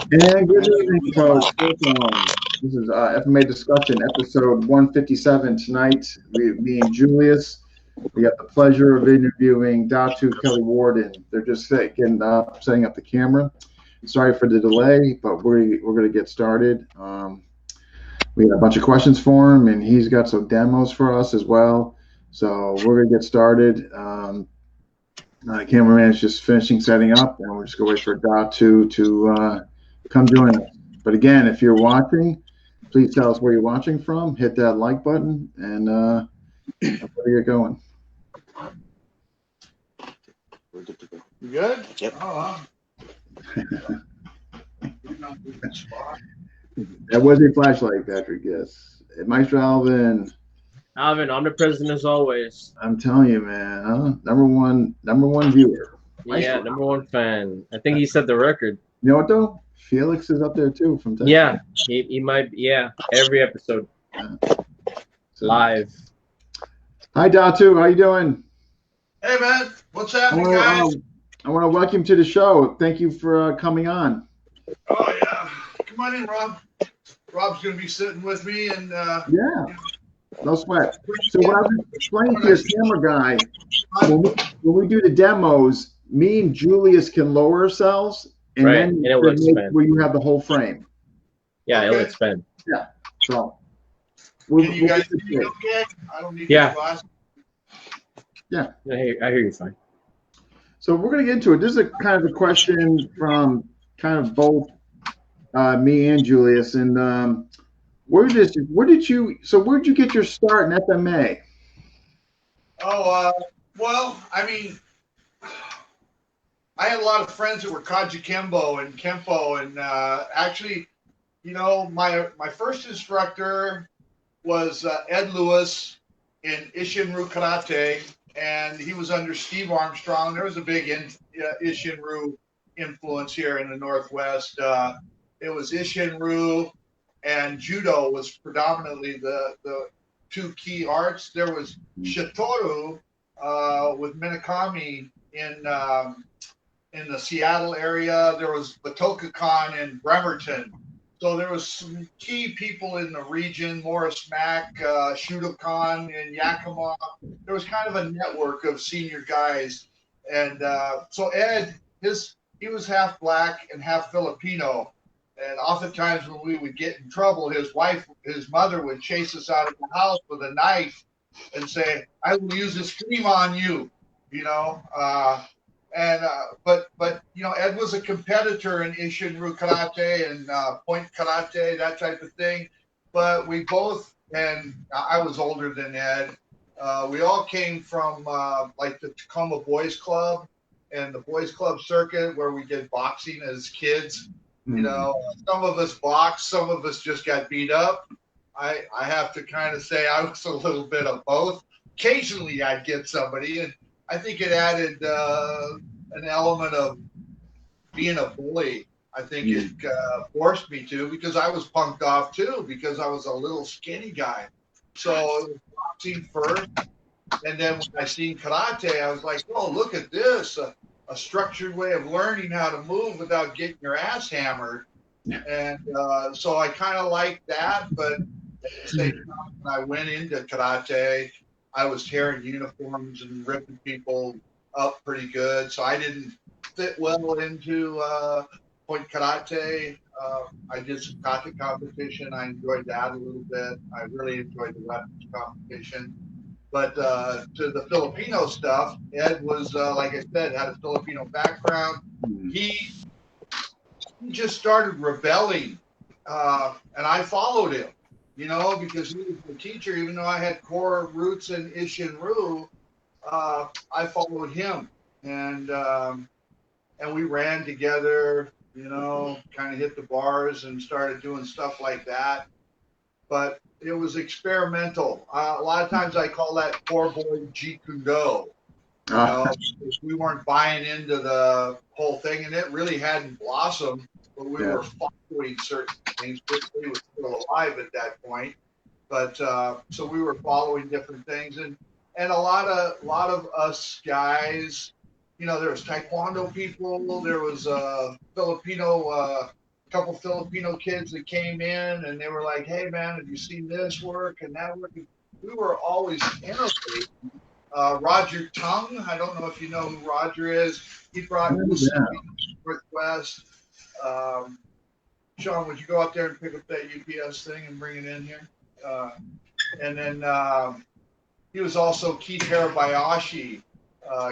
And good evening, folks. Welcome. This is FMA discussion, episode 157 tonight. Me and Julius, we got the pleasure of interviewing Datu Kelly Worden. They're just setting up the camera. Sorry for the delay, but we're going to get started. We got a bunch of questions for him, and he's got some demos for us as well. So we're going to get started. The cameraman is just finishing setting up, and we're just going to wait for Datu to come join us. But again, if you're watching, please tell us where you're watching from. Hit that like button, and we'll get going. We're good to go. You good? Yep. Oh, That was your flashlight, Patrick. Yes, Maestro Alvin. Alvin, omnipresent as always. I'm telling you, man. Number one viewer. Yeah, number one fan. I think he set the record. You know what though? Felix is up there too from Texas. Yeah, he might. Yeah, every episode So, live. Hi, Datu. How you doing? hey man, what's happening, guys? I want to welcome you to the show. Thank you for coming on. Oh yeah, come on in, Rob. Rob's gonna be sitting with me, and Yeah, no sweat. So what I was explaining to your camera guy, when we do the demos, me and Julius can lower ourselves, and Right, then and it will expand. where you have the whole frame. Yeah, it'll Okay. expand. So can you guys see me okay? I don't need Yeah. my glasses. I hear you fine. So we're going to get into it. This is a kind of a question from kind of both me and Julius. And where did you get your start in FMA? Oh, well, I mean, I had a lot of friends that were Kaji Kembo and Kempo, and actually, you know, my first instructor was Ed Lewis in Ishinru Karate, and he was under Steve Armstrong. There was a big Ishinru influence here in the Northwest. It was Ishinru, and Judo was predominantly the two key arts. There was Shitoru with Minakami in the Seattle area. There was Batoka-kan in Bremerton. So there was some key people in the region, Morris Mack, Shudokan in Yakima. There was kind of a network of senior guys. And so Ed, he was half black and half Filipino. And oftentimes when we would get in trouble, his mother would chase us out of the house with a knife and say, I will use this cream on you, you know. But you know, Ed was a competitor in Ishinru Karate and Point Karate, that type of thing. But we both, and I was older than Ed, we all came from like the Tacoma Boys Club and the Boys Club circuit where we did boxing as kids. You know, some of us boxed, some of us just got beat up. I have to kind of say I was a little bit of both. Occasionally I'd get somebody, and I think it added an element of being a bully. I think it forced me to, because I was punked off too, because I was a little skinny guy. So it was boxing first, and then when I seen karate, I was like, oh, look at this. A structured way of learning how to move without getting your ass hammered. And so I kind of liked that, but at the same time, when I went into karate, I was tearing uniforms and ripping people up pretty good. So I didn't fit well into Point Karate. I did some kata competition. I enjoyed that a little bit. I really enjoyed the weapons competition. But to the Filipino stuff, Ed was, like I said, had a Filipino background. He just started rebelling, and I followed him, you know, because he was the teacher. Even though I had core roots in Ishinru, I followed him, and we ran together, you know, kind of hit the bars and started doing stuff like that. But it was experimental. A lot of times I call that poor boy Jeet Kune Do. You know, because we weren't buying into the whole thing, and it really hadn't blossomed, but we were following certain things. We were still alive at that point. But so we were following different things, and a lot of us guys, you know, there was Taekwondo people, there was Filipino couple Filipino kids that came in, and they were like, "Hey, man, have you seen this work and that work?" We were always innovating. Roger Tung, I don't know if you know who Roger is. He brought Uso Northwest. Um, Sean, would you go out there and pick up that UPS thing and bring it in here? And then he was also Keith Hirabayashi.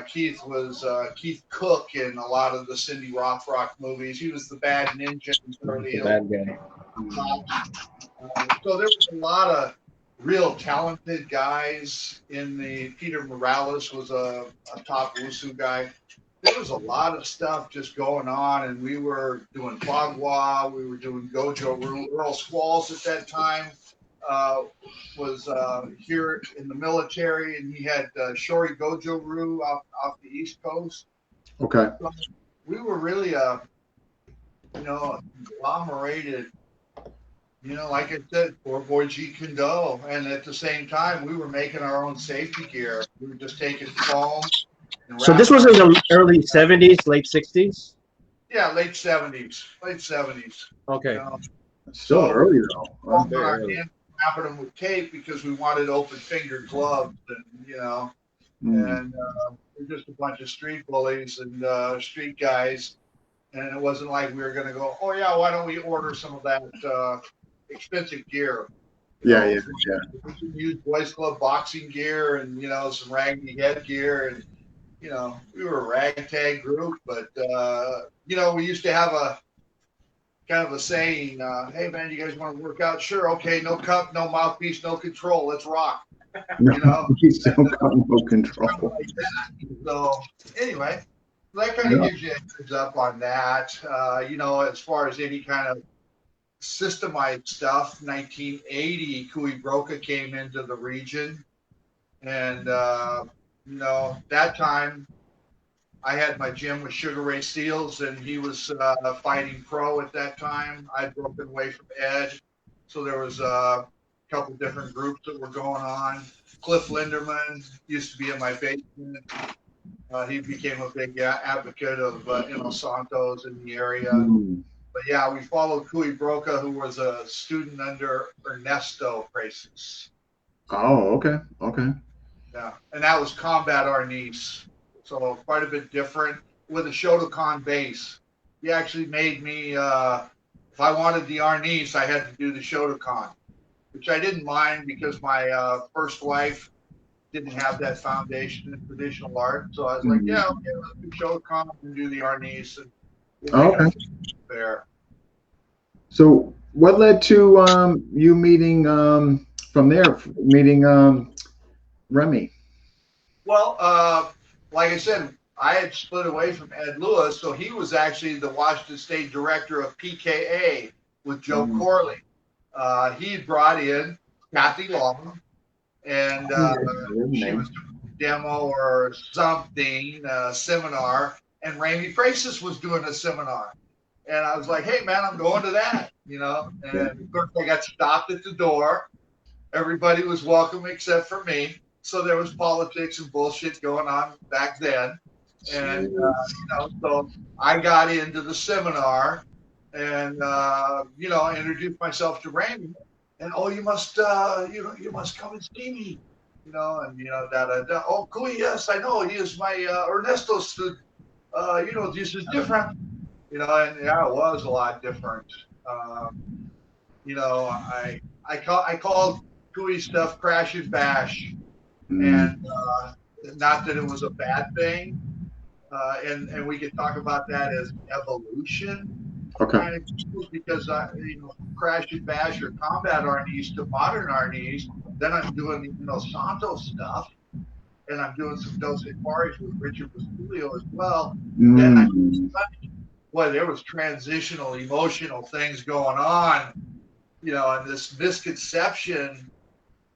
Keith was Keith Cook in a lot of the Cindy Rothrock movies. He was the bad ninja in the bad guy. So there was a lot of real talented guys in the. Peter Morales was a top Wusu guy. There was a lot of stuff just going on, and we were doing Bagua, we were doing Gojo Ryu. Earl Squalls at that time was here in the military, and he had Shori Gojo Ryu off the East Coast. Okay. So we were really conglomerated, like I said, Poor Boy G Kendo. And at the same time, we were making our own safety gear. We were just taking foam. So this was in the early 70s, late 60s? Yeah, late 70s. Okay. Still early, though. Very early. Wrapping them with tape because we wanted open fingered gloves, and and we're just a bunch of street bullies and street guys, and it wasn't like we were going to go, oh yeah, why don't we order some of that expensive gear? Yeah. We can use boys club boxing gear and some raggedy headgear, and we were a ragtag group, but we used to have a kind of a saying, hey man, you guys want to work out? Sure, okay, no cup, no mouthpiece, no control, let's rock. No control. Like that. So anyway, that kind of gives you a heads up on that. As far as any kind of systemized stuff, 1980, Kui Broca came into the region, and that time I had my gym with Sugar Ray Seals, and he was fighting pro at that time. I'd broken away from Ed, so there was a couple different groups that were going on. Cliff Linderman used to be in my basement. He became a big advocate of Santos in the area. But yeah, we followed Kui Broca, who was a student under Ernesto Presas. Oh, okay. Yeah, and that was Combat Arnis. So quite a bit different with a Shotokan base. He actually made me, if I wanted the Arnis, I had to do the Shotokan, which I didn't mind because my first wife didn't have that foundation in traditional art. So I was like, yeah, okay, let's do Shotokan and do the Arnis. And we'll there. So what led to you meeting Remy? Well, like I said, I had split away from Ed Lewis, so he was actually the Washington State director of PKA with Joe Corley. He had brought in Kathy Long, and she was doing a demo or something, seminar, and Remy Presas was doing a seminar. And I was like, hey, man, I'm going to that, And of course, I got stopped at the door. Everybody was welcome except for me. So there was politics and bullshit going on back then. And, so I got into the seminar and, introduced myself to Randy. And, you must come and see me, Oh, cool, yes, I know. He is my Ernesto student. This is different, and yeah, it was a lot different. I called Kui stuff crash and bash. And not that it was a bad thing, and we could talk about that as evolution. Okay. Kind of because crash and bash or combat Arnis to modern Arnis. Then I'm doing Santos stuff, and I'm doing some Dos Equaris with Richard Basilio as well. And there was transitional emotional things going on, and this misconception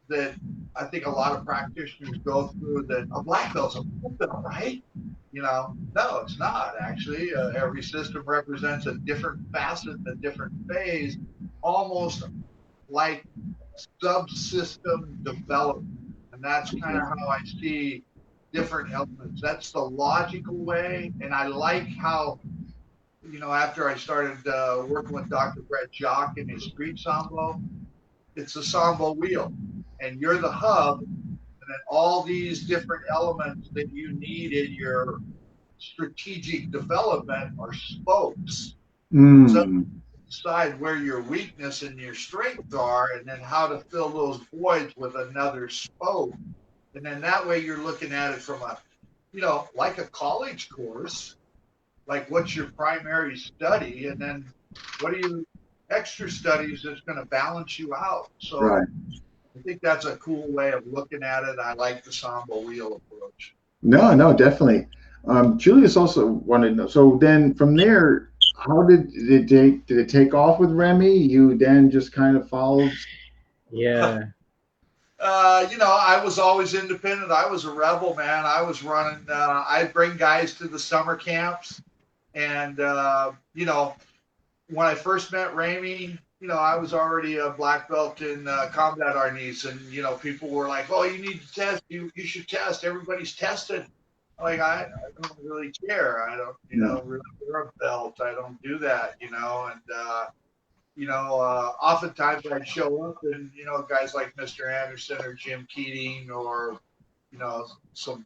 that I think a lot of practitioners go through, that a black belt's a black belt, right? No, it's not actually. Every system represents a different facet, a different phase, almost like subsystem development. And that's kind of how I see different elements. That's the logical way. And I like how, after I started working with Dr. Brett Jock in his street sambo, it's a sambo wheel, and you're the hub, and then all these different elements that you need in your strategic development are spokes. So Mm. decide where your weakness and your strengths are, and then how to fill those voids with another spoke. And then that way you're looking at it from a, like a college course, like what's your primary study, and then what are your extra studies that's going to balance you out. So Right. I think that's a cool way of looking at it. I like the Sambo wheel approach. No, definitely. Julius also wanted to know. So then from there, how did it take off with Remy? You then just kind of followed. Yeah. I was always independent. I was a rebel, man. I was running. I'd bring guys to the summer camps, and when I first met Remy, I was already a black belt in combat arnis, and people were like, "Oh, you need to test. You should test. Everybody's tested." Like I don't really care. I don't, Yeah. really wear a belt. I don't do that, and oftentimes I'd show up and, guys like Mr. Anderson or Jim Keating or, some,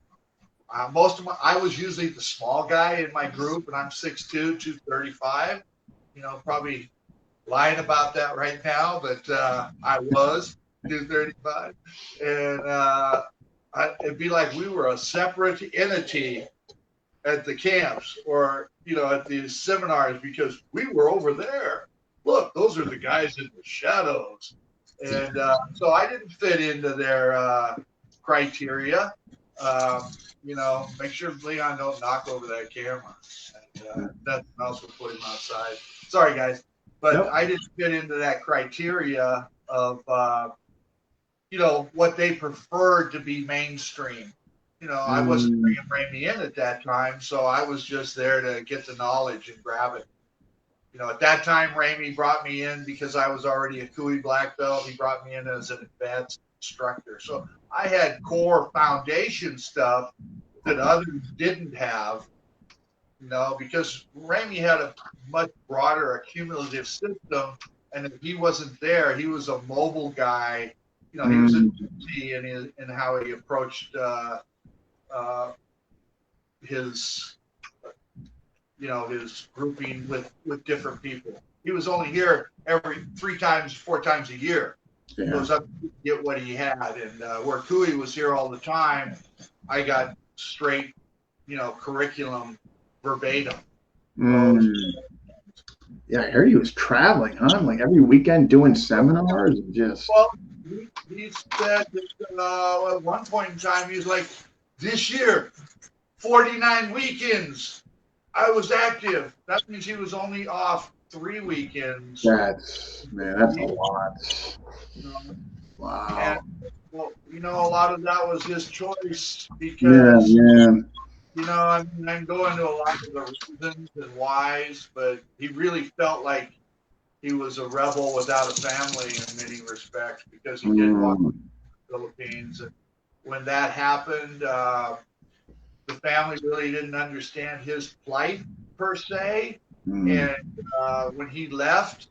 I was usually the small guy in my group, and I'm 6'2", 235, probably lying about that right now, but I was 235. And it'd be like we were a separate entity at the camps or, at these seminars because we were over there. Look, those are the guys in the shadows. And so I didn't fit into their criteria. Make sure Leon don't knock over that camera. And nothing else will put him outside. Sorry, guys. But Nope. I didn't fit into that criteria of, what they preferred to be mainstream. I wasn't bringing Remy in at that time, so I was just there to get the knowledge and grab it. At that time, Remy brought me in because I was already a Cooey black belt. He brought me in as an advanced instructor. So I had core foundation stuff that others didn't have, because Remy had a much broader accumulative system. And if he wasn't there, he was a mobile guy. He was a in how he approached his his grouping with different people. He was only here every 4 times a year. Yeah. He goes up to get what he had, and where Cooey was here all the time, I got straight, curriculum verbatim. Yeah, I heard he was traveling, huh? Like every weekend doing seminars and just. Well, he said that at one point in time, he was like, this year, 49 weekends, I was active. That means he was only off 3 weekends. That's a lot. Wow. And, well, a lot of that was his choice because, I can go into a lot of the reasons and whys, but he really felt like he was a rebel without a family in many respects because he did walk in the Philippines. And when that happened, the family really didn't understand his plight per se. And when he left,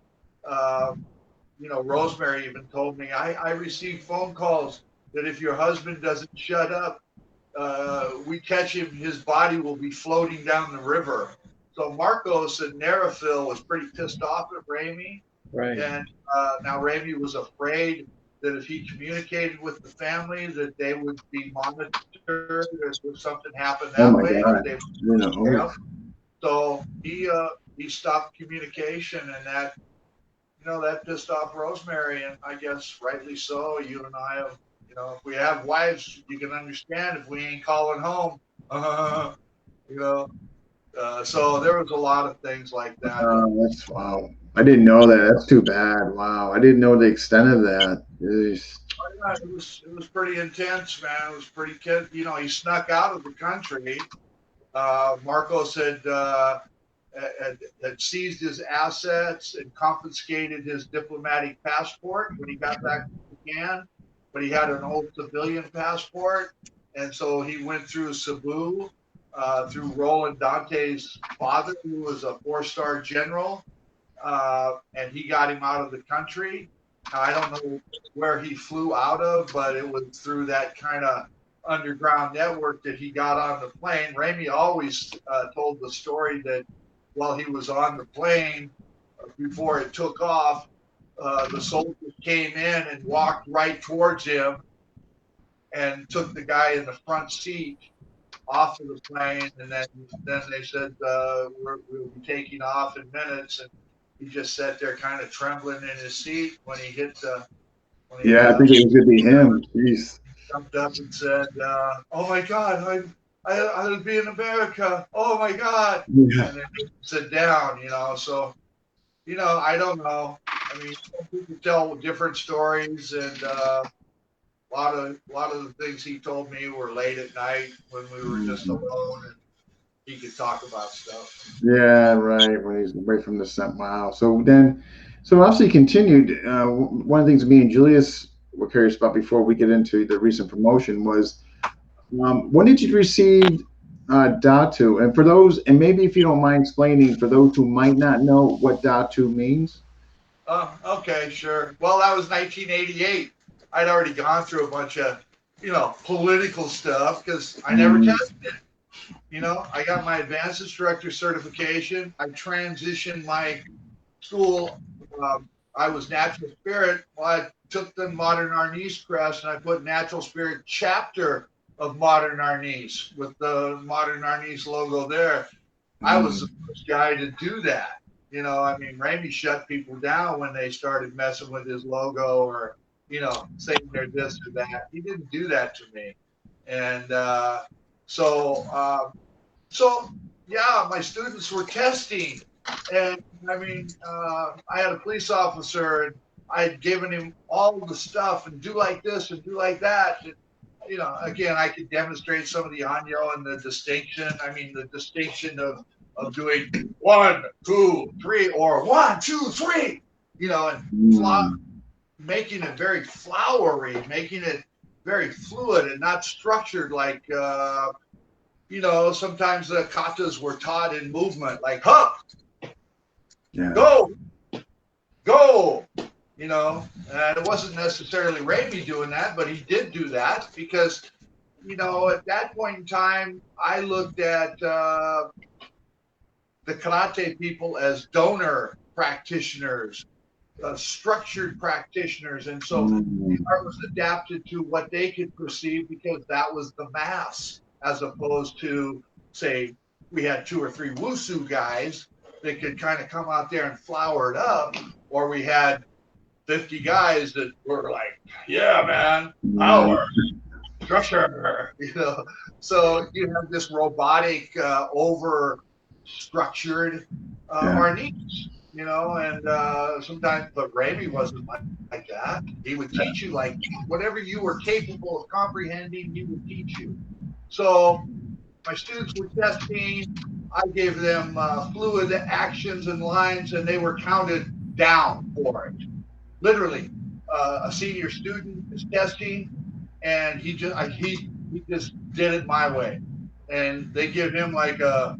Rosemary even told me, I received phone calls that if your husband doesn't shut up, we catch him, his body will be floating down the river. So Marcos in Narrafil was pretty pissed off at Remy. Right. And now Remy was afraid that if he communicated with the family that they would be monitored if something happened that way. They would, so he stopped communication, and that that pissed off Rosemary, and I guess rightly so. You and I have, if we have wives, you can understand if we ain't calling home, so there was a lot of things like that. That's wow. I didn't know that. That's too bad. Wow. I didn't know the extent of that. It was pretty intense, man. It was pretty kid. He snuck out of the country. Marcos had seized his assets and confiscated his diplomatic passport when he got back to Japan, but he had an old civilian passport, and so he went through Cebu through Roland Dante's father, who was a 4-star general, and he got him out of the country. I don't know where he flew out of, but it was through that kind of underground network that he got on the plane. Remy always told the story that while he was on the plane, before it took off, the soldiers came in and walked right towards him and took the guy in the front seat off of the plane, and then they said we'll be taking off in minutes, and he just sat there kind of trembling in his seat when he hit the. I think it was gonna be him. Jeez. Jumped up and said, "Oh my God, I'll be in America. Oh my God!" Yeah. And then he sit down, So, I don't know. I mean, people tell different stories, and a lot of the things he told me were late at night when we were just alone, and he could talk about stuff. Yeah, right. When he's away from the scent. Wow. So obviously continued. One of the things me and Julius were curious about before we get into the recent promotion was when did you receive Datu? And for those, and maybe if you don't mind explaining for those who might not know what Datu means. Okay, sure. Well, that was 1988. I'd already gone through a bunch of, political stuff because I never tested it. I got my advanced instructor certification. I transitioned my school. I was natural spirit. Well, I took the modern Arnis crest and I put natural spirit chapter of modern Arnis with the modern Arnis logo there. I was the first guy to do that. Remy shut people down when they started messing with his logo or, saying they're this or that. He didn't do that to me. And so yeah, my students were testing. And I had a police officer and I had given him all the stuff and do like this and do like that. And, again, I could demonstrate some of the año and the distinction. The distinction of doing 1, 2, 3, or 1, 2, 3, and making it very flowery, making it very fluid and not structured like, sometimes the katas were taught in movement, like, huh, go, and it wasn't necessarily Remy doing that, but he did do that because, at that point in time, I looked at the karate people as donor practitioners, structured practitioners. And so the art was adapted to what they could perceive because that was the mass, as opposed to, say, we had 2 or 3 Wusu guys that could kind of come out there and flower it up, or we had 50 guys that were like, yeah, man, power, structure, So you have this robotic, over-structured Arnis, and sometimes, but Remy wasn't like that. He would teach you like whatever you were capable of comprehending, he would teach you. So my students were testing. I gave them fluid actions and lines, and they were counted down for it. Literally, a senior student is testing, and he just did it my way. And they give him like a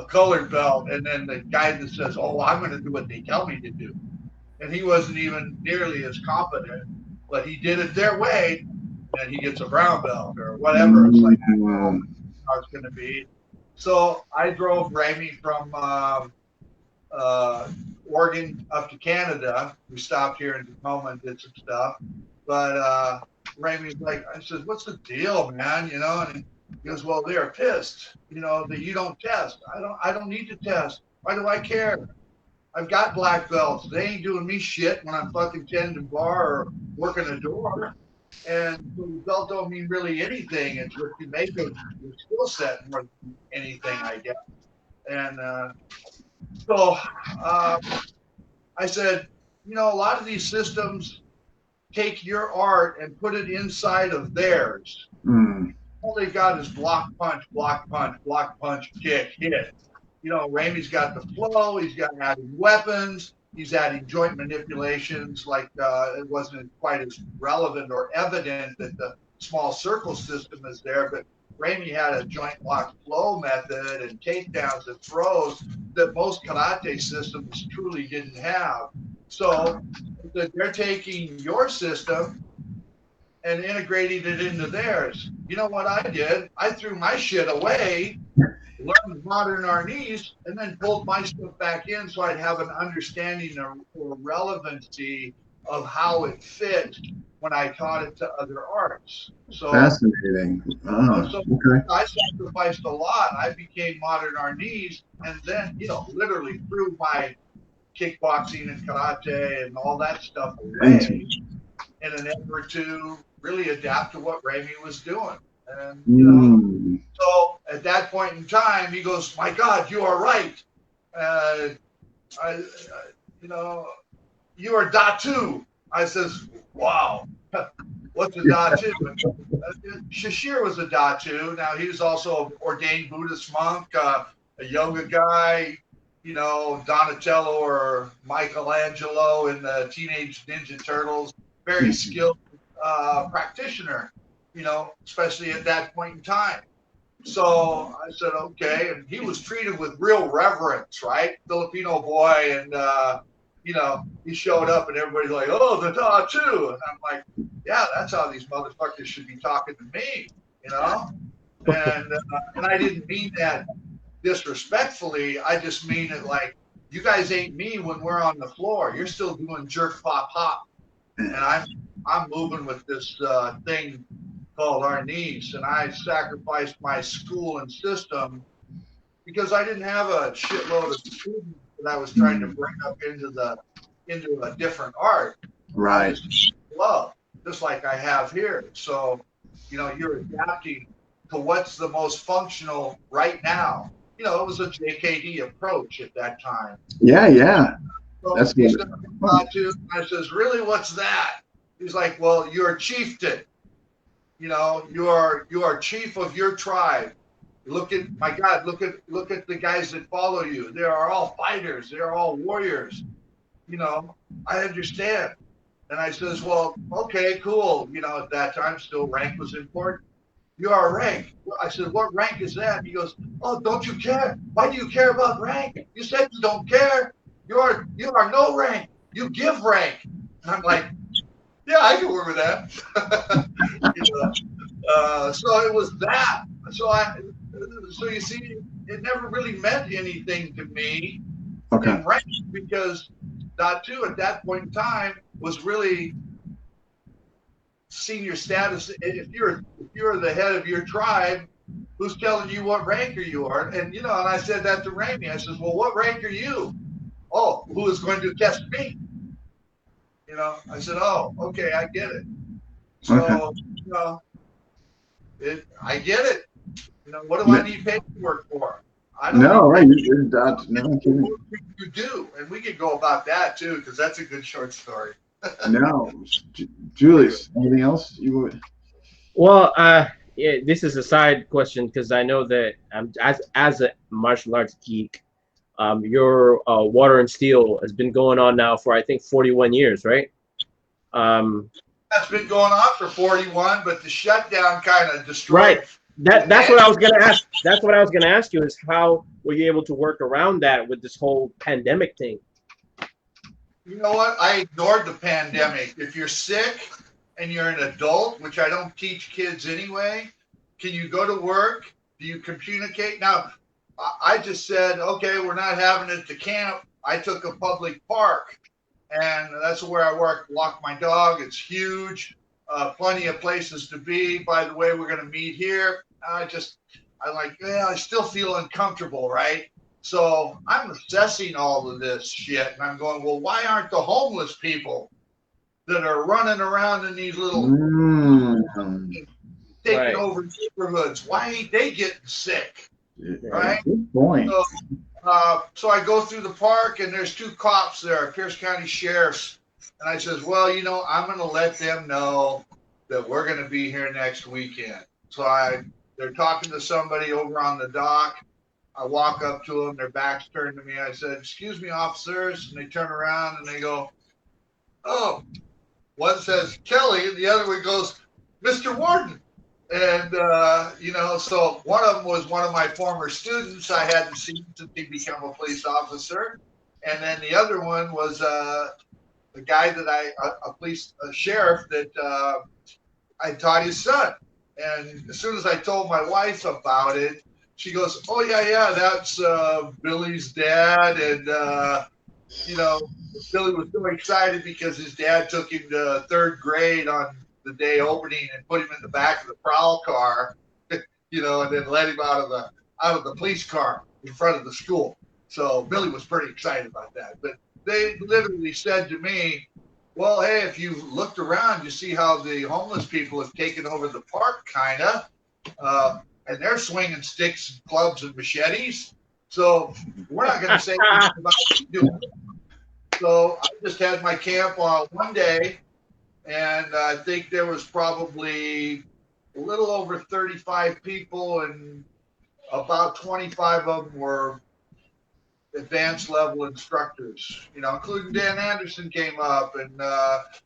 colored belt, and then the guy that says, "Oh, I'm going to do what they tell me to do," and he wasn't even nearly as competent, but he did it their way, and he gets a brown belt or whatever. It's like how it's going to be. So I drove Remy from Oregon up to Canada. We stopped here in Tacoma and did some stuff. But Remy's like, I said, "What's the deal, man?" And he goes, "Well, they're pissed, that you don't test. I don't need to test. Why do I care? I've got black belts. They ain't doing me shit when I'm fucking tending bar or working a door. And the belt don't mean really anything. It's what you make of your skill set more than anything, I guess." And so I said, a lot of these systems take your art and put it inside of theirs. All they've got is block, punch, kick, hit. Ramey's got the flow. He's got adding weapons. He's adding joint manipulations. Like it wasn't quite as relevant or evident that the small circle system is there, but Remy had a joint lock flow method and takedowns and throws that most karate systems truly didn't have. So they're taking your system and integrating it into theirs. You know what I did? I threw my shit away, learned modern Arnis, and then pulled my stuff back in so I'd have an understanding or relevancy of how it fit when I taught it to other arts. So Fascinating. Okay. I sacrificed a lot. I became modern Arnis, and then literally threw my kickboxing and karate and all that stuff away in an effort to really adapt to what Remy was doing. And so at that point in time, he goes, "My God, you are right. You are Datu." I says, "Wow, what's a Datu?" Shashir was a Datu. Now he was also an ordained Buddhist monk, a yoga guy. Donatello or Michelangelo in the Teenage Ninja Turtles. Very skilled practitioner, especially at that point in time. So I said, okay. And he was treated with real reverence, right? Filipino boy. And, he showed up and everybody's like, "Oh, the Datu." And I'm like, yeah, that's how these motherfuckers should be talking to me, And I didn't mean that disrespectfully. I just mean it like, you guys ain't me when we're on the floor. You're still doing jerk pop hop. And I'm moving with this thing called our knees, and I sacrificed my school and system because I didn't have a shitload of students that I was trying to bring up into a different art. Right. Love, just like I have here. So, you're adapting to what's the most functional right now. It was a JKD approach at that time. Yeah. So that's good. I says, "Really, what's that?" He's like, "Well, you're a chieftain. You are chief of your tribe. Look at the guys that follow you. They are all fighters. They are all warriors. I understand." And I says, "Well, okay, cool. At that time, still rank was important. You are a rank." I said, "What rank is that?" And he goes, "Oh, don't you care? Why do you care about rank? You said you don't care. You are no rank. You give rank." And I'm like, yeah, I can work with that. So it was that. So you see, it never really meant anything to me in rank because Datu at that point in time was really senior status. If you're the head of your tribe, who's telling you what rank you are? And and I said that to Remy. I says, "Well, what rank are you?" "Oh, who is going to test me?" I said, "Oh, okay, I get it." So, I get it. What do I need paperwork for? I don't know. Right. You're not. No, you do, and we could go about that too, because that's a good short story. No, Julius, anything else you would? Well, yeah, this is a side question because I know that as a martial arts geek, your Water and Steel has been going on now for I think 41 years, right? That's been going on for 41, but the shutdown kind of destroyed. Right. That's what I was gonna ask. That's what I was gonna ask you is how were you able to work around that with this whole pandemic thing? You know what? I ignored the pandemic. If you're sick and you're an adult, which I don't teach kids anyway, can you go to work? Do you communicate? Now, I just said, okay, we're not having it at the camp. I took a public park, and that's where I walk my dog. It's huge, plenty of places to be. By the way, we're going to meet here. I still feel uncomfortable, right? So I'm assessing all of this shit, and I'm going, well, why aren't the homeless people that are running around in these little taking over neighborhoods, why ain't they getting sick? Right? Good point. So I go through the park, and there's two cops there, Pierce County sheriffs, and I says, well, I'm going to let them know that we're going to be here next weekend. So they're talking to somebody over on the dock. I walk up to them, their backs turned to me. I said, excuse me, officers. And they turn around and they go, oh, one says Kelly, and the other one goes, Mr. Worden. And, so one of them was one of my former students I hadn't seen since he became a police officer. And then the other one was the guy that a sheriff that I taught his son. And as soon as I told my wife about it, she goes, "Oh, yeah, that's Billy's dad." And, Billy was so excited because his dad took him to third grade on the day opening and put him in the back of the prowl car, and then let him out of the police car in front of the school. So Billy was pretty excited about that. But they literally said to me, "Well, hey, if you looked around, you see how the homeless people have taken over the park, kind of, and they're swinging sticks, clubs, and machetes. So we're not going to say anything about what you do." So I just had my camp on one day, and I think there was probably a little over 35 people, and about 25 of them were advanced level instructors, including Dan Anderson came up, and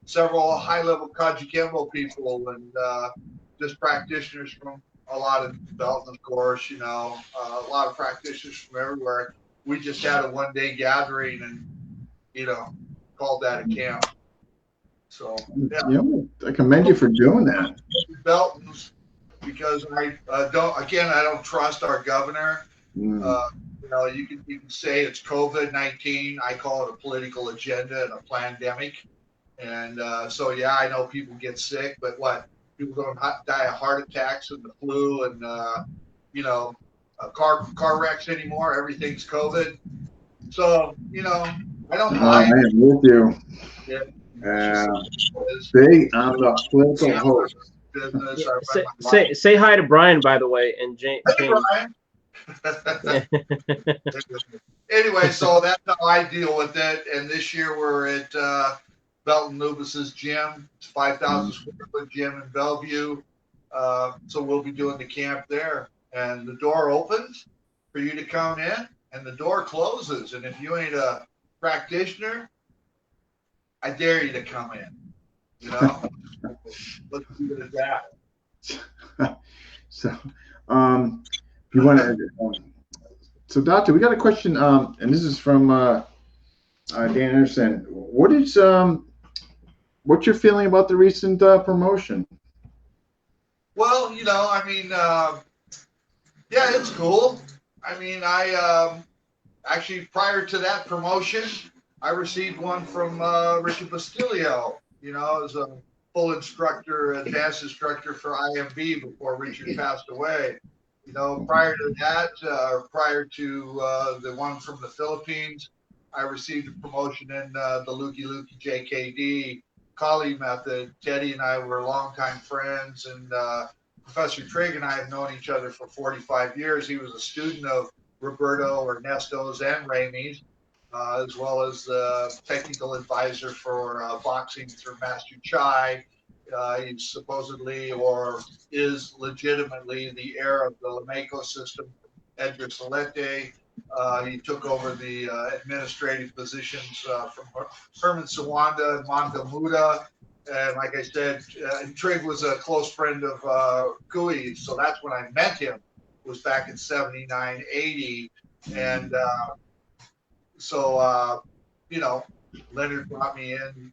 several high level Kajikembo people, and just practitioners from a lot of development, of course, a lot of practitioners from everywhere. We just had a one-day gathering and, called that a camp. So, yeah. I commend you for doing that. Belton's, because I don't trust our governor. You can say it's COVID-19. I call it a political agenda and a pandemic. And I know people get sick, but people don't die of heart attacks and the flu and, car wrecks anymore. Everything's COVID. So, I don't mind. I am with you. Yeah. Big on the political host. Say hi to Brian, by the way, and James. Hey, Brian. Anyway, so that's how I deal with it. And this year we're at Belton Lubus's gym. It's 5,000 square foot gym in Bellevue. So we'll be doing the camp there. And the door opens for you to come in, and the door closes. And if you ain't a practitioner, I dare you to come in. Let's leave it at that. So, if you want to, so Doctor, we got a question, and this is from Dan Anderson. What's your feeling about the recent promotion? Well, it's cool. I actually, prior to that promotion, I received one from Richard Bastilio, as a full instructor, advanced instructor for IMB before Richard passed away. Prior to that, prior to the one from the Philippines, I received a promotion in the Lukey JKD Kali method. Teddy and I were longtime friends, and Professor Trigg and I have known each other for 45 years. He was a student of Roberto, Ernesto's, and Remy's, as well as the technical advisor for boxing through Master Chai. He's supposedly, or is legitimately, the heir of the Lameco system, Edgar Salete. He took over the administrative positions from Herman Sawanda and Monica Muda. And like I said, Trigg was a close friend of Cooey, so that's when I met him. It was back in 79, 80. And Leonard brought me in.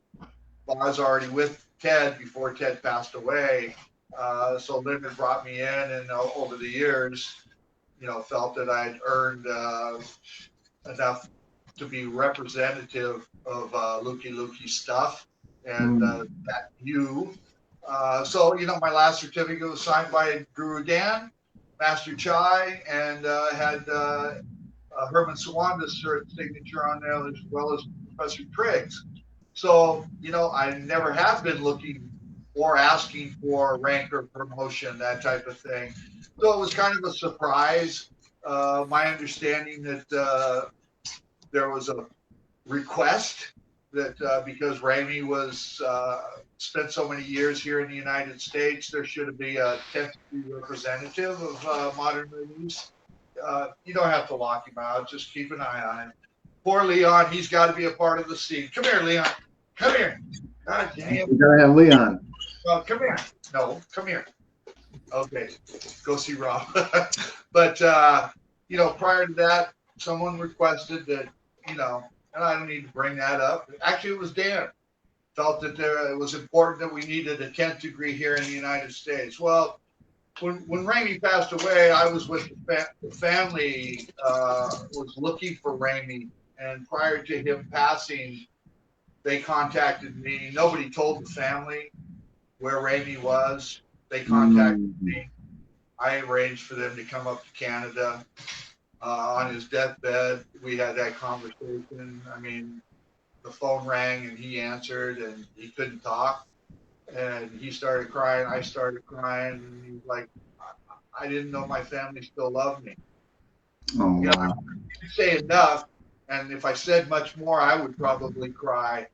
Well, I was already with Ted before Ted passed away. So Leonard brought me in, and over the years, felt that I'd earned enough to be representative of Lukey stuff and that view. My last certificate was signed by Guru Dan, Master Chai, and had Herman Sawanda's signature on there, as well as Professor Triggs. So, I never have been looking or asking for rank or promotion, that type of thing. So it was kind of a surprise. My understanding that there was a request that because Remy was spent so many years here in the United States, there should be a technical representative of modern release. You don't have to lock him out. Just keep an eye on him. Poor Leon, he's got to be a part of the scene. Come here, Leon. Come here. God damn. We gotta have Leon. Come here. No, come here. Okay, go see Rob. But prior to that, someone requested that, and I don't need to bring that up. Actually, it was Dan. Felt that it was important that we needed a 10th degree here in the United States. Well, when Remy passed away, I was with the family, was looking for Remy. And prior to him passing, they contacted me. Nobody told the family where Remy was. They contacted me. I arranged for them to come up to Canada. On his deathbed, we had that conversation. I mean, the phone rang and he answered and he couldn't talk. And he started crying. I started crying. And he's like, I didn't know my family still loved me. Oh, You know, I didn't say enough. And if I said much more, I would probably cry.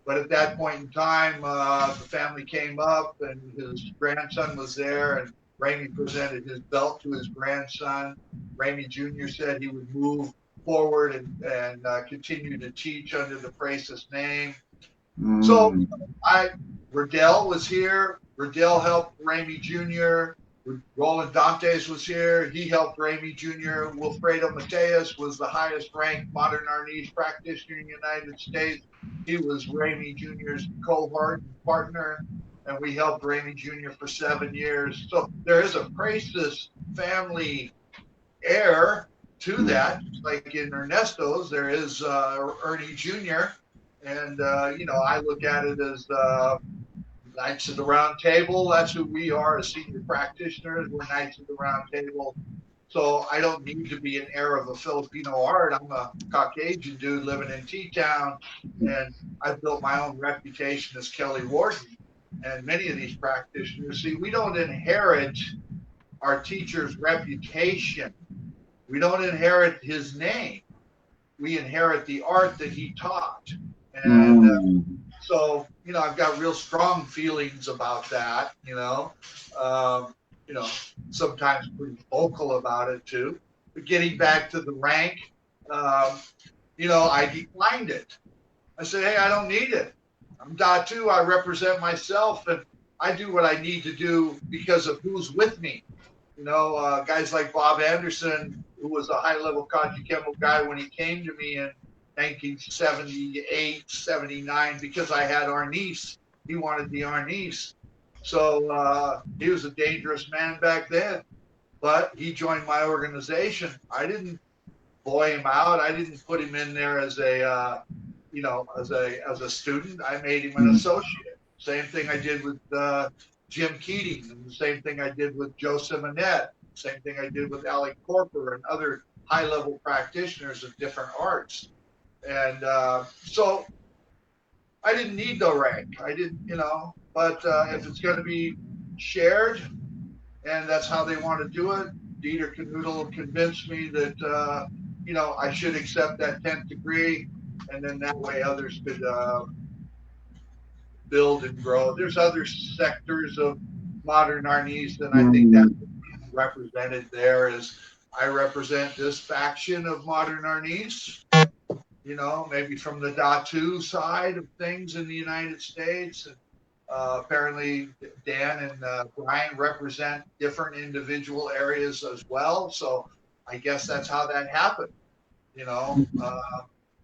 But at that point in time, the family came up and his grandson was there, and Remy presented his belt to his grandson. Remy Jr. said he would move forward and continue to teach under the Presas name. So Riddell was here. Riddell helped Remy Jr. Roland Dantes was here. He helped Remy Jr. Wilfredo Mateus was the highest ranked modern Arnese practitioner in the United States. He was Remy Jr.'s cohort and partner, and we helped Remy Jr. for 7 years. So there is a Presas family heir to that, like in Ernesto's, there is Ernie Jr. And, I look at it as Knights of the Round Table. That's who we are as senior practitioners. We're Knights of the Round Table. So I don't need to be an heir of a Filipino art. I'm a Caucasian dude living in T-Town, and I've built my own reputation as Kelly Worden. And many of these practitioners, see, we don't inherit our teacher's reputation. We don't inherit his name. We inherit the art that he taught. And so, I've got real strong feelings about that, sometimes pretty vocal about it too. But getting back to the rank, I declined it. I said, hey, I don't need it. I'm Datu. I represent myself, and I do what I need to do because of who's with me. Guys like Bob Anderson, who was a high-level Kajukenbo guy when he came to me in 1978, 79, because I had Arnese. He wanted the Arnese. So he was a dangerous man back then, but he joined my organization. I didn't boy him out. I didn't put him in there as a, as a student. I made him an associate. Same thing I did with Jim Keating, and the same thing I did with Joe Simonet. Same thing I did with Alec Corper and other high-level practitioners of different arts. And so I didn't need the rank. I didn't, but if it's going to be shared and that's how they want to do it, Dieter Kanoodle convinced me that, I should accept that 10th degree, and then that way others could build and grow. There's other sectors of modern Arnese, and I think that represented there is I represent this faction of modern Arnese, maybe from the Datu side of things in the United States. And apparently Dan and Brian represent different individual areas as well. So I guess that's how that happened.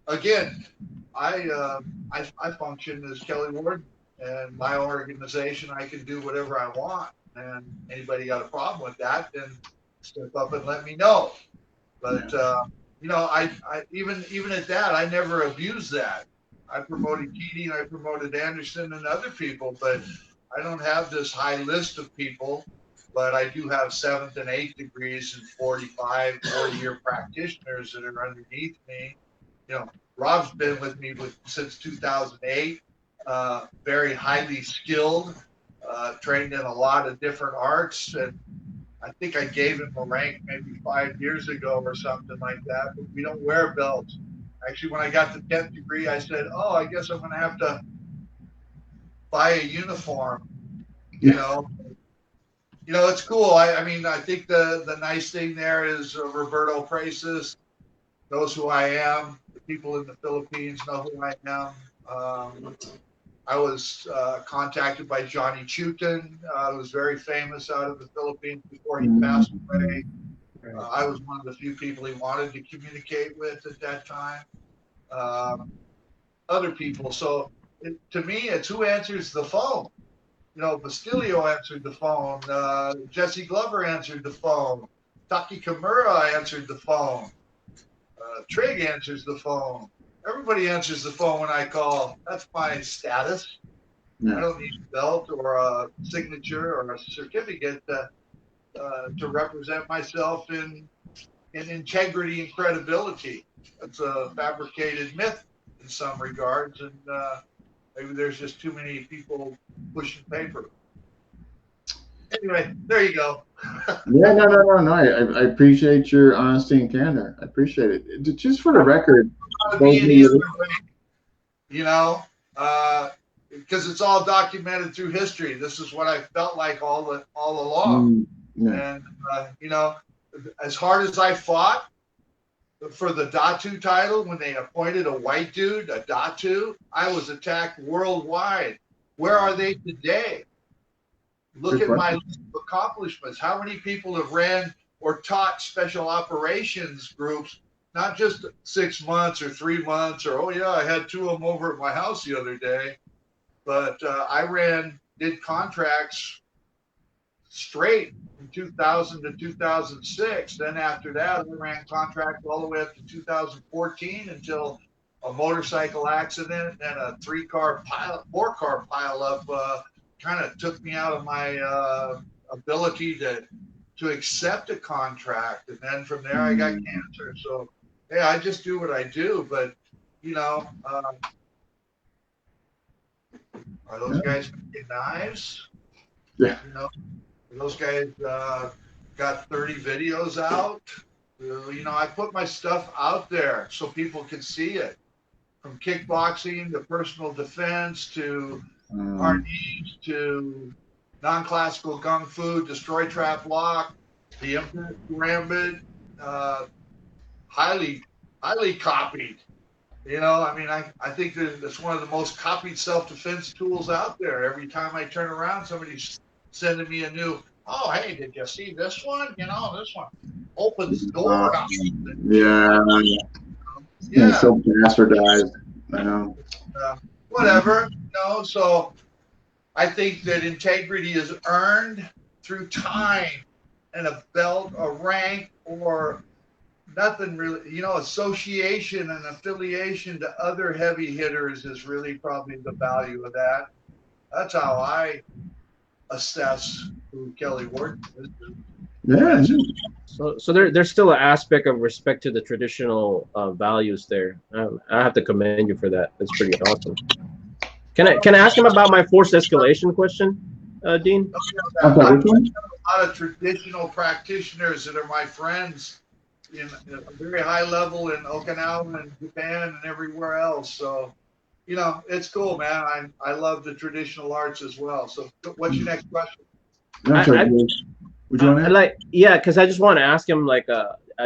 Again, I function as Kelly Worden, and my organization, I can do whatever I want. And anybody got a problem with that, then step up and let me know. But I even at that, I never abused that. I promoted Keating, I promoted Anderson and other people, but I don't have this high list of people. But I do have 7th and 8th degrees and 40-year practitioners that are underneath me. Rob's been with me since 2008. Very highly skilled, trained in a lot of different arts, and I think I gave him a rank maybe 5 years ago or something like that. But we don't wear belts. Actually, when I got the 10th degree, I said, "Oh, I guess I'm going to have to buy a uniform." It's cool. I mean, I think the nice thing there is Roberto Presas knows who I am. The people in the Philippines know who I am. I was contacted by Johnny Chutin, who was very famous out of the Philippines before he passed away. I was one of the few people he wanted to communicate with at that time. Other people. So to me, it's who answers the phone. You know, Bastilio answered the phone. Jesse Glover answered the phone. Taki Kimura answered the phone. Trig answers the phone. Everybody answers the phone when I call. That's my status. I don't need a belt or a signature or a certificate to represent myself in integrity and credibility. That's a fabricated myth in some regards, and maybe there's just too many people pushing paper. Anyway, there you go. Yeah, no. I appreciate your honesty and candor. I appreciate it. Just for the record, you know, because it's all documented through history. This is what I felt like all along. And you know, as hard as I fought for the Datu title, when they appointed a white dude, a Datu, I was attacked worldwide. Where are they today? Look at my list of accomplishments. How many people have ran or taught special operations groups, not just 6 months or 3 months, or, oh yeah, I had 2 of them over at my house the other day. But I did contracts straight from 2000 to 2006. Then after that, I ran contracts all the way up to 2014 until a motorcycle accident and a 4-car pileup kind of took me out of my ability to accept a contract. And then from there, I got cancer. So, yeah, I just do what I do. But, you know, are those guys making knives? Yeah. You know, those guys got 30 videos out. You know, I put my stuff out there so people can see it. From kickboxing to personal defense to RDs to non-classical gung fu, destroy trap lock, the impact gambit, highly copied. You know, I mean, I think that it's one of the most copied self-defense tools out there. Every time I turn around, somebody's sending me a new, oh, hey, did you see this one? You know, this one opens the door. Yeah. So bastardized. I know. Whatever. You know, so I think that integrity is earned through time and a belt, a rank, or nothing really. You know, association and affiliation to other heavy hitters is really probably the value of that. That's how I assess who Kelly Worden is. Yeah. So there's still an aspect of respect to the traditional values there. I have to commend you for that. That's pretty awesome. Can I ask him about my forced escalation question, Dean? I have a lot of traditional practitioners that are my friends in a very high level in Okinawa and Japan and everywhere else. So, you know, it's cool, man. I love the traditional arts as well. So what's your next question? Would you want to because I just want to ask him, like,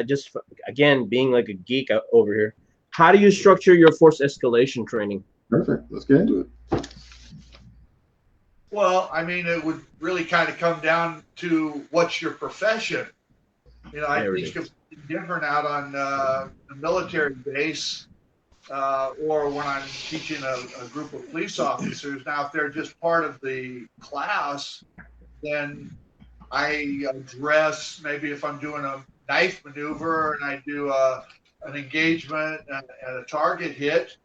just again, being like a geek over here, how do you structure your forced escalation training? Perfect. Let's get into it. Well, I mean, it would really kind of come down to what's your profession. You know, I teach different out on the military base or when I'm teaching a group of police officers. Now, if they're just part of the class, then I address, maybe if I'm doing a knife maneuver and I do an engagement and a target hit,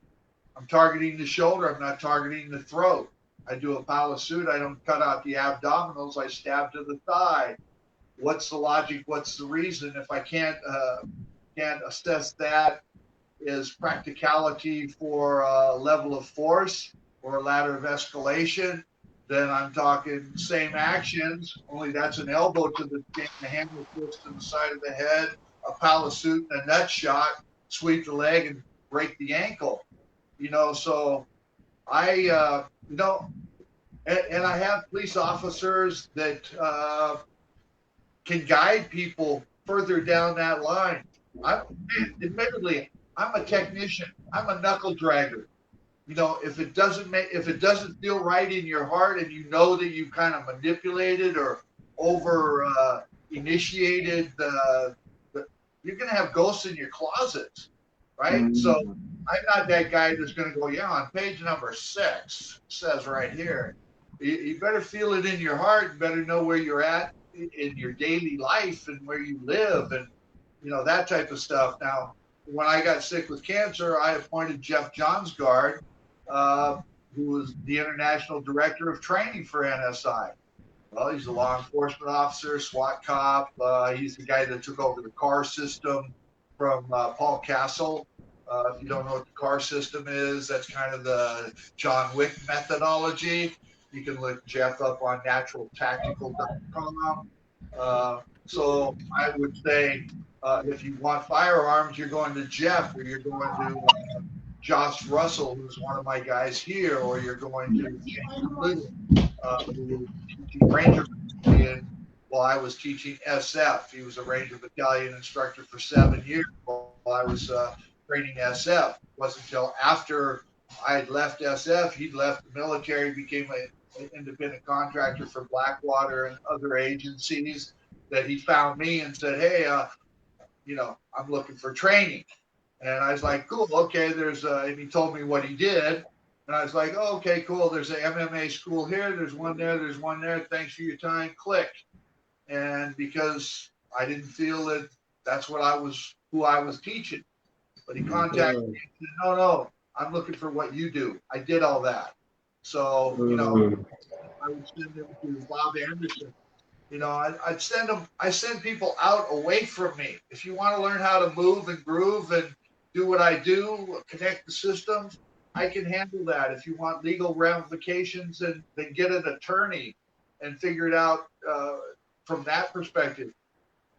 I'm targeting the shoulder, I'm not targeting the throat. I do a palisade, I don't cut out the abdominals, I stab to the thigh. What's the logic? What's the reason? If I can't assess that as practicality for a level of force or a ladder of escalation, then I'm talking same actions, only that's an elbow to the chin, a hammer fist to the side of the head, a palisade and a nut shot, sweep the leg and break the ankle. You know, so I, you know, and I have police officers that can guide people further down that line. Admittedly, I'm a technician. I'm a knuckle dragger. if it doesn't feel right in your heart, and you know that you kind of manipulated or over initiated you're gonna have ghosts in your closets, right? So I'm not that guy that's gonna go, yeah, on page number 6 says right here. You better feel it in your heart. You better know where you're at in your daily life and where you live, and that type of stuff. Now, when I got sick with cancer, I appointed Jeff Johnsgaard, who was the international director of training for NSI. Well, he's a law enforcement officer, SWAT cop. He's the guy that took over the car system from Paul Castle. If you don't know what the car system is, that's kind of the John Wick methodology. You can look Jeff up on naturaltactical.com. So I would say if you want firearms, you're going to Jeff, or you're going to Josh Russell, who's one of my guys here, or you're going to James Little, who was teaching Ranger Battalion while I was teaching SF. He was a Ranger Battalion instructor for 7 years while I was training SF. It wasn't until after I had left SF, he'd left the military, became an independent contractor for Blackwater and other agencies, that he found me and said, hey, I'm looking for training. And I was like, cool, okay, and he told me what he did. And I was like, oh, okay, cool. There's an MMA school here. There's one there. There's one there. Thanks for your time. Click. And because I didn't feel that that's who I was teaching. But he contacted me and said, no, I'm looking for what you do. I did all that. So, I would send him to Bob Anderson. I send people out away from me. If you want to learn how to move and groove and do what I do, connect the systems, I can handle that. If you want legal ramifications, then get an attorney and figure it out from that perspective.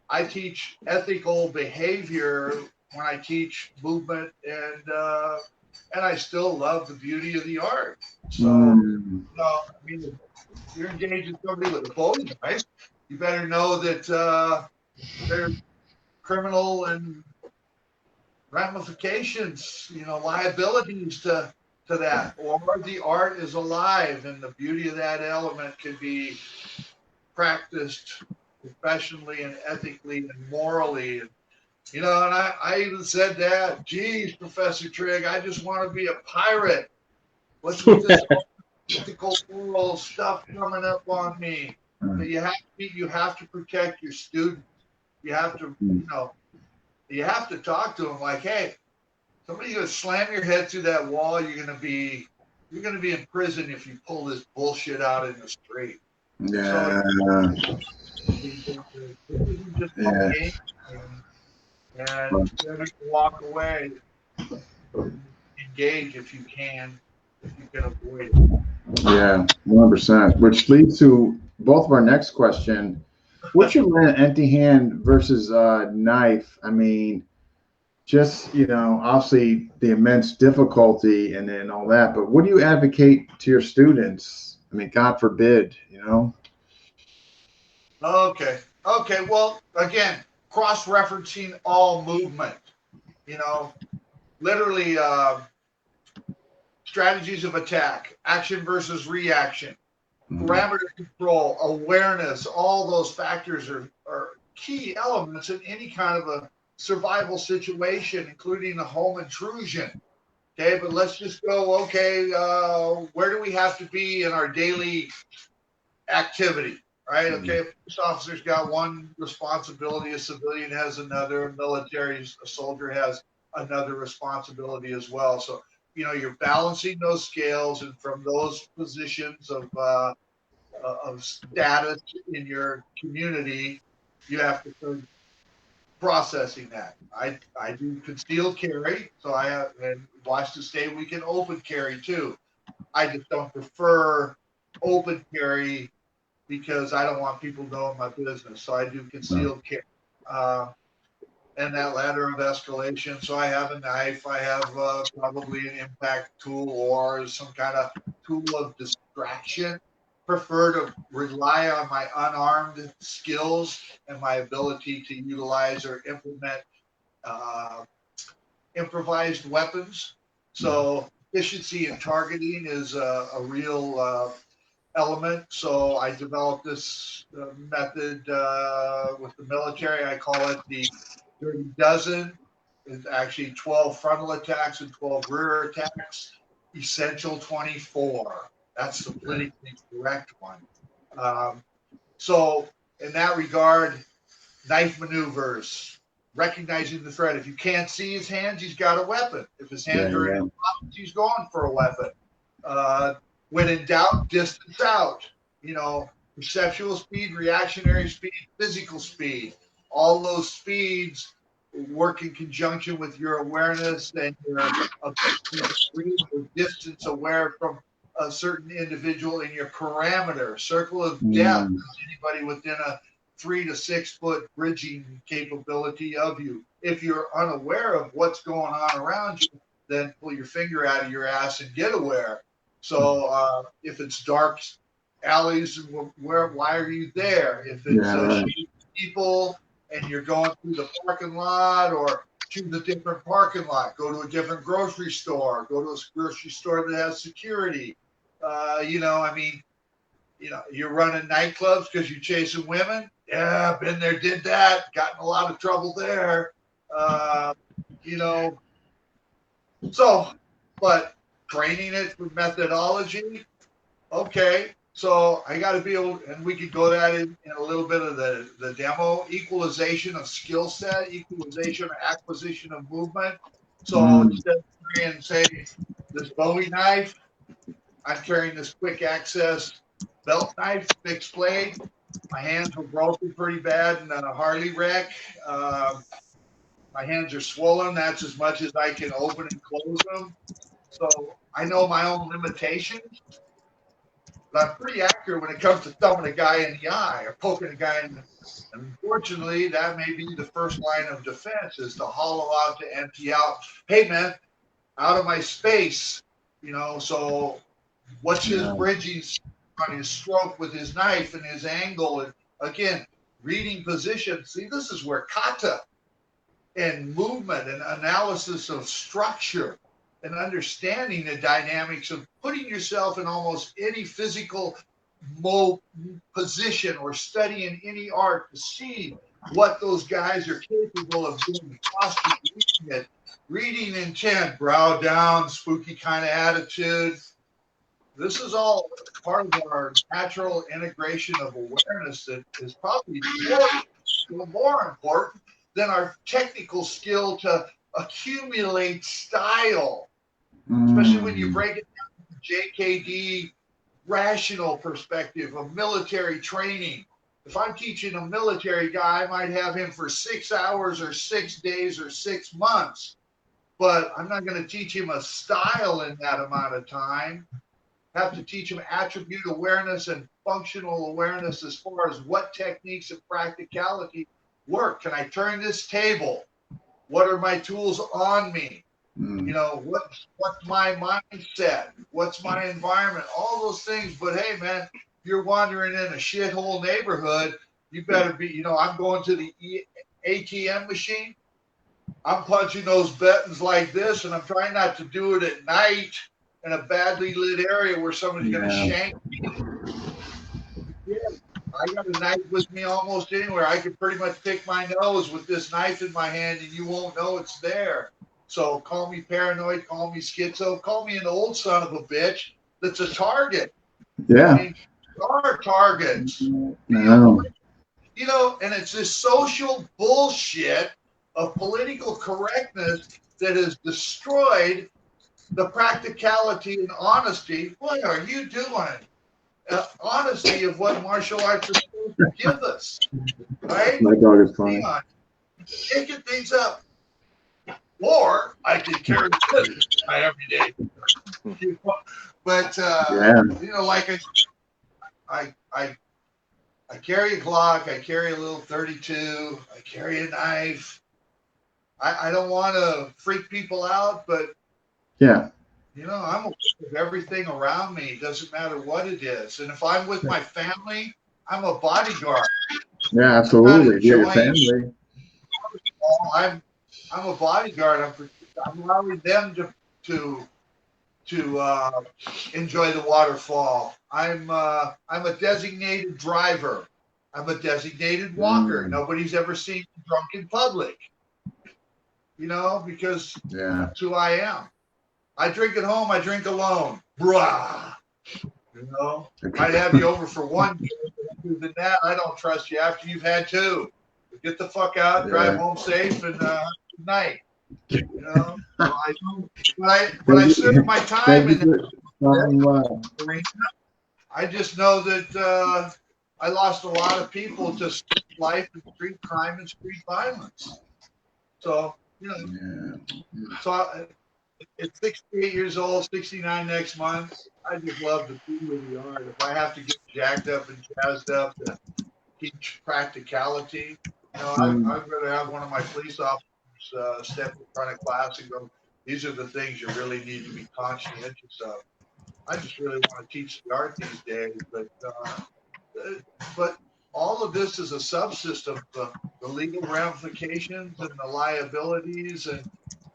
I teach ethical behavior when I teach movement, and I still love the beauty of the art. So, if you're engaging somebody with a Bowie knife, you better know that there's criminal and ramifications, liabilities to that, or the art is alive, and the beauty of that element can be practiced professionally and ethically and morally. And I even said that, geez, Professor Trigg, I just want to be a pirate. What's with this ethical moral stuff coming up on me? But you have to protect your students. You have to, you have to talk to them like, hey, somebody's gonna slam your head through that wall. You're gonna be in prison if you pull this bullshit out in the street. Yeah. So, this isn't just a game, and then walk away. Engage if you can avoid it. Yeah, 100%. Which leads to both of our next question. What's your empty hand versus knife? I mean, just, obviously the immense difficulty and then all that, but what do you advocate to your students? I mean, God forbid, Okay. Well, again, cross-referencing all movement, literally strategies of attack, action versus reaction, parameter control, awareness, all those factors are key elements in any kind of a survival situation, including a home intrusion. Okay, but let's just go, where do we have to be in our daily activity, right? Okay, a police officer's got one responsibility, a civilian has another, a soldier has another responsibility as well. So, you're balancing those scales, and from those positions of status in your community, you have to start processing that. I do concealed carry, so I have, and Washington State we can open carry too. I just don't prefer open carry because I don't want people knowing my business. So I do concealed carry. And that ladder of escalation. So I have a knife. I have probably an impact tool or some kind of tool of distraction. Prefer to rely on my unarmed skills and my ability to utilize or implement improvised weapons. So efficiency in targeting is a real element. So I developed this method with the military. I call it the Dirty Dozen. It's actually 12 frontal attacks and 12 rear attacks. Essential 24. That's the politically correct one. So in that regard, knife maneuvers, recognizing the threat. If you can't see his hands, he's got a weapon. If his hands are in his pockets, he's going for a weapon. When in doubt, distance out. You know, perceptual speed, reactionary speed, physical speed. All those speeds work in conjunction with your awareness and your ability to distance aware from a certain individual in your parameter. Circle of depth is anybody within a 3 to 6 foot bridging capability of you. If you're unaware of what's going on around you, then pull your finger out of your ass and get aware. So if it's dark alleys, why are you there? If it's people and you're going through the parking lot, or choose a different parking lot, go to a different grocery store, go to a grocery store that has security. You know, I mean, you know, you're running nightclubs because you're chasing women. Yeah, been there, did that, got in a lot of trouble there. You know, so, but training it with methodology, okay. So I got to be able, and we could go that in a little bit of the demo, equalization of skill set, equalization of acquisition of movement. So instead of carrying, say, this Bowie knife, I'm carrying this quick access belt knife, fixed blade. My hands were broken pretty bad in a Harley wreck. My hands are swollen. That's as much as I can open and close them. So I know my own limitations. But I'm pretty accurate when it comes to thumbing a guy in the eye or poking a guy in the eye. Unfortunately, that may be the first line of defense, is to hollow out, to empty out. Hey, man, out of my space, you know. So what's his bridging on his stroke with his knife and his angle? And again, reading position. See, this is where kata and movement and analysis of structure and understanding the dynamics of putting yourself in almost any physical position or studying any art to see what those guys are capable of doing. Reading intent, brow down, spooky kind of attitude. This is all part of our natural integration of awareness that is probably more important than our technical skill to accumulate style, especially when you break it down to JKD rational perspective of military training. If I'm teaching a military guy, I might have him for 6 hours or 6 days or 6 months, but I'm not going to teach him a style in that amount of time. I have to teach him attribute awareness and functional awareness as far as what techniques and practicality work. Can I turn this table? What are my tools on me? You know, what's my mindset? What's my environment? All those things. But hey, man, you're wandering in a shithole neighborhood. You better be, you know, I'm going to the ATM machine. I'm punching those buttons like this, and I'm trying not to do it at night in a badly lit area where somebody's going to shank me. Yeah, I got a knife with me almost anywhere. I can pretty much pick my nose with this knife in my hand, and you won't know it's there. So call me paranoid, call me schizo, call me an old son of a bitch that's a target. Yeah. I mean, there are targets. No. You know, and it's this social bullshit of political correctness that has destroyed the practicality and honesty. What are you doing? Honesty of what martial arts are supposed to give us, right? My dog is fine. Taking things up. Or I could carry this every day. But you know, like I carry a Glock, I carry a little 32, I carry a knife. I don't want to freak people out, but yeah, you know, I'm aware of everything around me. It doesn't matter what it is. And if I'm with my family, I'm a bodyguard. Yeah, absolutely. Your family. I'm a bodyguard. I'm allowing them to enjoy the waterfall. I'm a designated driver. I'm a designated walker. Nobody's ever seen me drunk in public. You know, because that's who I am. I drink at home. I drink alone. Brah. You know, I'd have you over for one beer. Other than that, I don't trust you after you've had two. Get the fuck out, drive home safe, and good night. You know, when I serve my time in that arena, I just know that I lost a lot of people to street life and street crime and street violence. So, you know, it's 68 years old, 69 next month. I just love the food of the art. If I have to get jacked up and jazzed up to teach practicality, you know, I'd rather have one of my police officers step in front of class and go, these are the things you really need to be conscientious of. I just really want to teach the art these days, but all of this is a subsystem, the legal ramifications and the liabilities and,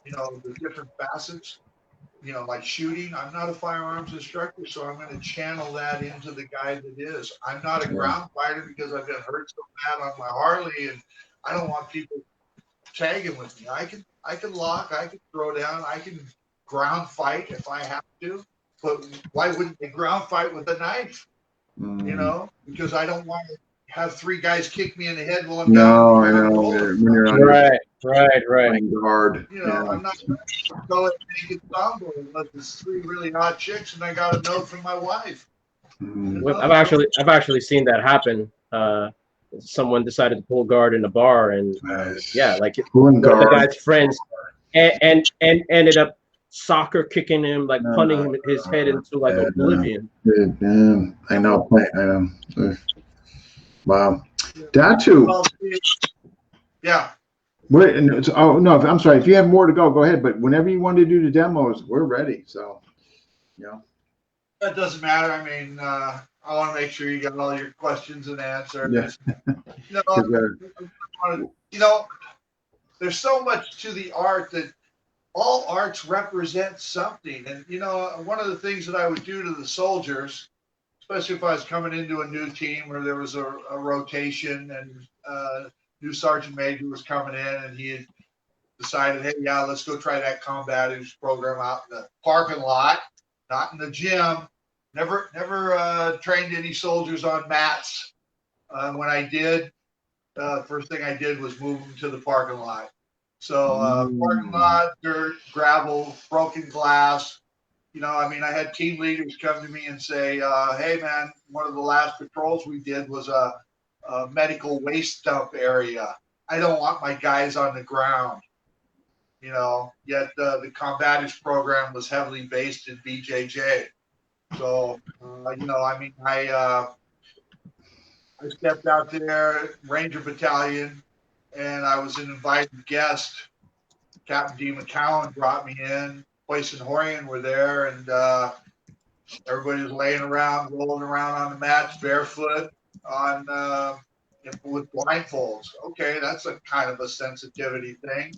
you know, the different facets, you know, like shooting. I'm not a firearms instructor, so I'm going to channel that into the guy that is. I'm not a ground fighter because I've been hurt so bad on my Harley, and I don't want people tagging with me. I can lock, I can throw down, I can ground fight if I have to, but why wouldn't they ground fight with a knife? You know, because I don't want to have three guys kick me in the head while I'm down. I know. When you're on right. guard. You know, I'm not going to go and make it stumble unless it's three really hot chicks and I got a note from my wife. I've actually seen that happen. Someone decided to pull guard in a bar, and like one of the guy's friends, and ended up soccer kicking him, like punting him his head into like oblivion. I know. Wow. Datu. Yeah. Oh no! I'm sorry. If you have more to go ahead. But whenever you want to do the demos, we're ready. So, that doesn't matter. I mean, I want to make sure you got all your questions and answers. Yeah. You know, there's so much to the art that all arts represent something. And you know, one of the things that I would do to the soldiers, especially if I was coming into a new team where there was a rotation and new sergeant major was coming in and he had decided, hey, let's go try that combatives program out in the parking lot, not in the gym. Never trained any soldiers on mats. When I did, first thing I did was move them to the parking lot. So parking lot, dirt, gravel, broken glass. You know, I mean, I had team leaders come to me and say, hey, man, one of the last patrols we did was a medical waste dump area. I don't want my guys on the ground. You know, yet the combatives program was heavily based in BJJ. So, you know, I mean, I stepped out there, Ranger Battalion, and I was an invited guest. Captain D. McCowan brought me in. Boyce and Horian were there, and everybody was laying around, rolling around on the mats, barefoot, with blindfolds. Okay, that's a kind of a sensitivity thing.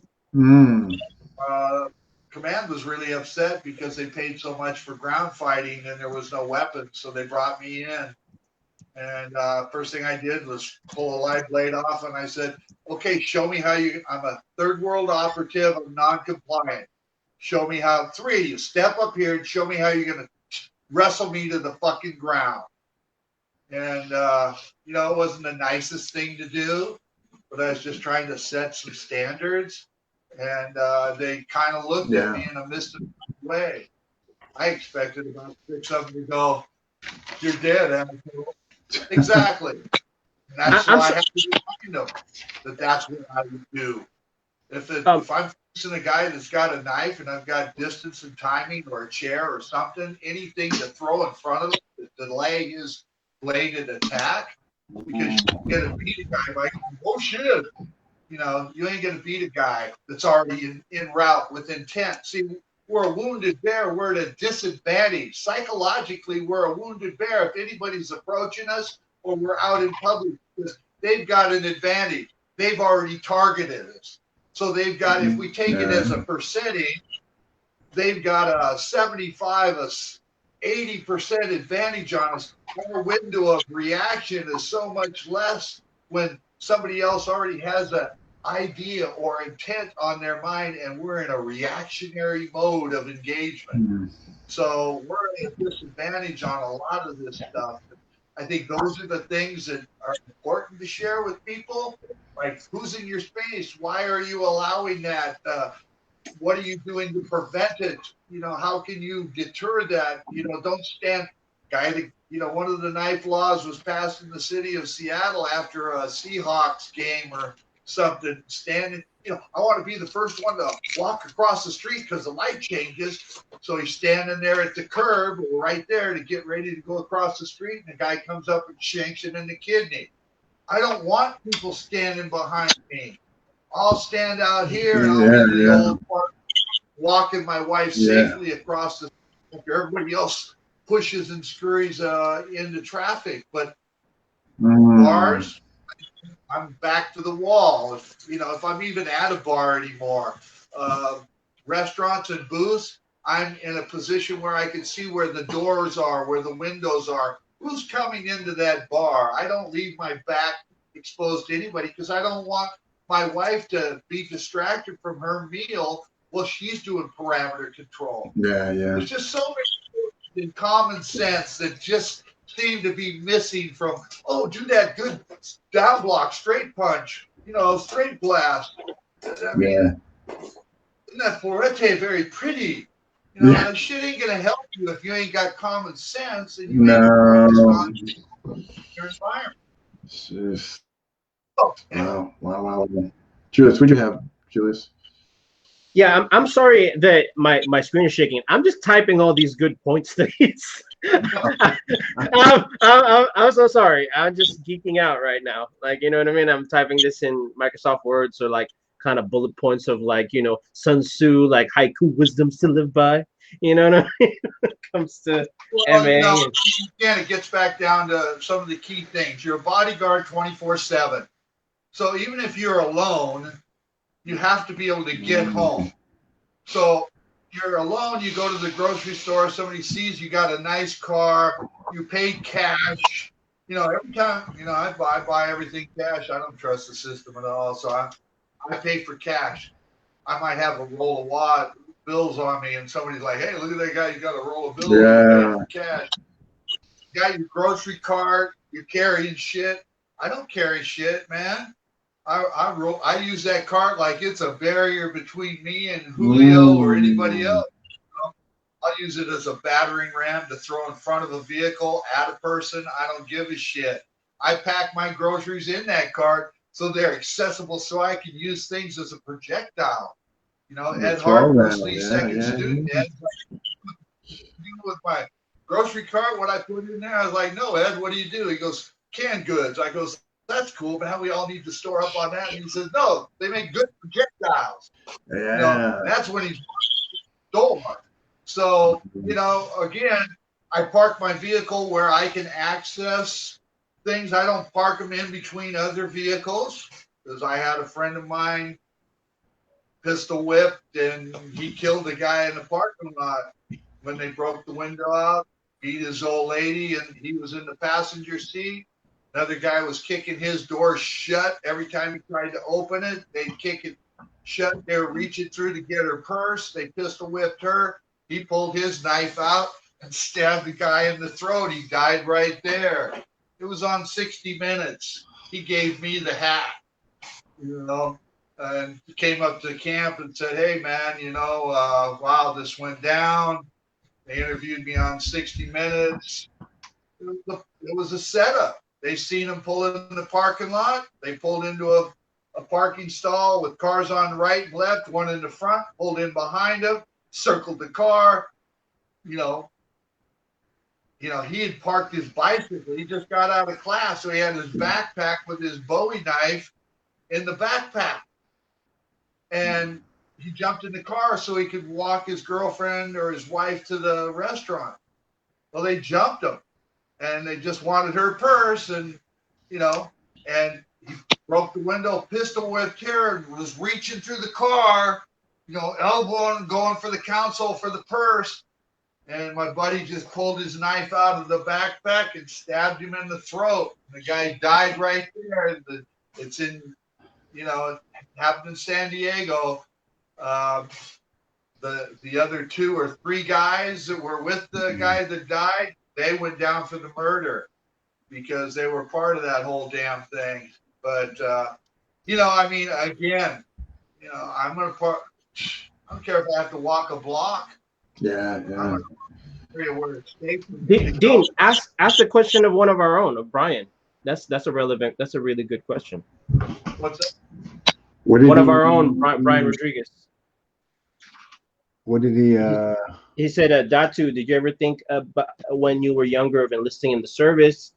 Command was really upset because they paid so much for ground fighting and there was no weapons, so they brought me in. And first thing I did was pull a live blade off, and I said, okay, show me how I'm a third world operative, I'm non-compliant. Show me how, three of you, step up here and show me how you're going to wrestle me to the fucking ground. And, you know, it wasn't the nicest thing to do, but I was just trying to set some standards. And they kind of looked at me in a mystified way. I expected about 6 of them to go, you're dead, asshole. Exactly. And that's why I have to remind them that's what I would do. If I'm facing a guy that's got a knife and I've got distance and timing or a chair or something, anything to throw in front of him to delay his bladed attack, because you can get a beat a guy by going, oh shit. You know, you ain't going to beat a guy that's already in route with intent. See, we're a wounded bear. We're at a disadvantage. Psychologically, we're a wounded bear if anybody's approaching us or we're out in public, because they've got an advantage. They've already targeted us. So they've got, if we take it as a percentage, they've got a 75, a 80% advantage on us. Our window of reaction is so much less when somebody else already has an idea or intent on their mind, and we're in a reactionary mode of engagement. Mm-hmm. So we're at a disadvantage on a lot of this stuff. I think those are the things that are important to share with people. Like, who's in your space? Why are you allowing that? What are you doing to prevent it? You know, how can you deter that? You know, don't stand. One of the knife laws was passed in the city of Seattle after a Seahawks game or something. Standing, I want to be the first one to walk across the street because the light changes. So he's standing there at the curb right there to get ready to go across the street, and the guy comes up and shanks it in the kidney. I don't want people standing behind me. I'll stand out here and I'll be the old part, walking my wife safely across the street. Everybody else pushes and scurries into traffic. But bars, I'm back to the wall. If I'm even at a bar anymore, restaurants and booths, I'm in a position where I can see where the doors are, where the windows are. Who's coming into that bar? I don't leave my back exposed to anybody because I don't want my wife to be distracted from her meal while she's doing parameter control. Yeah. There's just so many in common sense that just seem to be missing from, do that good down block, straight punch, straight blast. I mean, isn't that Florete very pretty? That shit ain't going to help you if you ain't got common sense and you ain't focused on your environment. Just, wow. Julius, what'd you have, Julius? Yeah, I'm sorry that my screen is shaking. I'm just typing all these good points that he's. I'm so sorry. I'm just geeking out right now. Like, you know what I mean? I'm typing this in Microsoft Word, so like kind of bullet points of like, Sun Tzu, like haiku wisdoms to live by. You know what I mean? When it comes to MA. Again, it gets back down to some of the key things. You're a bodyguard 24/7. So even if you're alone, you have to be able to get home. So you're alone, you go to the grocery store, somebody sees you got a nice car, you paid cash. Every time, I buy everything cash. I don't trust the system at all. So I pay for cash. I might have a roll of bills on me, and somebody's like, hey, look at that guy, you got a roll of bills for cash. You got your grocery cart, you're carrying shit. I don't carry shit, man. I use that cart like it's a barrier between me and Julio or anybody else. I'll use it as a battering ram to throw in front of a vehicle at a person. I don't give a shit. I pack my groceries in that cart so they're accessible, so I can use things as a projectile. Ed Hart was the second student. Ed, with my grocery cart, what I put in there, I was like, no, Ed, what do you do? He goes, canned goods. I goes, that's cool, but how we all need to store up on that? And he says, no, they make good projectiles. That's when he's door. So, again, I park my vehicle where I can access things. I don't park them in between other vehicles because I had a friend of mine pistol whipped and he killed a guy in the parking lot when they broke the window out, beat his old lady, and he was in the passenger seat. Another guy was kicking his door shut every time he tried to open it. They'd kick it shut. They were reaching through to get her purse. They pistol whipped her. He pulled his knife out and stabbed the guy in the throat. He died right there. It was on 60 Minutes. He gave me the hat, and he came up to camp and said, hey, man, wow, this went down. They interviewed me on 60 Minutes. It was a setup. They seen him pull in the parking lot. They pulled into a parking stall with cars on the right and left, one in the front, pulled in behind him, circled the car. He had parked his bicycle. He just got out of class, so he had his backpack with his Bowie knife in the backpack. And he jumped in the car so he could walk his girlfriend or his wife to the restaurant. Well, they jumped him. And they just wanted her purse, and and he broke the window, pistol whipped her, and was reaching through the car elbowing, going for the counsel for the purse. And my buddy just pulled his knife out of the backpack and stabbed him in the throat. The guy died right there. It's in, it happened in San Diego. The other 2 or 3 guys that were with the guy that died, they went down for the murder because they were part of that whole damn thing. But, again, I'm going to I don't care if I have to walk a block. Yeah. Dean, ask the question of one of our own, of Brian. That's a really good question. What's that? One of our own, Brian Rodriguez. What did he? He said, Datu, did you ever think about when you were younger of enlisting in the service?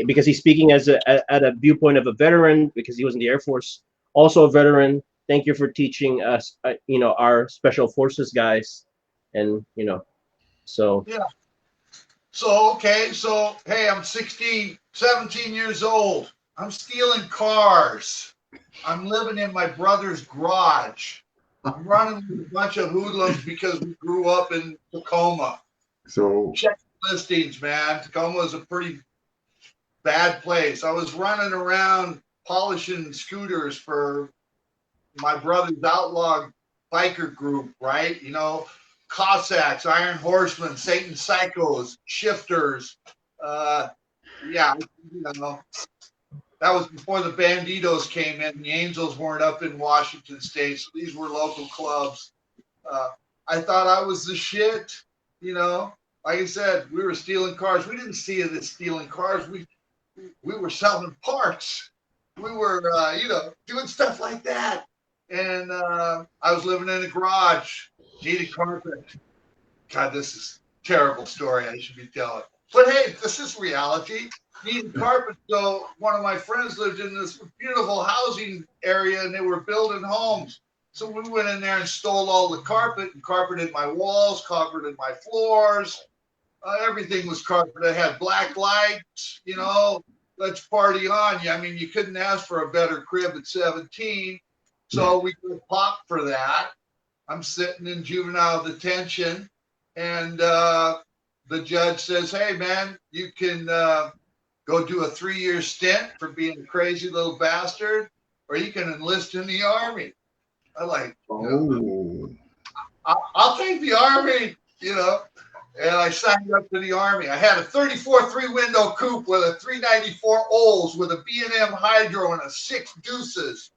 Because he's speaking at a viewpoint of a veteran, because he was in the Air Force, also a veteran. Thank you for teaching us, our special forces guys, and so. Yeah. So hey, I'm 17 years old. I'm stealing cars. I'm living in my brother's garage. I'm running with a bunch of hoodlums because we grew up in Tacoma. So check listings, man. Tacoma is a pretty bad place. I was running around polishing scooters for my brother's outlawed biker group, right? Cossacks, Iron Horsemen, Satan Psychos, Shifters. That was before the Banditos came in. The Angels weren't up in Washington State, so these were local clubs. I thought I was the shit, Like I said, we were stealing cars. We didn't see it as stealing cars. We were selling parts. We were, doing stuff like that. And I was living in a garage, needed carpet. God, this is a terrible story I should be telling. But hey, this is reality. Needed carpet. So one of my friends lived in this beautiful housing area, and they were building homes. So we went in there and stole all the carpet and carpeted my walls, carpeted my floors. Everything was carpeted. I had black lights, let's party on. I mean, you couldn't ask for a better crib at 17. So we got popped for that. I'm sitting in juvenile detention, and the judge says, hey, man, you can go do a 3-year stint for being a crazy little bastard, or you can enlist in the Army. I'll take the Army, and I signed up for the Army. I had a 34 3-window coupe with a 394 Olds with a B&M Hydro and a 6 Deuces.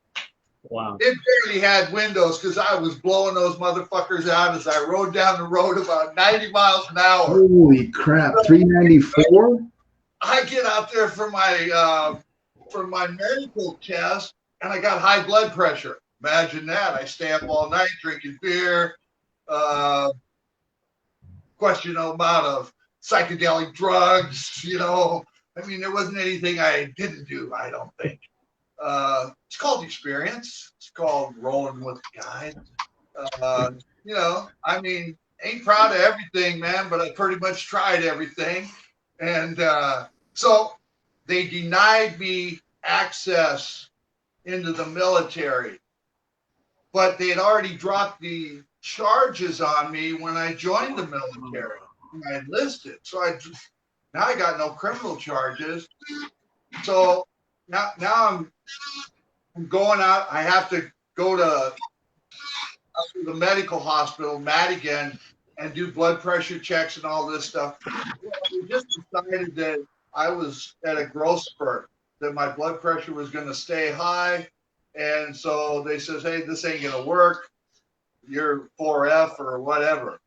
Wow. It barely had windows because I was blowing those motherfuckers out as I rode down the road about 90 miles an hour. Holy crap, 394? I get out there for my medical test, and I got high blood pressure. Imagine that. I stay up all night drinking beer, questionable amount of psychedelic drugs, I mean, there wasn't anything I didn't do, I don't think. It's called experience. It's called rolling with guys. I mean, ain't proud of everything, man, but I pretty much tried everything. And so they denied me access into the military, but they had already dropped the charges on me when I joined the military. When I enlisted. So now I got no criminal charges. So now I'm going out. I have to go to the medical hospital, Madigan, and do blood pressure checks and all this stuff. We just decided that I was at a growth spurt, that my blood pressure was going to stay high. And so they says, hey, this ain't going to work. You're 4F or whatever.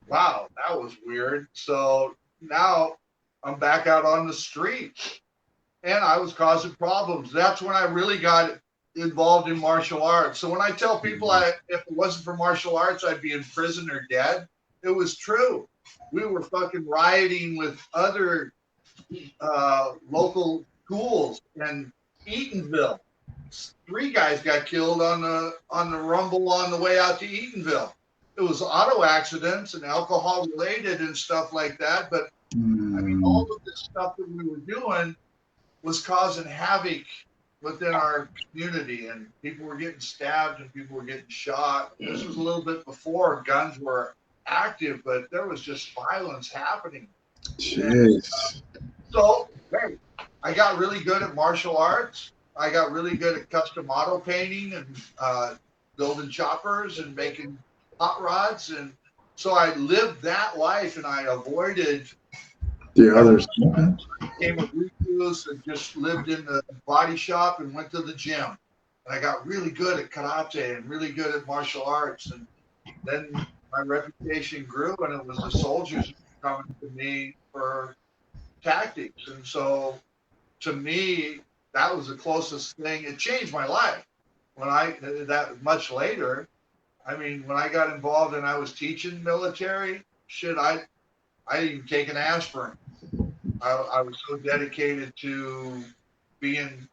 Wow, that was weird. So now I'm back out on the street. And I was causing problems. That's when I really got involved in martial arts. So when I tell people if it wasn't for martial arts, I'd be in prison or dead, it was true. We were fucking rioting with other local schools in Eatonville. 3 guys got killed on the rumble on the way out to Eatonville. It was auto accidents and alcohol related and stuff like that. But I mean, all of this stuff that we were doing was causing havoc within our community, and people were getting stabbed and people were getting shot. This was a little bit before guns were active, but there was just violence happening. Jeez. So, hey, I got really good at martial arts. I got really good at custom auto painting and building choppers and making hot rods. And so I lived that life and I avoided The others. became a recluse and just lived in the body shop and went to the gym. And I got really good at karate and really good at martial arts. And then my reputation grew, and it was the soldiers coming to me for tactics. And so to me, that was the closest thing. It changed my life. When that much later, I mean, when I got involved and I was teaching military, shit, I didn't even take an aspirin. I was so dedicated to being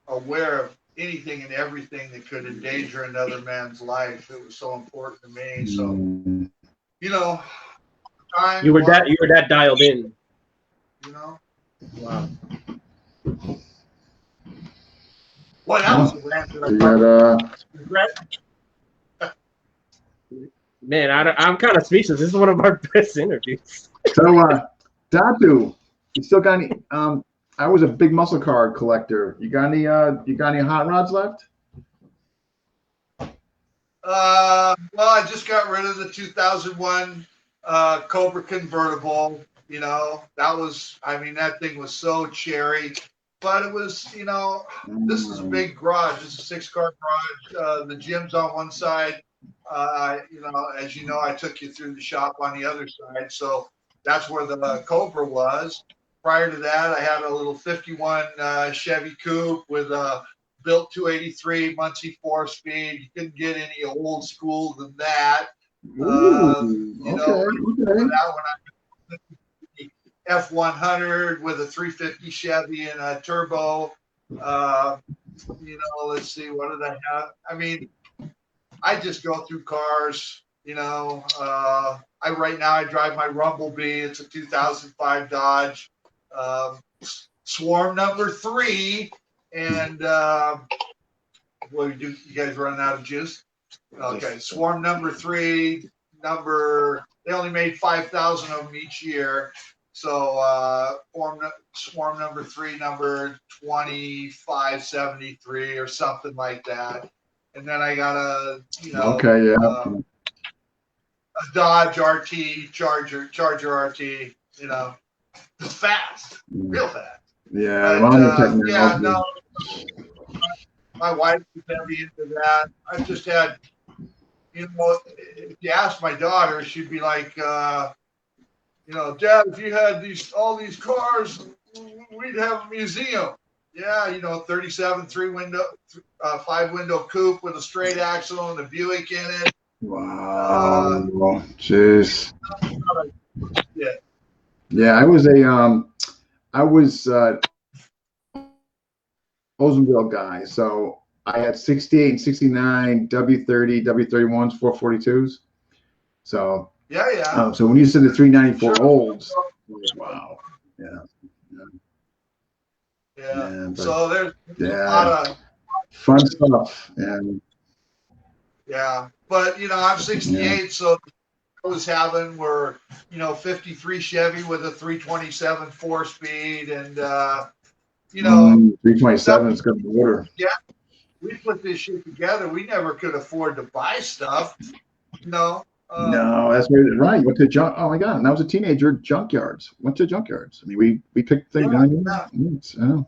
aware of anything and everything that could endanger another man's life. It was so important to me. So, you know, You were that dialed in. You know. Wow. Well, that was the rant. Man, I'm kind of speechless. This is one of our best interviews. So, Datu, you still got any? I was a big muscle car collector. You got any? You got any hot rods left? Well, I just got rid of the 2001 Cobra convertible. You know, that was, I mean, that thing was so cherry. But it was, you know, this is a big garage. It's a 6-car garage. The gym's on one side. You know, as you know, I took you through the shop on the other side. So that's where the Cobra was. Prior to that, I had a little 51 Chevy Coupe with a built 283 Muncie 4-speed. You couldn't get any old school than that. Ooh, you know, okay. that one I F100 with a 350 Chevy and a turbo. You know, let's see, what did I have? I mean, I just go through cars. You know, right now I drive my Rumblebee. It's a 2005 Dodge. Swarm number 3, and what do you guys run out of juice? Okay, Swarm number 3, they only made 5,000 of them each year. So Swarm number 3, number 2573 or something like that. And then I got a Dodge RT Charger RT. You know, fast, real fast. Yeah, no. My wife was heavy into that. I just had, you know, if you ask my daughter, she'd be like, you know, Dad, if you had all these cars, we'd have a museum. Yeah, you know, 37 5-window coupe with a straight axle and a Buick in it. Wow, jeez. Yeah. Yeah, I was Oldsmobile guy, so I had 68 and 69 W30, W31s, 442s. So yeah. So when you said the 394 olds, wow. Yeah. So there's a lot of fun stuff. And yeah, but you know, I'm 68, so I was having were, you know, 53 Chevy with a 327 4-speed, and you know, 327 is good motor. Yeah, we put this shit together. We never could afford to buy stuff, you know. No, that's right. Went to junk. Oh my God! And I was a teenager. Junkyards. Went to junkyards. I mean, we picked things. Yeah.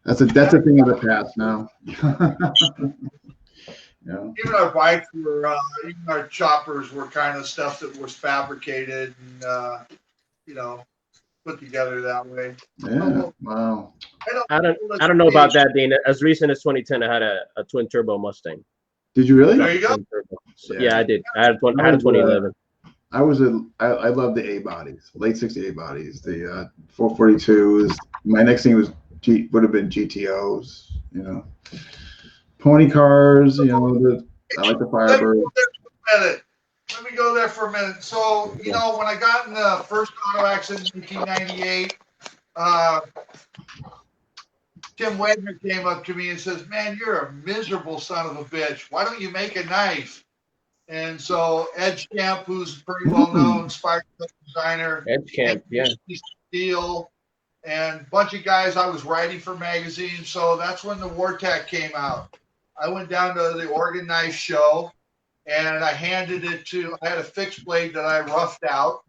That's a thing of the past now. Yeah. Even our bikes were, even our choppers were kind of stuff that was fabricated and you know, put together that way. Yeah. Wow. I don't know about that, Dean. As recent as 2010, I had a twin turbo Mustang. Did you really? There you go. So, yeah, I did. I had a 2011. I love the A bodies, late 68 bodies, the 442s. My next thing would have been GTOs, you know, pony cars, you know, I like the Firebird. Let me go there for a minute. So, you know, when I got in the first auto accident in 1998, Tim Wagner came up to me and says, "Man, you're a miserable son of a bitch. Why don't you make a knife?" And so Ed Camp, who's a pretty well-known spark plug designer, Edge camp, yeah. Steel, and a bunch of guys. I was writing for magazines, so that's when the Wartech came out. I went down to the Oregon Knife Show, and I handed it to. I had a fixed blade that I roughed out,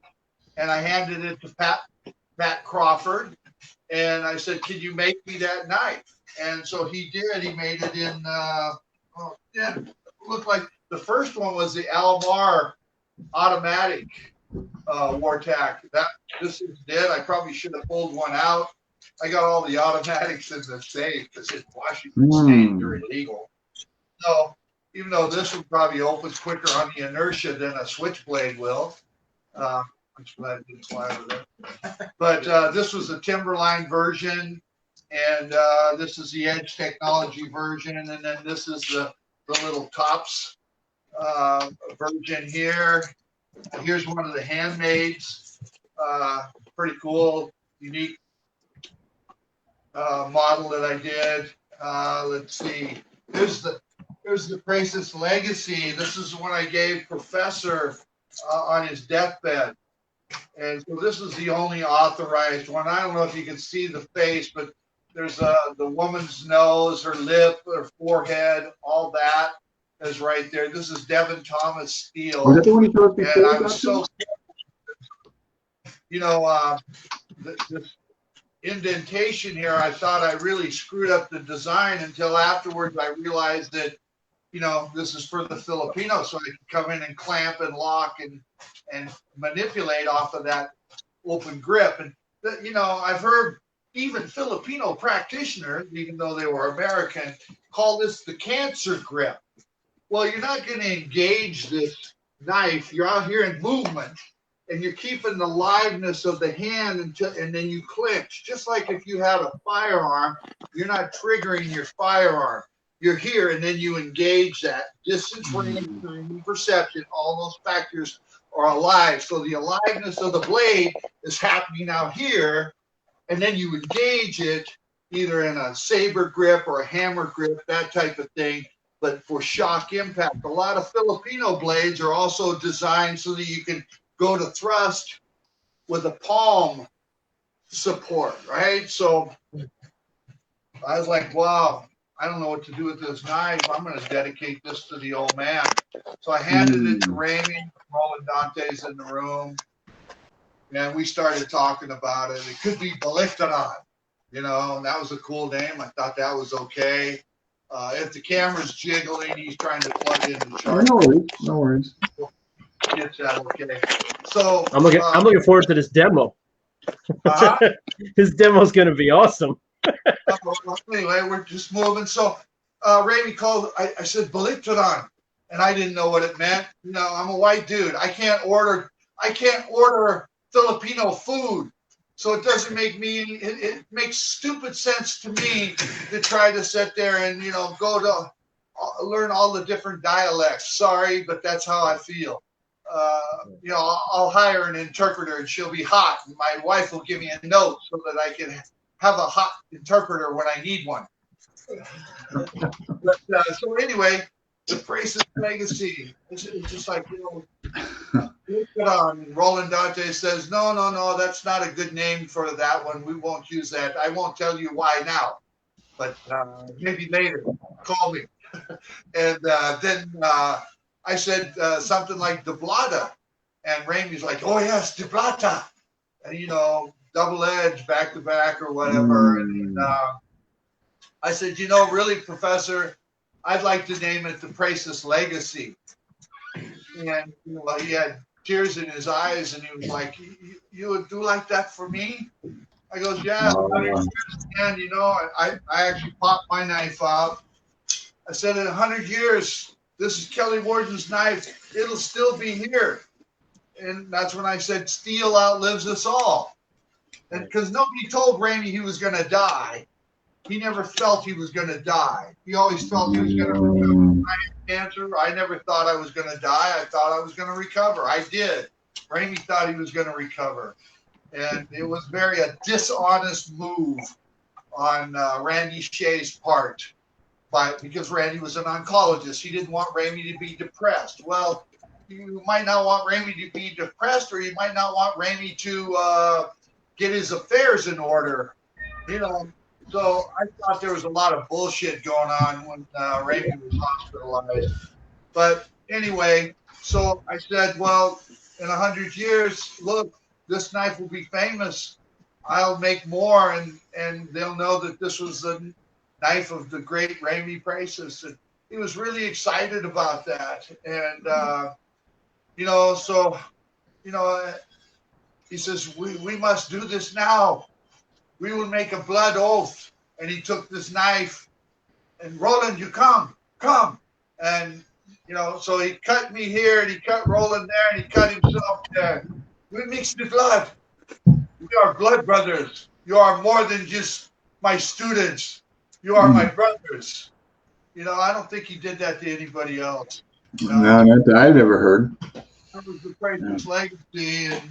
and I handed it to Pat Crawford, and I said, "Can you make me that knife?" And so he did. He made it in. It looked like the first one was the Almar automatic Wartech. This is dead. I probably should have pulled one out. I got all the automatics in the safe because in Washington State they're illegal. So even though this one probably opens quicker on the inertia than a switchblade will, switchblade didn't fly over there. But this was the Timberline version, and this is the Edge Technology version, and then this is the little tops version here. Here's one of the handmaids. Pretty cool, unique model that I did. Let's see. Here's the Presas Legacy. This is the one I gave Professor on his deathbed. And so this is the only authorized one. I don't know if you can see the face, but there's the woman's nose, her lip, her forehead, all that is right there. This is Devin Thomas Steele. Was that the one you showed us And I was so, this indentation here, I thought I really screwed up the design until afterwards I realized that, this is for the Filipinos, so I can come in and clamp and lock and manipulate off of that open grip. And, I've heard even Filipino practitioners, even though they were American, call this the cancer grip. Well, you're not going to engage this knife. You're out here in movement, and you're keeping the liveness of the hand and then you clinch. Just like if you have a firearm, you're not triggering your firearm. You're here, and then you engage that. Distance, range, timing, perception, all those factors are alive. So the aliveness of the blade is happening out here, and then you engage it either in a saber grip or a hammer grip, that type of thing. But for shock impact, a lot of Filipino blades are also designed so that you can go to thrust with a palm support, right? So I was like, wow, I don't know what to do with this knife. I'm going to dedicate this to the old man. So I handed it to Remy. Roland Dante's in the room. And we started talking about it. It could be Baliktaran, and that was a cool name. I thought that was okay. If the camera's jiggling, he's trying to plug in the chart. No worries. Get that okay. So I'm looking forward to this demo. This demo's gonna be awesome. Anyway, we're just moving. So Remy called. I said Baliktaran, and I didn't know what it meant. I'm a white dude. I can't order Filipino food. So it doesn't make it makes stupid sense to me to try to sit there and, go to learn all the different dialects. Sorry, but that's how I feel. I'll hire an interpreter and she'll be hot. And my wife will give me a note so that I can have a hot interpreter when I need one. But, so anyway, the Presas Legacy. It's just like, Roland Dante says, no, that's not a good name for that one. We won't use that. I won't tell you why now, but maybe later. Call me. And then I said something like Deblata, and Ramey's like, oh yes, Deblata, and double edge, back to back or whatever. And I said, really, Professor, I'd like to name it the Presas Legacy. And he had tears in his eyes, and he was like, "You would do like that for me?" I goes, "Yeah." And I actually popped my knife out. I said, "In 100 years, this is Kelly Worden's knife. It'll still be here." And that's when I said, "Steel outlives us all." And because nobody told Remy he was going to die. He never felt he was going to die. He always felt he was going to recover. I had cancer. I never thought I was going to die. I thought I was going to recover. I did. Remy thought he was going to recover. And it was a dishonest move on Randy Shea's part, because Randy was an oncologist. He didn't want Remy to be depressed. Well, you might not want Remy to be depressed, or you might not want Remy to get his affairs in order. So I thought there was a lot of bullshit going on when Remy was hospitalized. But anyway, so I said, well, in 100 years, look, this knife will be famous. I'll make more, and they'll know that this was the knife of the great Remy Presas. And he was really excited about that. And, he says, we must do this now. We will make a blood oath. And he took this knife, and Roland, you come. And, so he cut me here, and he cut Roland there, and he cut himself there. We mix the blood. We are blood brothers. You are more than just my students. You are my brothers. I don't think he did that to anybody else. No, that I've never heard. That was the Presas legacy. And,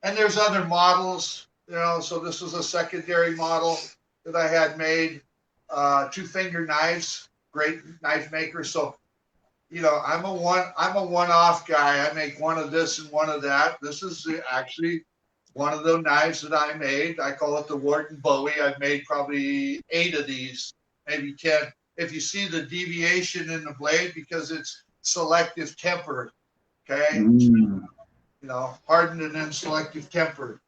and there's other models, so this was a secondary model that I had made, 2-finger knives, great knife maker. So, I'm a one-off guy. I make one of this and one of that. This is actually one of the knives that I made. I call it the Worden Bowie. I've made probably 8 of these, maybe 10. If you see the deviation in the blade, because it's selective tempered, okay? Hardened and then selective tempered.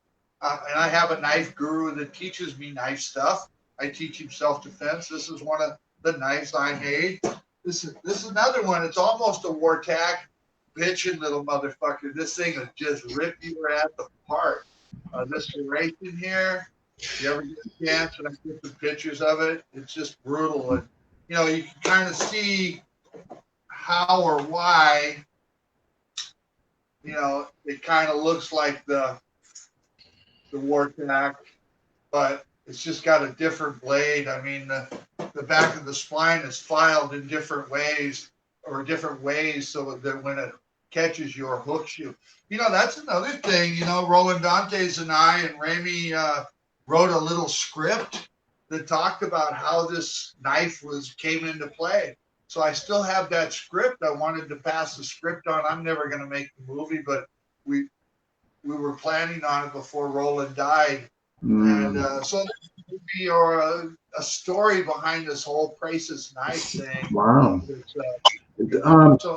And I have a knife guru that teaches me knife stuff. I teach him self-defense. This is one of the knives I made. This is another one. It's almost a war tack. Bitchin' little motherfucker. This thing will just rip your ass apart. This serration here, if you ever get a chance, and I get some pictures of it, it's just brutal. And, you can kind of see how or why, it kind of looks like the war tack, but it's just got a different blade. The back of the spine is filed in different ways, so that when it catches you or hooks you. That's another thing. Roland Dantes and I and Remy wrote a little script that talked about how this knife came into play. So I still have that script. I wanted to pass the script on. I'm never going to make the movie, but we were planning on it before Roland died. And so there would be a story behind this whole Presas knife thing. Wow. So,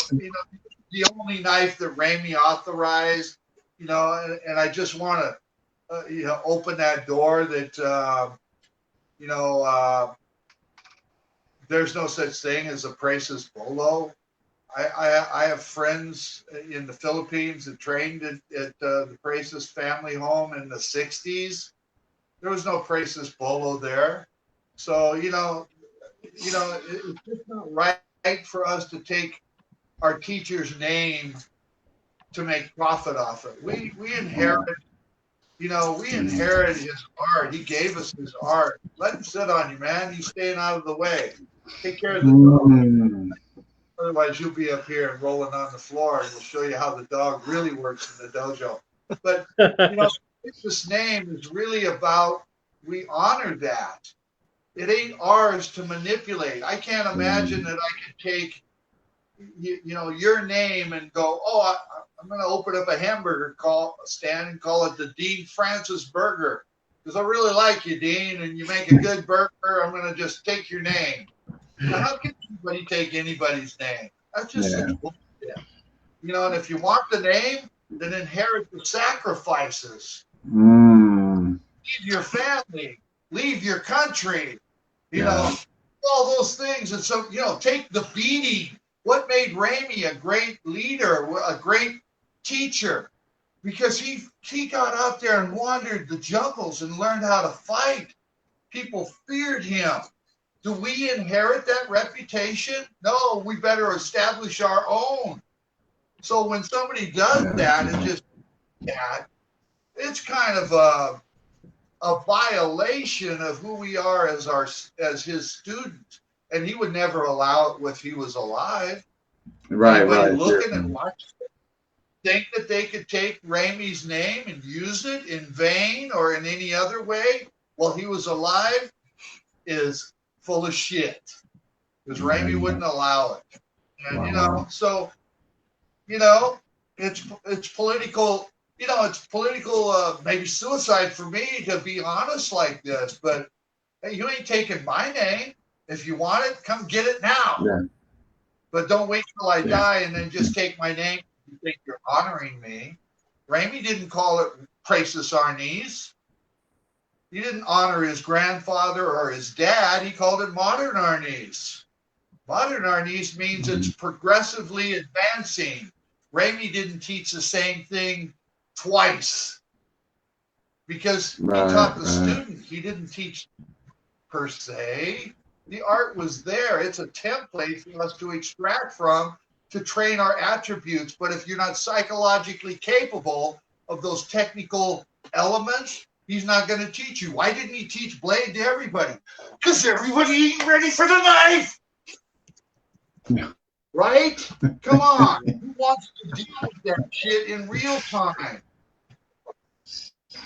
the only knife that Remy authorized, and I just want to, open that door that, there's no such thing as a Presas bolo. I have friends in the Philippines that trained at the Presas family home in the 60s. There was no Presas bolo there. So, it's just not right for us to take our teacher's name to make profit off it. We inherit, we inherit his art. He gave us his art. Let him sit on you, man. He's staying out of the way. Take care of the dog. Otherwise, you'll be up here and rolling on the floor, and we'll show you how the dog really works in the dojo. But, this name is really about, we honor that. It ain't ours to manipulate. I can't imagine that I could take, your name and go, I'm going to open up a hamburger stand and call it the Dean Francis Burger, because I really like you, Dean, and you make a good burger. I'm going to just take your name. Now, how can anybody take anybody's name? That's just such bullshit. And if you want the name, then inherit the sacrifices. Leave your family, leave your country, all those things. And so, take the beating. What made Remy a great leader, a great teacher? Because he got out there and wandered the jungles and learned how to fight. People feared him. Do we inherit that reputation? No, we better establish our own. So when somebody does that, it's kind of a violation of who we are as his student. And he would never allow it if he was alive. Right. Looking and watching it. think that they could take Remy's name and use it in vain or in any other way while he was alive is full of shit. Because Remy wouldn't allow it. And, so, it's political, it's political, maybe suicide for me to be honest like this, but hey, you ain't taking my name. If you want it, come get it now. Yeah. But don't wait till I die and then just take my name. You think you're honoring me. Remy didn't call it Presas Arnis. He didn't honor his grandfather or his dad. He called it Modern Arnis. Modern Arnis means it's progressively advancing. Remy didn't teach the same thing twice because he taught the student. He didn't teach per se. The art was there. It's a template for us to extract from to train our attributes. But if you're not psychologically capable of those technical elements, he's not going to teach you. Why didn't he teach blade to everybody? Because everybody ain't ready for the knife. Yeah. Right? Come on. Who wants to deal with that shit in real time?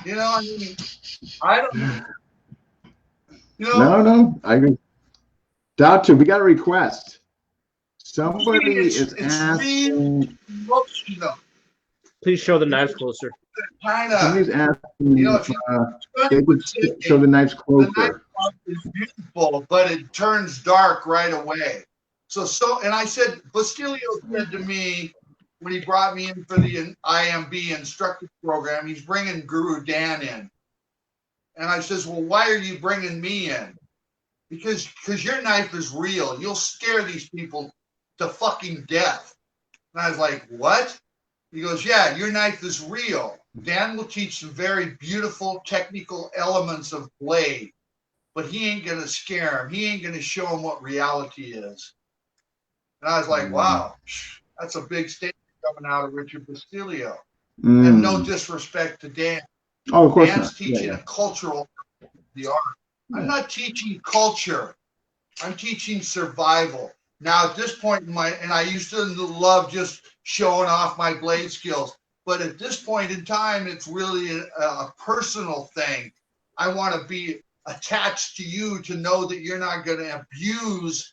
I don't know. No, I agree. Datu, we got a request. Somebody is asking. Please show the knives closer. Somebody's asking if they could show the knives closer. The knife is beautiful, but it turns dark right away. And I said, Bastilio said to me when he brought me in for the IMB instructor program, he's bringing Guru Dan in. And I says, well, why are you bringing me in? Because your knife is real. You'll scare these people to fucking death. And I was like, what? He goes, yeah, your knife is real. Dan will teach some very beautiful technical elements of blade, but he ain't going to scare him. He ain't going to show him what reality is. And I was like, wow, that's a big statement coming out of Richard Bastilio. And no disrespect to Dan. Oh, of course Dan's not. teaching a cultural the art. I'm not teaching culture. I'm teaching survival. Now, at this point in and I used to love just showing off my blade skills, but at this point in time, it's really a personal thing. I want to be attached to you to know that you're not going to abuse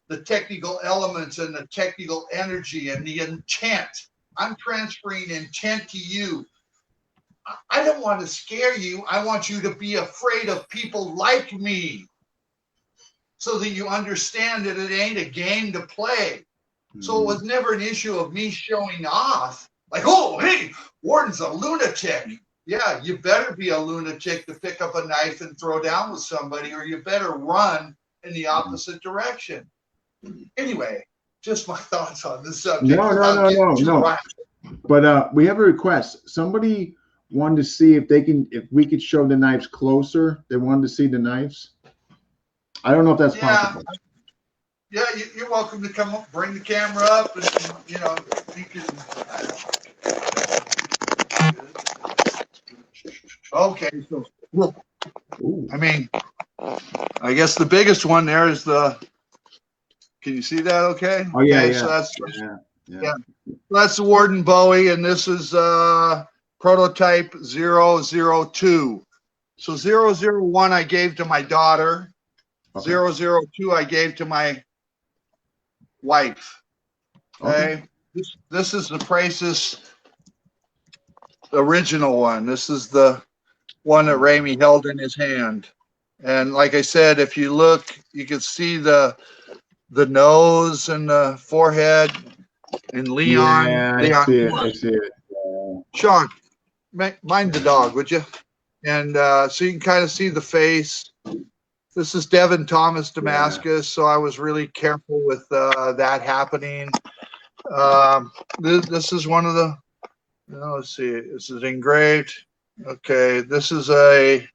the technical elements and the technical energy and the intent. I'm transferring intent to you. I don't want to scare you. I want you to be afraid of people like me so that you understand that it ain't a game to play. So it was never an issue of me showing off. Like, oh, hey, Warden's a lunatic. Yeah, you better be a lunatic to pick up a knife and throw down with somebody, or you better run in the opposite direction. Anyway, just my thoughts on this subject. No. But we have a request. Somebody wanted to see if we could show the knives closer. They wanted to see the knives. I don't know if that's possible. Yeah, you're welcome to come up, bring the camera up, and you can. Okay, so I mean, I guess the biggest one there is the. Can you see that? Okay. Oh yeah, okay, yeah. So that's yeah. So that's the Worden Bowie, and this is prototype 002. So 001 I gave to my daughter. Okay. 002 I gave to my wife. Okay. This is the Presas original one. This is the one that Remy held in his hand. And like I said, if you look, you can see the nose and the forehead. And Leon. Yeah, Leon, I see it. Sean, mind the dog, would you? And so you can kind of see the face. This is Devin Thomas Damascus, so I was really careful with that happening. This is one of the, let's see, this is engraved. Okay, this is a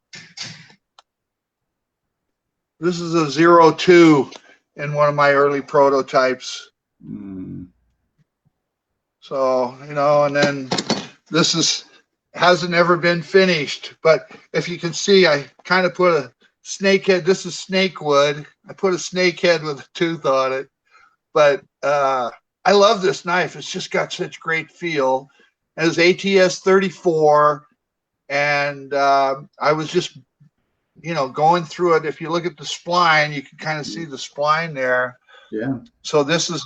02 in one of my early prototypes. So, and then this hasn't ever been finished, but if you can see, I kind of put a snake head. This is snake wood. I put a snake head with a tooth on it, but I I love this knife. It's just got such great feel. It was ATS 34, and I was just, going through it. If you look at the spline, you can kind of see the spline there. Yeah. So this is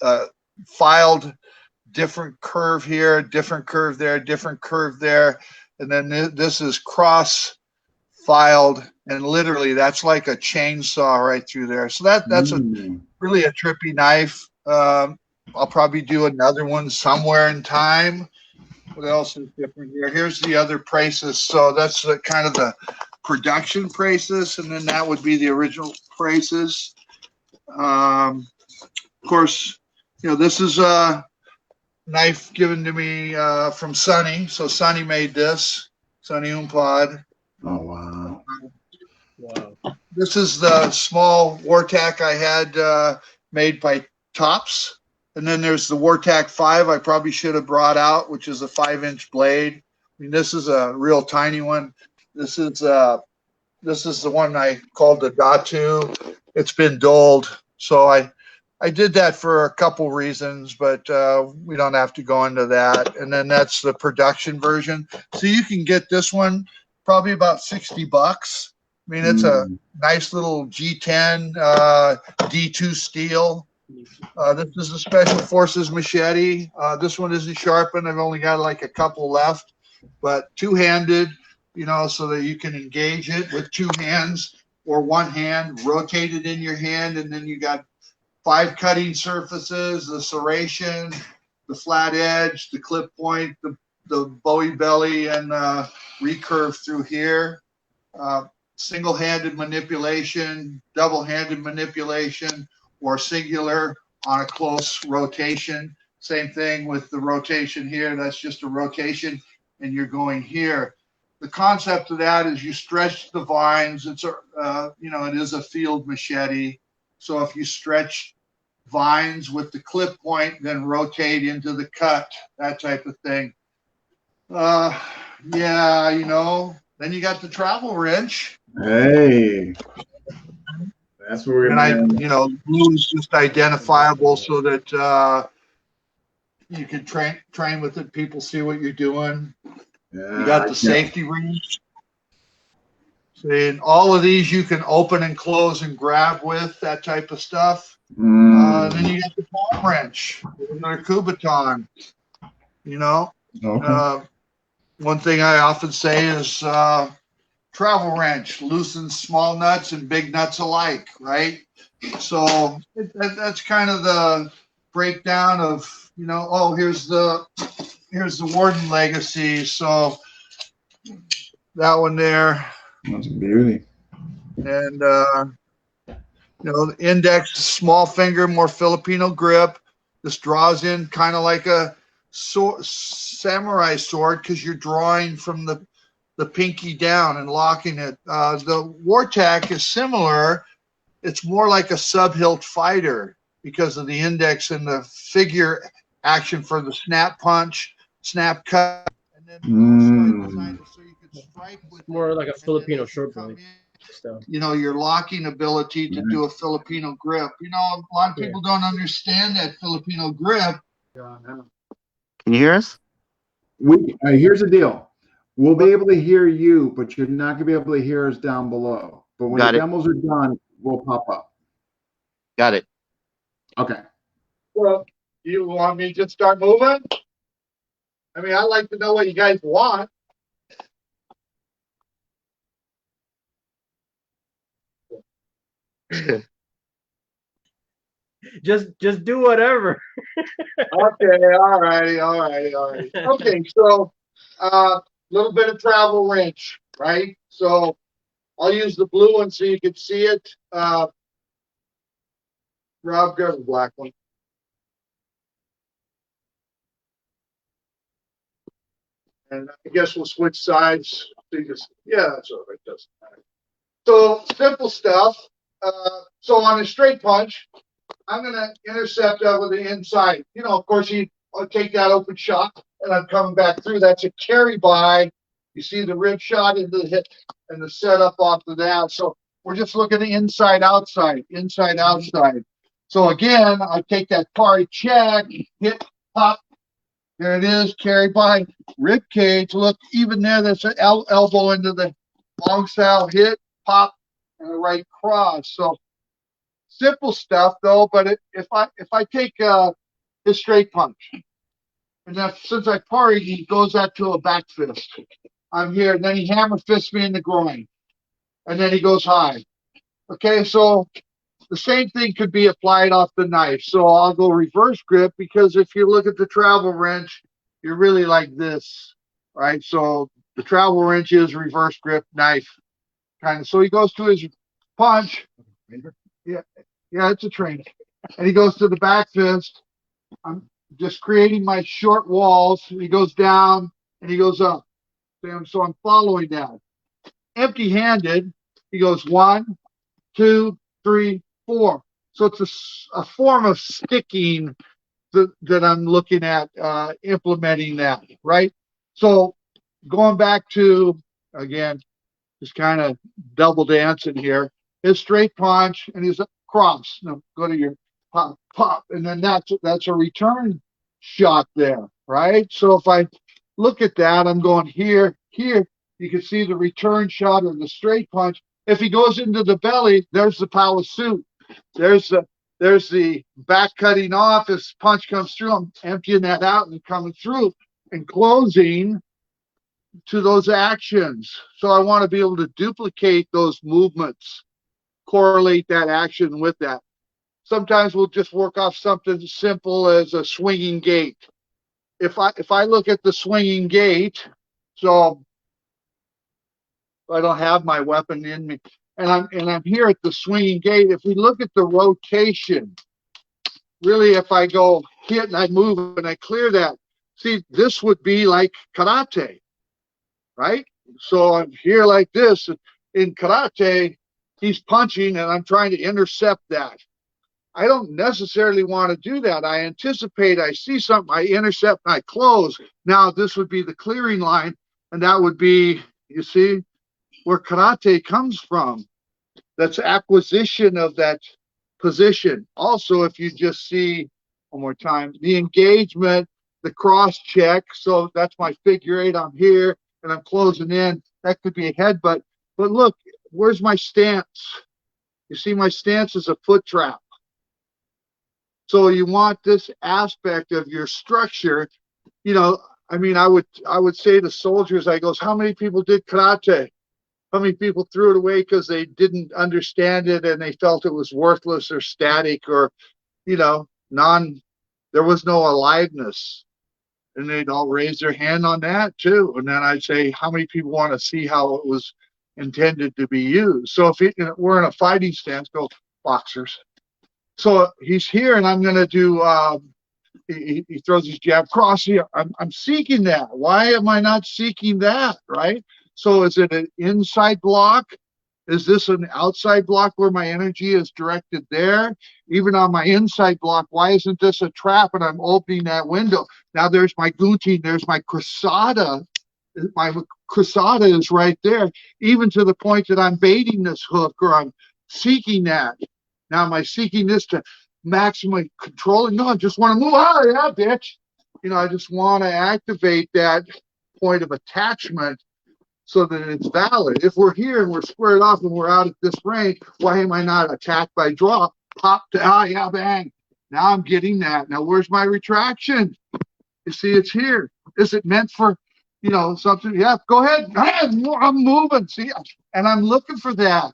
a filed different curve here, different curve there, different curve there. And then this is cross filed, and literally that's like a chainsaw right through there. So that's really a trippy knife. I'll probably do another one somewhere in time. What else is different here? Here's the other Presas. So that's the kind of the production Presas, and then that would be the original Presas. Of course, this is a knife given to me from Sonny. So Sonny made this, Sonny Umpad. Oh, wow. Wow. This is the small Wartac I had made by Tops. And then there's the Wartac 5 I probably should have brought out, which is a 5-inch blade. I mean, this is a real tiny one. This is the one I called the Datu. It's been dulled. So I did that for a couple reasons, but we don't have to go into that. And then that's the production version. So you can get this one probably about $60. I mean, it's a nice little G10 D2 steel. This is a Special Forces machete. This one isn't sharpened. I've only got like a couple left, but two-handed, so that you can engage it with two hands or one hand, rotate it in your hand, and then you got 5 cutting surfaces, the serration, the flat edge, the clip point, the Bowie belly, and recurve through here. Single-handed manipulation, double-handed manipulation, or singular on a close rotation. Same thing with the rotation here. That's just a rotation, and you're going here. The concept of that is you stretch the vines. It's it is a field machete. So if you stretch vines with the clip point, then rotate into the cut, that type of thing. Then you got the travel wrench. Hey, that's where we're gonna. Blue is just identifiable so that you can train with it. People see what you're doing. Yeah, you got the safety wrench. See, and all of these you can open and close and grab with, that type of stuff. Then you got the palm wrench, or Kubaton. Okay. One thing I often say is travel wrench loosens small nuts and big nuts alike, right? So that's kind of the breakdown of, here's the Worden legacy. So that one there. That's a beauty. And the index, small finger, more Filipino grip. This draws in kind of like a samurai sword because you're drawing from the pinky down and locking it. The Wartac is similar. It's more like a sub-hilt fighter because of the index and the figure action for the snap punch, snap cut, and then so you can strike with more like a Filipino short blade. Your locking ability to do a Filipino grip. A lot of people don't understand that Filipino grip. Can you hear us? Here's the deal. We'll be able to hear you, but you're not going to be able to hear us down below. But when the demos are done, we'll pop up. Got it. Okay. Well, you want me to just start moving? I mean, I'd like to know what you guys want. just do whatever. Okay, all righty. Okay, so little bit of travel wrench, right? So I'll use the blue one so you can see it. Rob, grab the black one. And I guess we'll switch sides. Yeah, that's all right. Doesn't matter. So simple stuff. So on a straight punch, I'm going to intercept that with the inside. Of course, I'll take that open shot, and I'm coming back through. That's a carry by. You see the rib shot into the hip and the setup off of that. So we're just looking at inside, outside, inside, outside. So again, I take that party check, hit, pop. There it is, carried by rib cage. Look, even there, that's an elbow into the long style hit, pop, and a right cross. So simple stuff though. But if I take his straight punch, and then since I parried, he goes out to a back fist. I'm here, and then he hammer fists me in the groin, and then he goes high. Okay, so the same thing could be applied off the knife. So I'll go reverse grip, because if you look at the travel wrench, you're really like this, right? So the travel wrench is reverse grip knife kind of. So he goes to his punch. Yeah, it's a train. And he goes to the back fist. I'm just creating my short walls. He goes down and he goes up. So I'm following that. Empty-handed, he goes 1, 2, 3, 4. So it's a form of sticking that I'm looking at implementing that, right? So going back to, again, just kind of double dancing here, his straight punch and his cross. Now go to your pop, pop, and then that's a return shot there, right? So if I look at that, I'm going here, here. You can see the return shot of the straight punch. If he goes into the belly, there's the power suit. There's the back cutting off. His punch comes through. I'm emptying that out and coming through and closing to those actions. So I want to be able to duplicate those movements, correlate that action with that. Sometimes we'll just work off something simple as a swinging gait. If I look at the swinging gait, so I don't have my weapon in me, and I'm here at the swinging gait. If we look at the rotation, really, if I go hit and I move and I clear that, see, this would be like karate, right? So I'm here like this. In karate, he's punching and I'm trying to intercept that. I don't necessarily want to do that. I anticipate, I see something, I intercept, and I close. Now this would be the clearing line, and that would be, you see, where karate comes from. That's acquisition of that position. Also, if you just see, one more time, the engagement, the cross check. So that's my figure 8. I'm here and I'm closing in. That could be a headbutt. But look, where's my stance? You see, my stance is a foot trap. So you want this aspect of your structure. You know, I mean, I would say to soldiers, I goes, how many people did karate? How many people threw it away because they didn't understand it and they felt it was worthless or static or, you know, there was no aliveness. And they'd all raise their hand on that too. And then I'd say, how many people want to see how it was intended to be used? So if we're in a fighting stance, go boxers. So he's here and I'm going to do, he throws his jab cross here. I'm seeking that. Why am I not seeking that, right? So is it an inside block? Is this an outside block where my energy is directed there? Even on my inside block, why isn't this a trap and I'm opening that window? Now there's my gunting, there's my cruzada. My cruzada is right there, even to the point that I'm baiting this hook or I'm seeking that. Now am I seeking this to maximally control it? No, I just want to move. Oh, yeah, bitch. You know, I just want to activate that point of attachment so that it's valid. If we're here and we're squared off and we're out at this range, why am I not attacked by draw? Pop to, oh yeah, bang. Now I'm getting that. Now where's my retraction? You see, it's here. Is it meant for, you know, something? Yeah, go ahead. I'm moving. See, and I'm looking for that.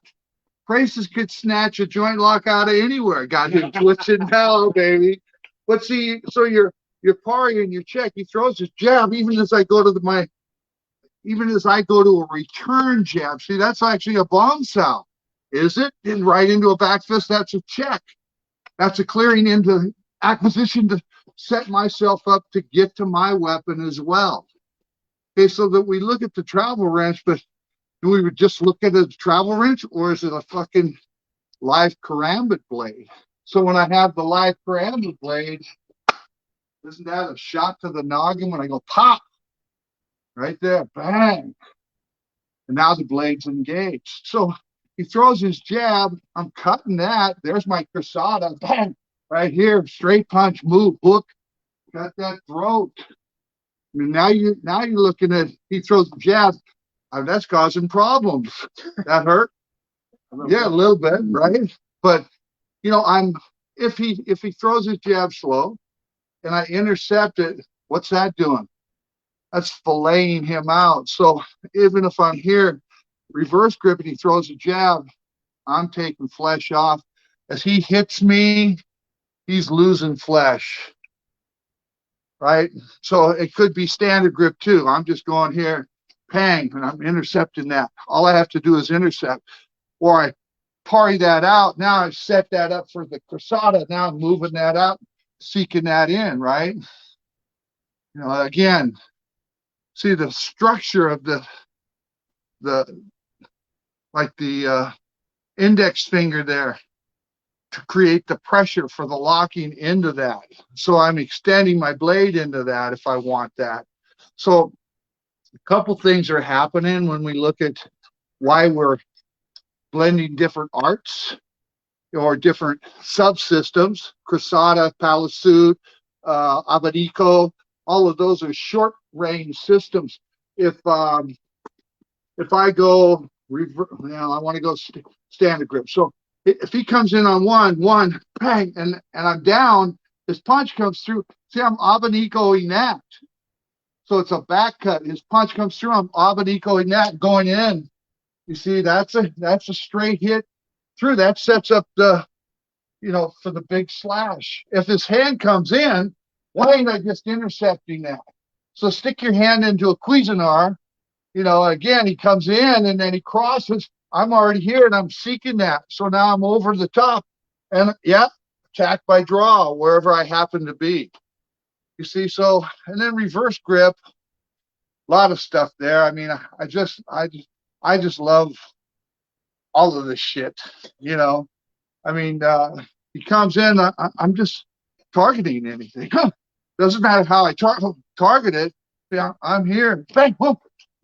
Presas could snatch a joint lock out of anywhere. Got him twitching now, baby. But see, so you're parrying your check. He throws his jab, even as I go to a return jab. See, that's actually a bomb sound. Is it? And right into a back fist, that's a check. That's a clearing into acquisition to set myself up to get to my weapon as well. Okay, so that we look at the travel wrench, but do we just look at a travel wrench or is it a fucking live karambit blade? So when I have the live karambit blade, isn't that a shot to the noggin when I go pop? Right there, bang. And now the blade's engaged. So he throws his jab. I'm cutting that. There's my cruzada. Bang. right here, straight punch, move, hook, got that throat. I mean, now you're looking at he throws a jab. That's causing problems. That hurt. Yeah, a little bit, right? But you know, if he throws his jab slow and I intercept it, what's that doing? That's filleting him out. So even if I'm here, reverse grip, and he throws a jab, I'm taking flesh off. As he hits me, he's losing flesh, right? So it could be standard grip too. I'm just going here, pang, and I'm intercepting that. All I have to do is intercept, or I parry that out. Now I've set that up for the cruzada. Now I'm moving that out, seeking that in, right? You know, again, see the structure of the like the index finger there to create the pressure for the locking into that. So I'm extending my blade into that if I want that. So a couple things are happening when we look at why we're blending different arts or different subsystems. Cruzada, Palisud, Abanico, all of those are short range systems. If I go, I want to go standard grip. So if he comes in on one, bang, and I'm down, his punch comes through. See, I'm abanicoing that. So it's a back cut. His punch comes through. I'm abanicoing that, going in. You see, that's a straight hit through. That sets up the, you know, for the big slash. If his hand comes in, why ain't I just intercepting that? So stick your hand into a Cuisinart. You know, again, he comes in and then he crosses. I'm already here and I'm seeking that. So now I'm over the top and yeah, attack by draw wherever I happen to be. You see, so, and then reverse grip, a lot of stuff there. I mean, I just love all of this shit, you know. I mean, he comes in, I'm just targeting anything. Doesn't matter how I target it. Yeah, I'm here. Bang, boom.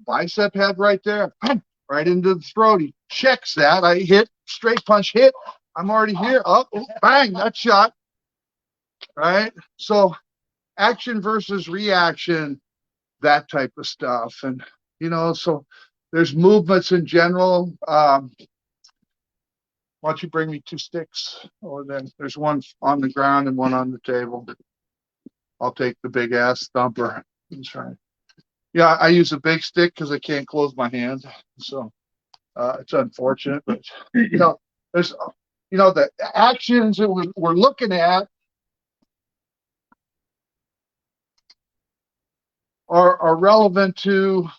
Bicep head right there. Bang, right into the throat. He checks that. I hit, straight punch hit. I'm already here. Oh, bang, that shot. Right? So action versus reaction, that type of stuff. And, you know, so there's movements in general. Why don't you bring me 2 sticks? Or then there's one on the ground and one on the table. I'll take the big ass thumper. That's right. Yeah, I use a big stick because I can't close my hand. So it's unfortunate, but you know, there's, you know, the actions that we're looking at are relevant to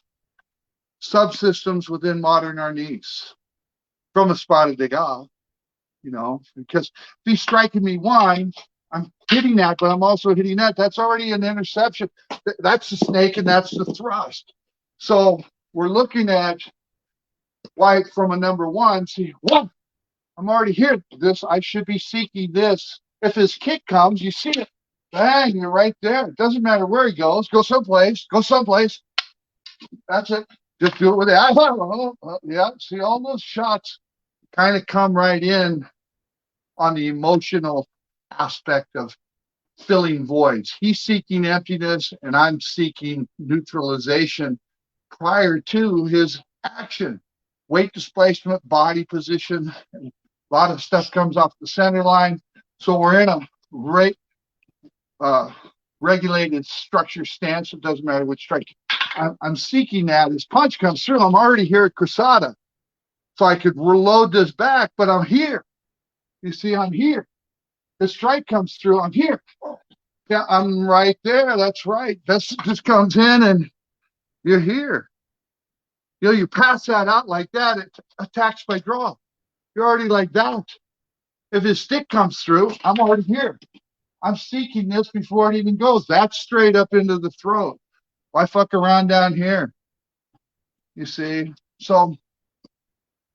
subsystems within modern arnis from a spotted degas, you know, because if he's striking me one, I'm hitting that, but I'm also hitting that. That's already an interception. That's the snake and that's the thrust. So we're looking at why from a number one, see, one, I'm already here. This, I should be seeking this. If his kick comes, you see it. Bang, you're right there. It doesn't matter where he goes. Go someplace. Go someplace. That's it. Just do it with it. Yeah, see, all those shots kind of come right in on the emotional aspect of filling voids. He's seeking emptiness and I'm seeking neutralization prior to his action. Weight displacement, body position, a lot of stuff comes off the center line. So we're in a regulated structure stance. It doesn't matter which strike. I'm seeking that. His punch comes through. I'm already here at cruzada. So I could reload this back, but I'm here. You see, I'm here. The strike comes through. I'm here. Yeah, I'm right there. That's right. This just comes in and you're here. You know, you pass that out like that, it attacks by draw. You're already like that. If his stick comes through, I'm already here. I'm seeking this before it even goes. That's straight up into the throat. Why fuck around down here? You see? So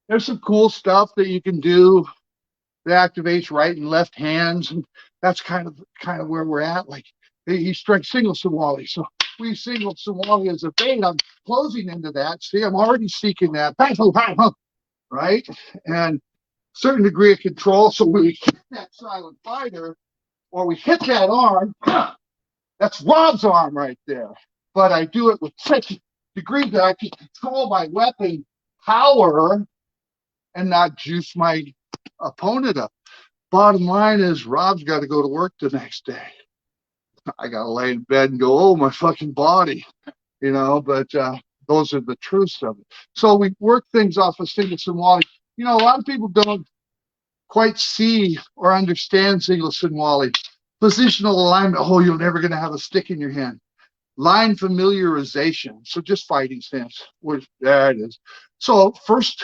there's some cool stuff that you can do that activates right and left hands. And that's kind of where we're at. Like he strikes single Somali. So we single Somali as a bait. I'm closing into that. See, I'm already seeking that. Right? And certain degree of control. So when we kick that silent fighter, or we hit that arm. That's Rob's arm right there. But I do it with such degree that I can control my weapon power and not juice my opponent up. Bottom line is Rob's got to go to work the next day. I got to lay in bed and go, oh, my fucking body, but those are the truths of it. So we work things off of Singleton Wally. A lot of people don't quite see or understand Singleton Wally. Positional alignment. Oh, you're never going to have a stick in your hand. Line familiarization. So just fighting stance. There it is. So first,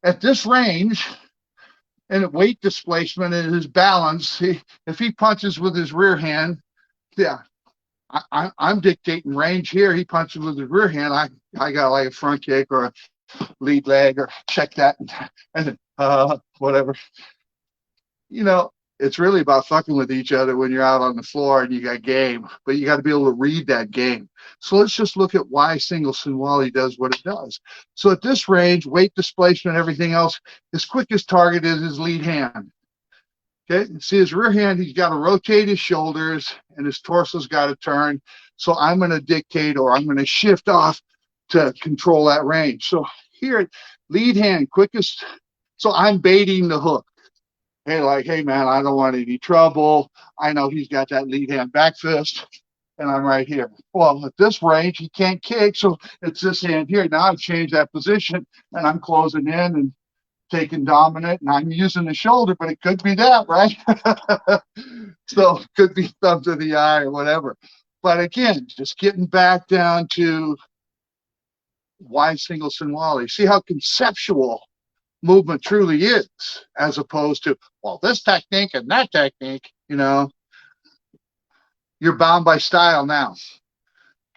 at this range, and at weight displacement and his balance, if he punches with his rear hand, yeah, I'm dictating range here. He punches with his rear hand. I got like a front kick or a lead leg or check that and whatever. It's really about fucking with each other when you're out on the floor and you got game, but you got to be able to read that game. So let's just look at why Singleton Wally does what it does. So at this range, weight displacement, everything else, his quickest target is his lead hand. Okay, see his rear hand, he's got to rotate his shoulders and his torso's got to turn. So I'm going to dictate or I'm going to shift off to control that range. So here, lead hand, quickest. So I'm baiting the hook. Hey, man, I don't want any trouble. I know he's got that lead hand back fist, and I'm right here. Well, at this range, he can't kick, so it's this hand here. Now I've changed that position, and I'm closing in and taking dominant, and I'm using the shoulder, but it could be that, right? So it could be thumb to the eye or whatever. But again, just getting back down to why Singleton Wally. See how conceptual movement truly is, as opposed to, well, this technique and that technique, you're bound by style now.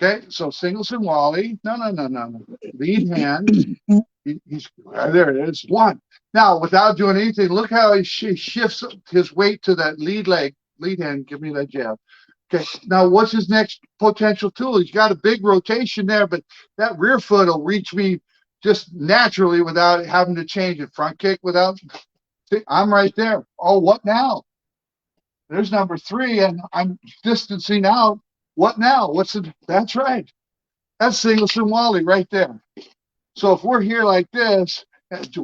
Okay, so Singleton Wally, no. Lead hand, there it is, one. Now, without doing anything, look how he shifts his weight to that lead hand, give me that jab. Okay, now what's his next potential tool? He's got a big rotation there, but that rear foot will reach me just naturally without having to change it. Front kick without, see, I'm right there. Oh, what now? There's number 3, and I'm distancing out. What now? That's right. That's Singleton Wally right there. So if we're here like this,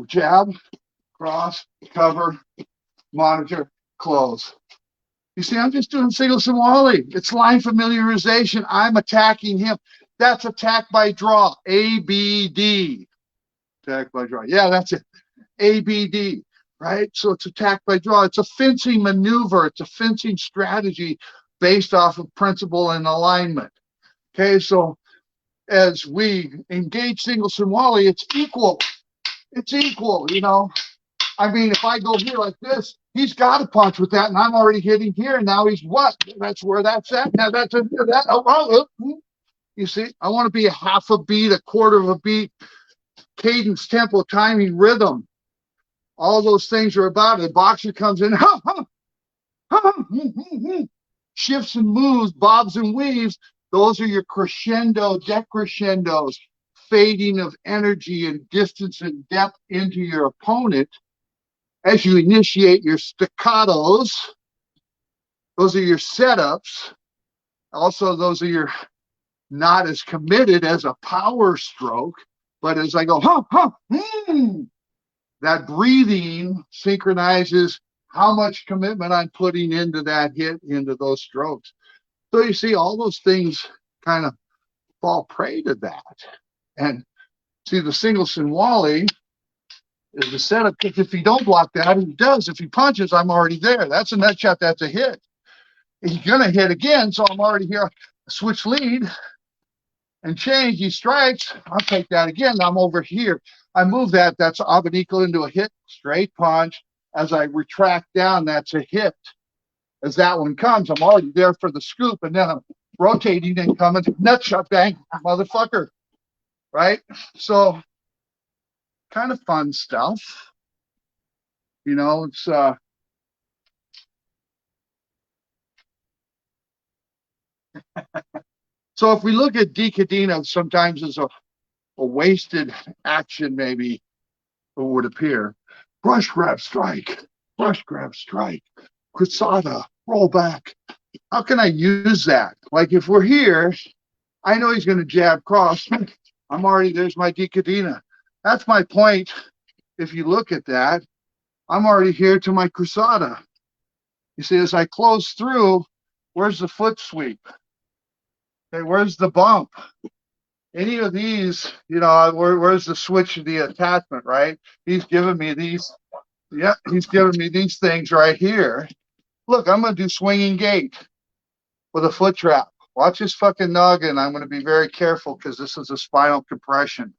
jab, cross, cover, monitor, close. You see, I'm just doing Singleton Wally. It's line familiarization. I'm attacking him. That's attack by draw. ABD. Attack by draw. Yeah, that's it. ABD. Right? So it's attack by draw. It's a fencing maneuver. It's a fencing strategy based off of principle and alignment. Okay, so as we engage Singleton Wally, it's equal. It's equal, I mean, if I go here like this, he's got to punch with that, and I'm already hitting here. Now he's what? That's where that's at. Now that's that. Oh, you see, I want to be a half a beat, a quarter of a beat, cadence, tempo, timing, rhythm. All those things are about it. The boxer comes in, shifts and moves, bobs and weaves. Those are your crescendo, decrescendos, fading of energy and distance and depth into your opponent. As you initiate your staccatos, those are your setups. Also, those are your not as committed as a power stroke, but as I go, that breathing synchronizes how much commitment I'm putting into that hit, into those strokes. So you see, all those things kind of fall prey to that. And see, the Singleton Wally is the setup. If he don't block that, he does. If he punches, I'm already there. That's a nut shot. That's a hit. He's going to hit again, so I'm already here. Switch lead and change. He strikes. I'll take that again. I'm over here. I move that. That's equal into a hit. Straight punch. As I retract down, that's a hit. As that one comes, I'm already there for the scoop, and then I'm rotating and coming. Nut shot, bang, motherfucker. Right? So, kind of fun stuff. It's so if we look at Decadena sometimes as a wasted action, maybe it would appear. Brush grab strike, cruzada, roll back. How can I use that? Like if we're here, I know he's going to jab cross. I'm already, there's my decadena. That's my point. If you look at that, I'm already here to my cruzada. You see, as I close through, where's the foot sweep? Okay, where's the bump? Any of these, you know, where's the switch of the attachment, right? He's giving me these, yeah, he's giving me these things right here. Look, I'm going to do swinging gait with a foot trap. Watch his fucking noggin. I'm going to be very careful because this is a spinal compression.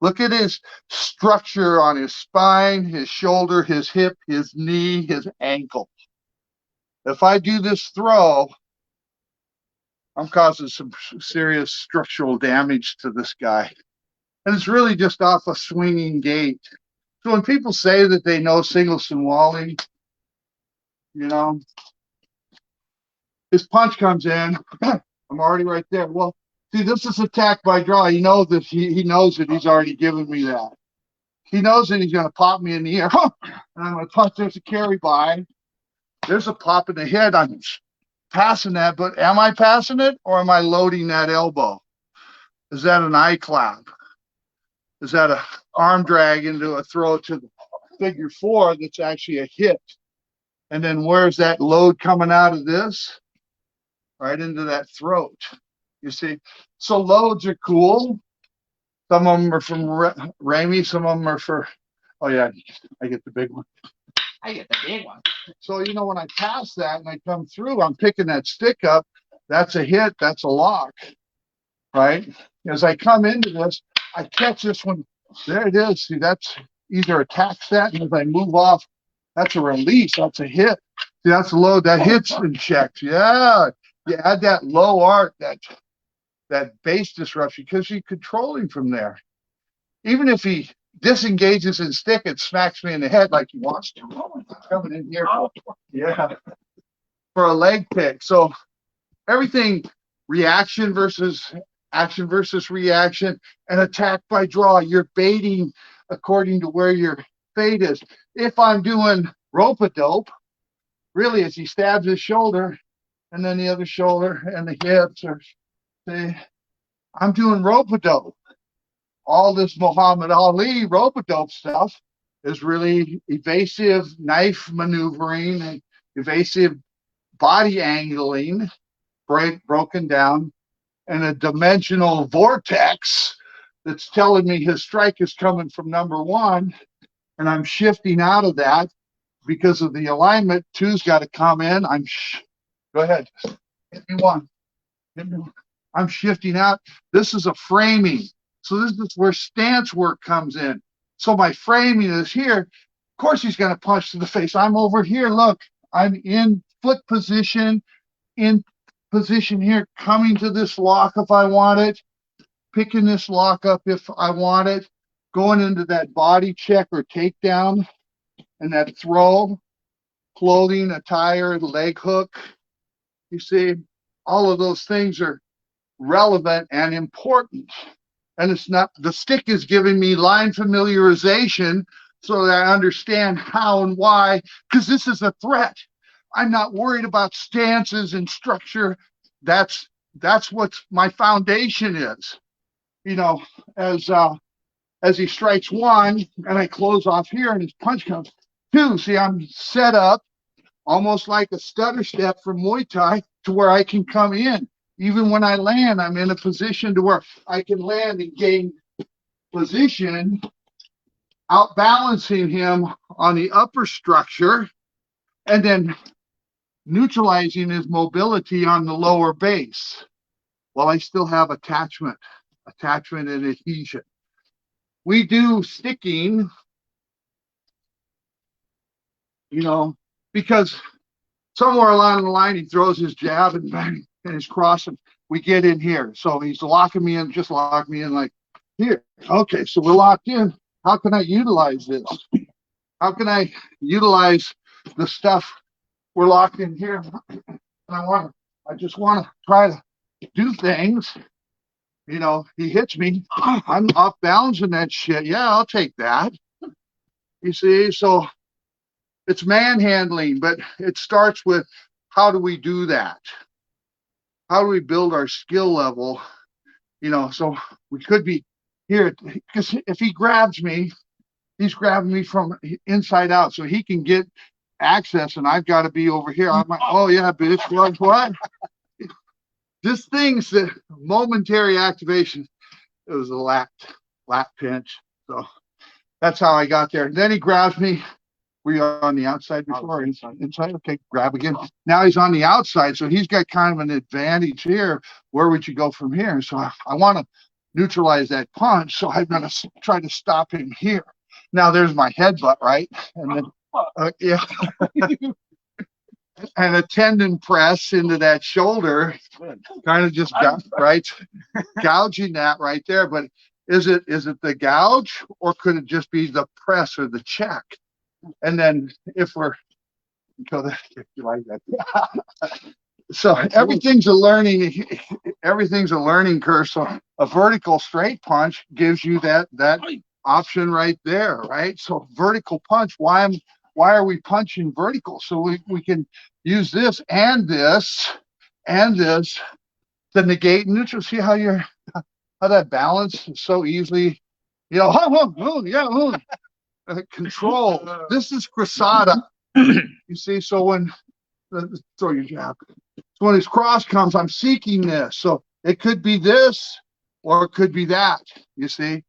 Look at his structure on his spine, his shoulder, his hip, his knee, his ankle. If I do this throw, I'm causing some serious structural damage to this guy. And it's really just off a swinging gait. So when people say that they know Singleton Wally, you know, his punch comes in, I'm already right there. Well, see, this is attack by draw. He knows that he knows that he's already given me that. He knows that he's going to pop me in the ear. And I'm going to touch. There's a carry by. There's a pop in the head. I'm passing that, but am I passing it or am I loading that elbow? Is that an eye clap? Is that an arm drag into a throw to the figure four that's actually a hit? And then where's that load coming out of this? Right into that throat. You see? So loads are cool. Some of them are from Remy. Some of them are for, oh yeah, I get the big one. I get the big one. So, you know, when I pass that and I come through, I'm picking that stick up. That's a hit. That's a lock. Right? As I come into this, I catch this one. There it is. See, that's either attacks that, and as I move off, that's a release. That's a hit. See, that's a load. That hits and checks. Yeah. You add that low arc, that base disruption, because you're controlling from there. Even if he disengages his stick and smacks me in the head like he wants to. Coming in here. Yeah. For a leg pick. So everything reaction versus action versus reaction and attack by draw. You're baiting according to where your fate is. If I'm doing rope-a-dope, really as he stabs his shoulder and then the other shoulder and the hips, or say, I'm doing rope-a-dope. All this Muhammad Ali rope-a-dope stuff is really evasive knife maneuvering and evasive body angling, broken down, and a dimensional vortex that's telling me his strike is coming from number one, and I'm shifting out of that because of the alignment. Two's got to come in. Go ahead. Hit me one. Hit me one. I'm shifting out. This is a framing. So this is where stance work comes in. So my framing is here. Of course he's going to punch to the face. I'm over here. Look, I'm in foot position, in position here, coming to this lock if I want it, picking this lock up if I want it, going into that body check or takedown, and that throw, clothing, attire, leg hook. You see, all of those things are relevant and important. And it's not, the stick is giving me line familiarization so that I understand how and why, because this is a threat. I'm not worried about stances and structure. That's what my foundation is. You know, as he strikes one and I close off here and his punch comes two. See, I'm set up almost like a stutter step from Muay Thai to where I can come in. Even when I land, I'm in a position to where I can land and gain position, outbalancing him on the upper structure, and then neutralizing his mobility on the lower base while I still have attachment and adhesion. We do sticking, you know, because somewhere along the line he throws his jab and bang, and his cross, and we get in here. So he's locking me in, just lock me in like here. Okay, so we're locked in. How can I utilize this? How can I utilize the stuff we're locked in here? And I just want to try to do things. You know, he hits me. I'm off balance in that shit. Yeah, I'll take that. You see, so it's manhandling, but it starts with how do we do that? How do we build our skill level? You know, so we could be here, because if he grabs me, he's grabbing me from inside out, so he can get access, and I've got to be over here. I'm like, oh yeah, bitch, what? This thing's the momentary activation. It was a lat pinch. So that's how I got there. And then he grabs me. Were you on the outside before? Inside? Okay, grab again. Now he's on the outside, so he's got kind of an advantage here. Where would you go from here? So I want to neutralize that punch, so I'm going to try to stop him here. Now there's my headbutt, right? And then, yeah. And a tendon press into that shoulder, kind of just right, gouging that right there. But is it the gouge, or could it just be the press or the check? And then if we're if you like that. So everything's a learning curve. So a vertical straight punch gives you that option right there, right? So vertical punch. Why are we punching vertical? So we can use this and this to negate and neutral. See how that balance is so easily, control. This is Crasada. You see, so when throw your jab. So when his cross comes, I'm seeking this. So it could be this, or it could be that. You see,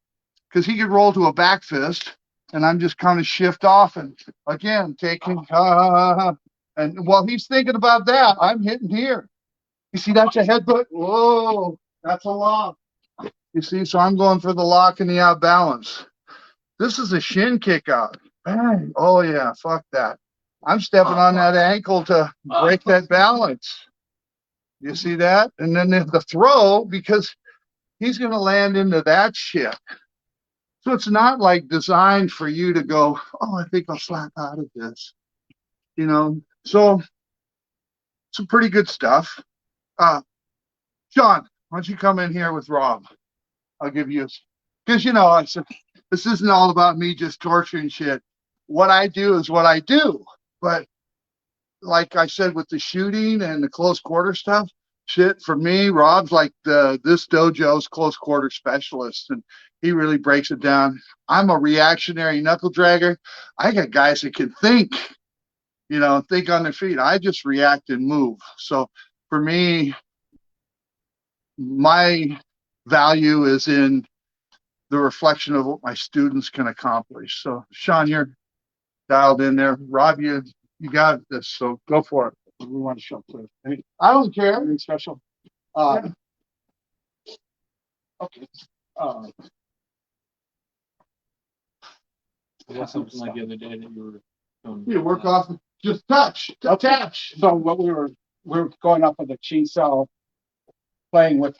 because he could roll to a back fist, and I'm just kind of shift off and again taking. And while he's thinking about that, I'm hitting here. You see, that's a headbutt. Whoa, that's a lock. You see, so I'm going for the lock and the out balance. This is a shin kick out. Bang. Oh yeah, fuck that. I'm stepping on that ankle to break that balance. You see that? And then the throw, because he's going to land into that shit. So it's not like designed for you to go, oh, I think I'll slap out of this. You know, so some pretty good stuff. Sean, why don't you come in here with Rob? I'll give you, because I said, this isn't all about me just torturing shit. What I do is what I do. But like I said, with the shooting and the close quarter stuff, shit, for me, Rob's like this dojo's close quarter specialist, and he really breaks it down. I'm a reactionary knuckle dragger. I got guys that can think on their feet. I just react and move. So for me, my value is in the reflection of what my students can accomplish. So Sean, you're dialed in there. Rob, you got this, so go for it. We want to show clear. I don't care. Anything special? Okay. Was something like the other day that you were You work off, just touch, attach. So what we're going up with the chi cell, playing with,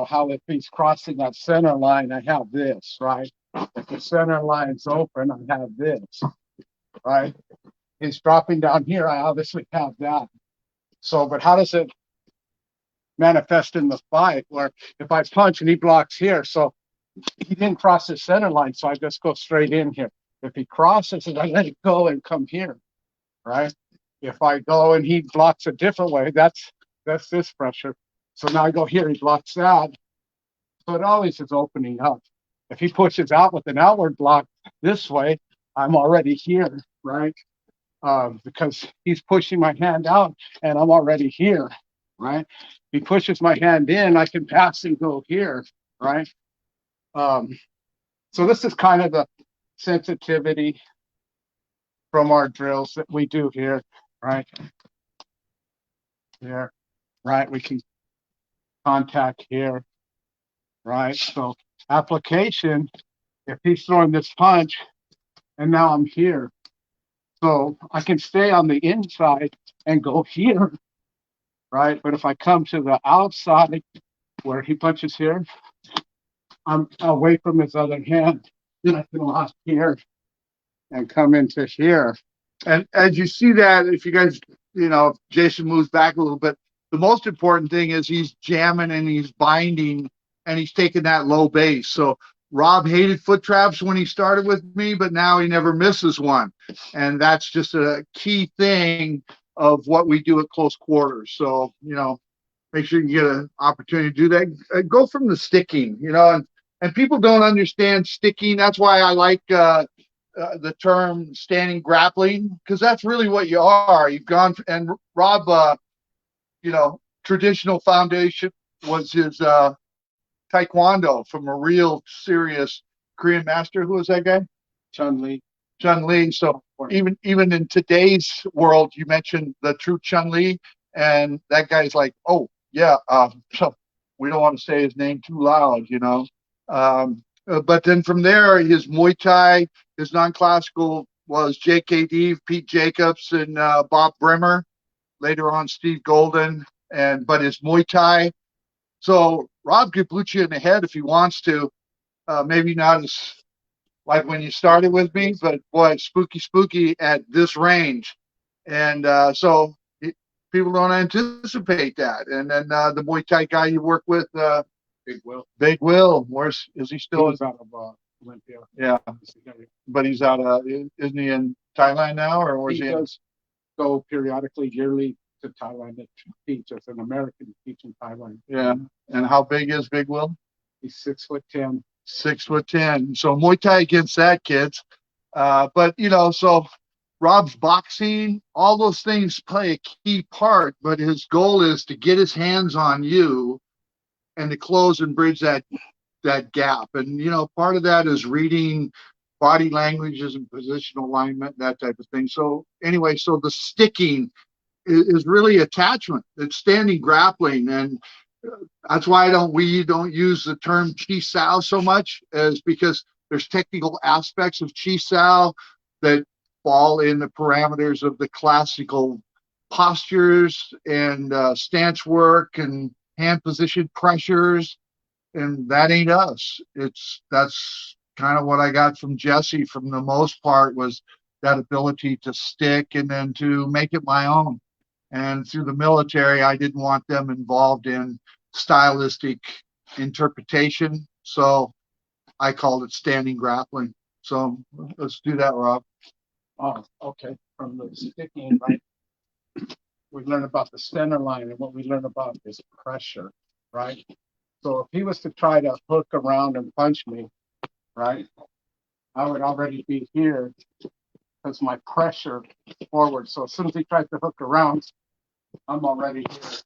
how if he's crossing that center line, I have this, right? If the center line's open, I have this, right? He's dropping down here, I obviously have that. So, but how does it manifest in the fight? Where if I punch and he blocks here, so he didn't cross the center line, so I just go straight in here. If he crosses it, I let it go and come here, right? If I go and he blocks a different way, that's this pressure. So now I go here, he blocks that. So it always is opening up. If he pushes out with an outward block this way, I'm already here, right? Because he's pushing my hand out and I'm already here, right? He pushes my hand in, I can pass and go here, right? So this is kind of the sensitivity from our drills that we do here, right? Here, right? We can contact here, right? So application, if he's throwing this punch and now I'm here, so I can stay on the inside and go here, right? But if I come to the outside where he punches here, I'm away from his other hand. Then I can lock here and come into here. And as you see that, if you guys, if Jason moves back a little bit, the most important thing is he's jamming and he's binding and he's taking that low base. So Rob hated foot traps when he started with me, but now he never misses one. And that's just a key thing of what we do at close quarters. So, make sure you get an opportunity to do that. Go from the sticking, and people don't understand sticking. That's why I like the term standing grappling, because that's really what you are. You've gone, and Rob, traditional foundation was his Taekwondo from a real serious Korean master. Who was that guy? Chun Li. Chun Li. So even in today's world, you mentioned the true Chun Li, and that guy's like, oh yeah, so we don't want to say his name too loud, but then from there, his Muay Thai, his non-classical was JKD, Pete Jacobs, and Bob Bremer. Later on, Steve Golden, but his Muay Thai. So Rob could boot you in the head if he wants to. Maybe not as like when you started with me, but boy, spooky at this range. And so people don't anticipate that. And then the Muay Thai guy you work with, Big Will. Big Will, is he still? He's out of Olympia. Yeah, but he's out of, isn't he in Thailand now, or was he? Does go periodically, yearly to Thailand to teach as an American, teach in Thailand. Yeah. And how big is Big Will? He's 6'10". 6'10". So Muay Thai against that, kids. But so Rob's boxing, all those things play a key part, but his goal is to get his hands on you and to close and bridge that gap. And part of that is reading body languages and positional alignment, that type of thing. So anyway, so the sticking is really attachment. It's standing grappling, and that's why we don't use the term chi sao so much, is because there's technical aspects of chi sao that fall in the parameters of the classical postures and stance work and hand position pressures, and that ain't us. That's kind of what I got from Jesse, from the most part, was that ability to stick and then to make it my own. And through the military, I didn't want them involved in stylistic interpretation, so I called it standing grappling. So let's do that, Rob. Oh, okay. From the sticking, right? We learn about the center line, and what we learn about is pressure, right? So if he was to try to hook around and punch me, right, I would already be here because my pressure forward. So as soon as he tries to hook around, I'm already here.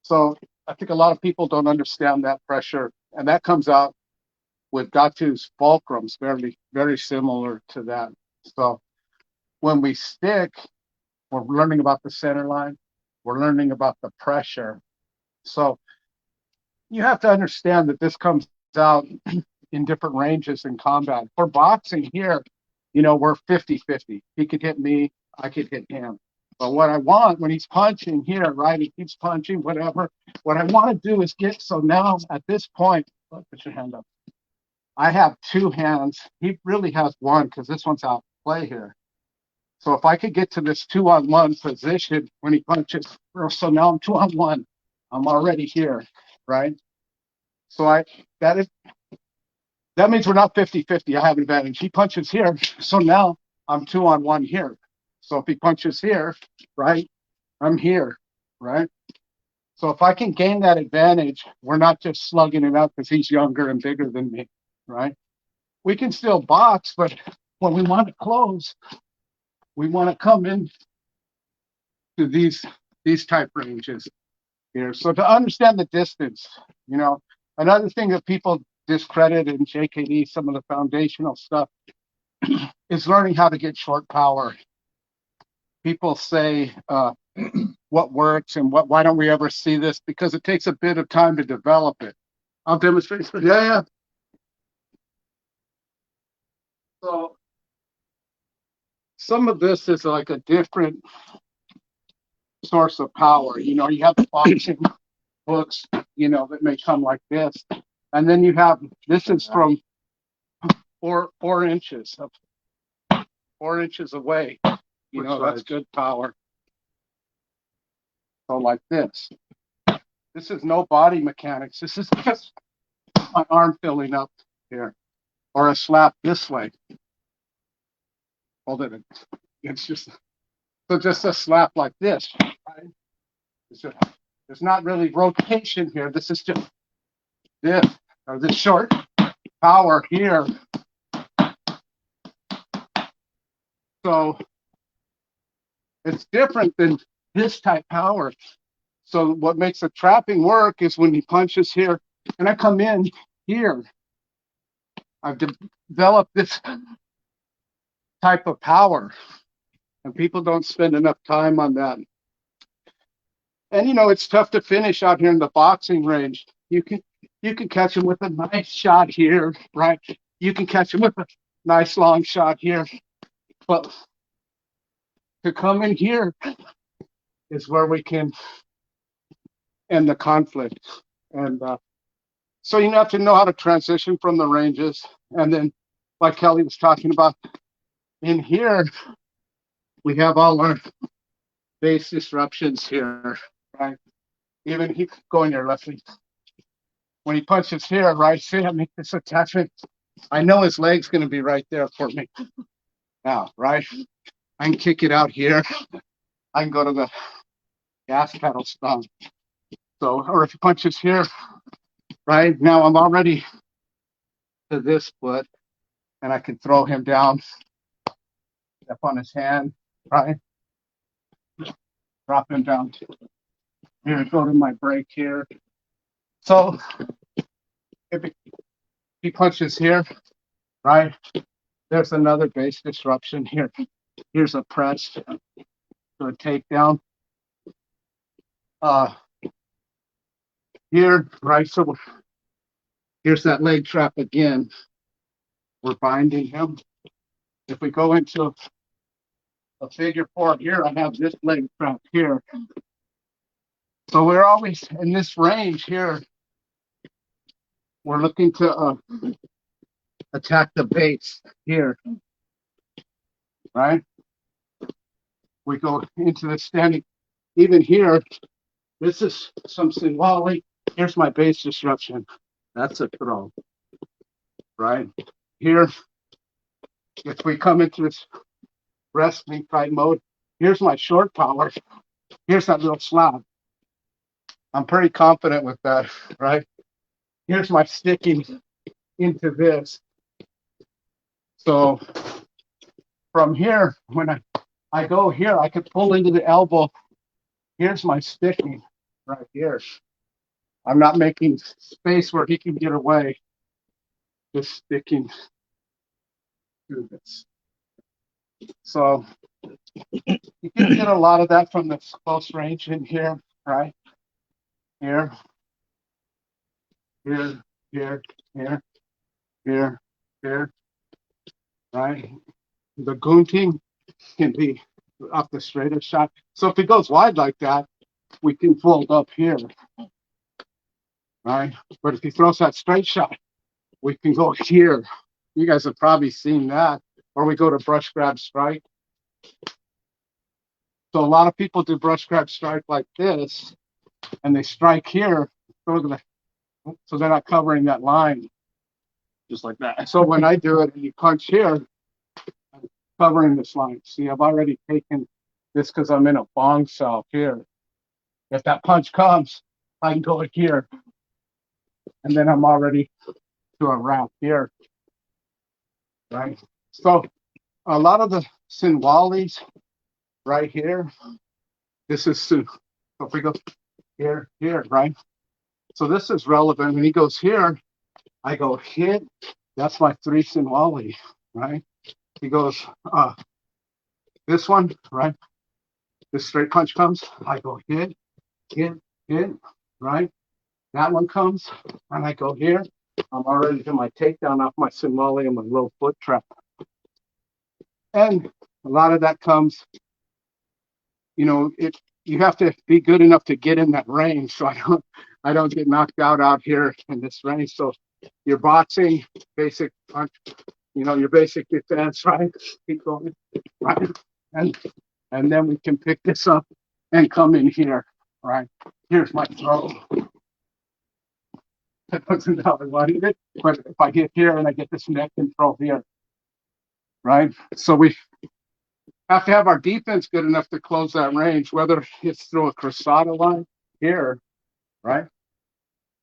So I think a lot of people don't understand that pressure, and that comes out with Datu's fulcrums, very, very similar to that. So when we stick, we're learning about the center line, we're learning about the pressure. So you have to understand that this comes out in different ranges in combat. For boxing here, we're 50-50. He could hit me, I could hit him. But what I want when he's punching here, right, he keeps punching, whatever. What I want to do is so now at this point, put your hand up. I have two hands. He really has one because this one's out of play here. So if I could get to this 2-on-1 position when he punches, so now I'm 2-on-1. I'm already here, right? So that means we're not 50-50. I have an advantage. He punches here, so now I'm 2-on-1 here. So if he punches here, right, I'm here, right? So if I can gain that advantage, we're not just slugging it out because he's younger and bigger than me, right? We can still box, but when we want to close, we want to come in to these type ranges here. So to understand the distance, another thing that people discredit in JKD, some of the foundational stuff, is learning how to get short power. People say what works and why don't we ever see this? Because it takes a bit of time to develop it. I'll demonstrate. Yeah. So some of this is like a different source of power. You have the boxing books, that may come like this. And then you have, this is from 4 inches, 4 inches away. That's good power. So like this. This is no body mechanics. This is just my arm filling up here. Or a slap this way. Hold it. It's just, So just a slap like this, right? There's not really rotation here. This is just this, or this short power here. So it's different than this type power. So what makes the trapping work is when he punches here, and I come in here. I've developed this type of power, and people don't spend enough time on that. And you know, it's tough to finish out here in the boxing range. You can catch him with a nice shot here, right? You can catch him with a nice long shot here, but to come in here is where we can end the conflict. And so you have to know how to transition from the ranges. And then, like Kelly was talking about, in here, we have all our base disruptions here, right? Even he going there, Leslie. When he punches here, right? See, I make this attachment. I know his leg's going to be right there for me. Now, right? I can kick it out here. I can go to the gas pedal stun. So, or if he punches here, right? Now I'm already to this foot, and I can throw him down, step on his hand, right? Drop him down. Here, go to my break here. So if he punches here, right? There's another base disruption here. Here's a press to a takedown. Here, right? So here's that leg trap again. We're binding him. If we go into a figure four here, I have this leg trap here. So we're always in this range here. We're looking to attack the base here, right? We go into the standing. Even here, this is some Sinwali. Here's my base disruption. That's a throw, right? Here, if we come into this wrestling fight mode, here's my short power. Here's that little slab. I'm pretty confident with that, right? Here's my sticking into this. So from here, when I go here, I can pull into the elbow. Here's my sticking right here. I'm not making space where he can get away. Just sticking through this. So you can get a lot of that from this close range in here, right? Here, here, here, here, here, here, right? The gunting can be up the straighter shot. So if it goes wide like that, we can fold up here, right? But if he throws that straight shot, we can go here. You guys have probably seen that. Or we go to brush grab strike. So a lot of people do brush grab strike like this, and they strike here, so they're not covering that line. Just like that. So when I do it and you punch here, I'm covering this line. See, I've already taken this because I'm in a bong cell here. If that punch comes, I can go here. And then I'm already to a wrap here. Right? So a lot of the Sinwalis right here, this is Sin. So if we go here, here, right? So this is relevant. When he goes here, I go hit. That's my 3 Sinwali, right? He goes this one, right? This straight punch comes, I go hit, hit, hit, right? That one comes, and I go here. I'm already to my takedown off my Sinwali and my low foot trap. And a lot of that comes, you know, you have to be good enough to get in that range. So I don't get knocked out here in this range. So your boxing, basic punch, you know, your basic defense, right? Keep going, right? And then we can pick this up and come in here, right? Here's my throw. That wasn't how I wanted it, but if I get here and I get this neck control here, right? So have to have our defense good enough to close that range, whether it's through a Cruzada line here, right?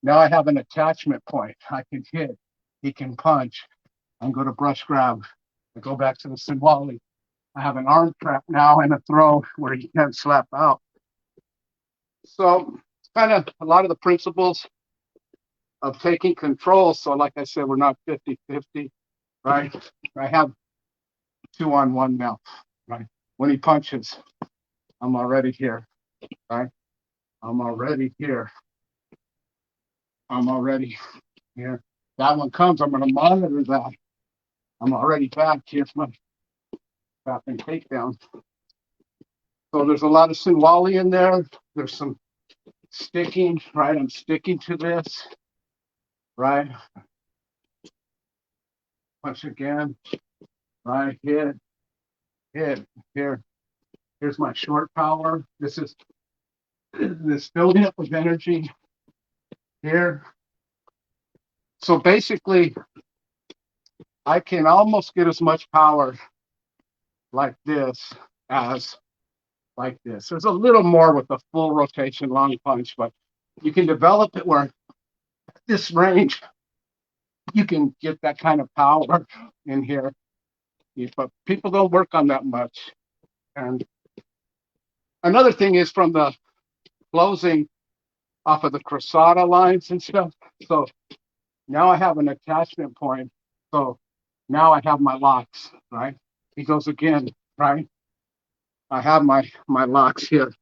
Now I have an attachment point. I can hit, he can punch, and go to brush grab. I go back to the Sinwali. I have an arm trap now and a throw where he can't slap out. So kind of a lot of the principles of taking control. So like I said, we're not 50-50, right? I have 2-on-1 now, right? When he punches, I'm already here, right? I'm already here. I'm already here. That one comes, I'm going to monitor that. I'm already back. Here's my back and takedown. So there's a lot of Sinwali in there. There's some sticking, right? I'm sticking to this, right? Punch again, right? Hit, here. Here's my short power. This is this building up of energy here. So basically, I can almost get as much power like this as like this. There's a little more with the full rotation long punch, but you can develop it where this range, you can get that kind of power in here. But people don't work on that much. And another thing is from the closing off of the Cruzada lines and stuff. So now I have an attachment point. So now I have my locks, right? He goes again, right? I have my locks here.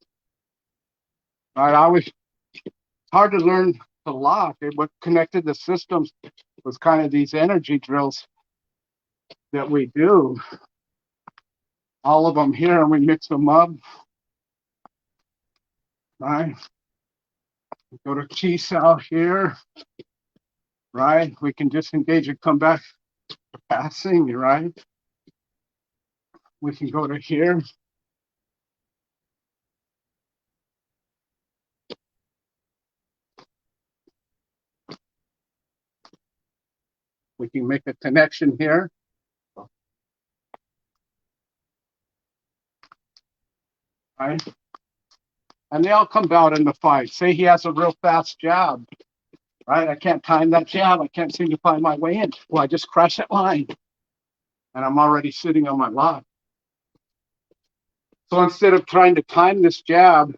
All right, it's hard to learn to lock. What connected the systems was kind of these energy drills that we do. All of them here, and we mix them up. Right? Go to Chi here. Right? We can disengage and come back to passing, right? We can go to here. We can make a connection here. Right? And they all come out in the fight. Say he has a real fast jab, right? I can't time that jab. I can't seem to find my way in. Well, I just crash that line, and I'm already sitting on my lock. So instead of trying to time this jab,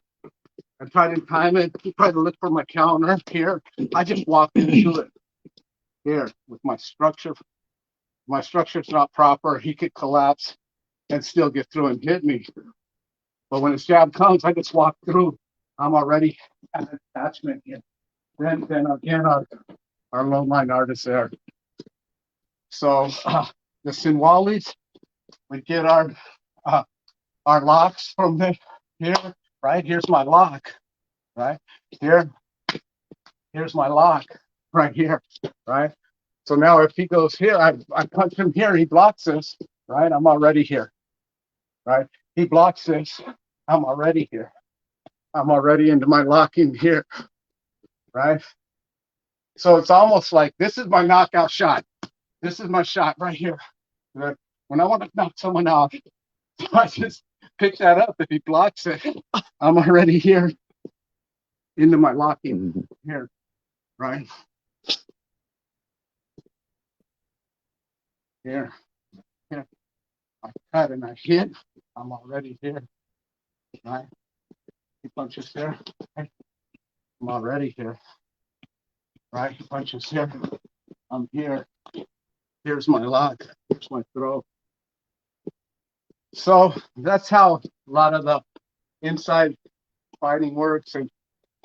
I try to time it, try to look for my counter here. I just walk into it here with my structure. My structure's not proper. He could collapse and still get through and hit me. But when his jab comes, I just walk through. I'm already at an attachment here. Then again, our low line artists there. So the Sinwalis, we get our locks from the here, right? Here's my lock, right? Here's my lock right here, right? So now if he goes here, I punch him here, he blocks this, right? I'm already here, right? He blocks this, I'm already here. I'm already into my locking here, right? So it's almost like this is my knockout shot. This is my shot right here. When I want to knock someone out, I just pick that up. If he blocks it, I'm already here into my locking here, right? Here. I cut and I hit. I'm already here, right? He punches here. I'm already here, right? He punches here. I'm here. Here's my lock. Here's my throw. So that's how a lot of the inside fighting works, and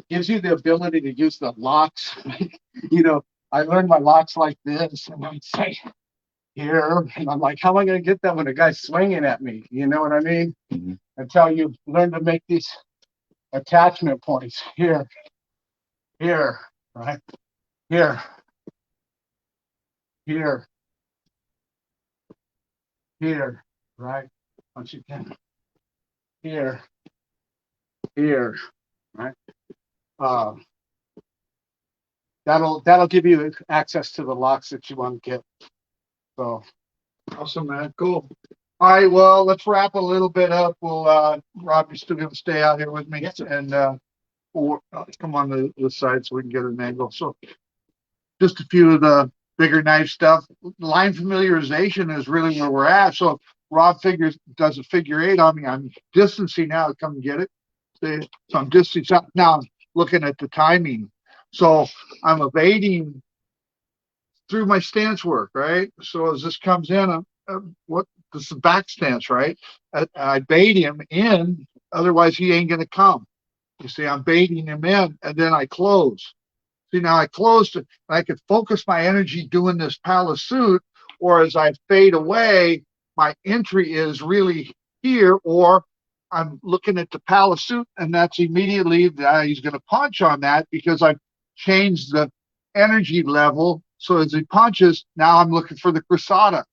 gives you the ability to use the locks. You know, I learned my locks like this, and I'd say here, and I'm like, how am I going to get that when a guy's swinging at me? You know what I mean? Mhm. Until you learn to make these attachment points here, right? Here, right? Once again, here, right? That'll give you access to the locks that you want to get. So Awesome, man. Cool. All right, well, let's wrap a little bit up. We'll, Rob, you're still gonna stay out here with me? Yes, sir. And, come on the side so we can get an angle. So just a few of the bigger knife stuff. Line familiarization is really where we're at. So Rob does a figure eight on me. I'm distancing now to come get it. See? So I'm distancing up now. I'm looking at the timing. So I'm evading through my stance work, right? So as this comes in, what this is back stance, right? I bait him in, otherwise he ain't gonna come. You see, I'm baiting him in, and then I close. See, now I closed it. I could focus my energy doing this palisade, or as I fade away, my entry is really here, or I'm looking at the palisade, and that's immediately he's going to punch on that because I've changed the energy level. So as he punches, now I'm looking for the cruzada.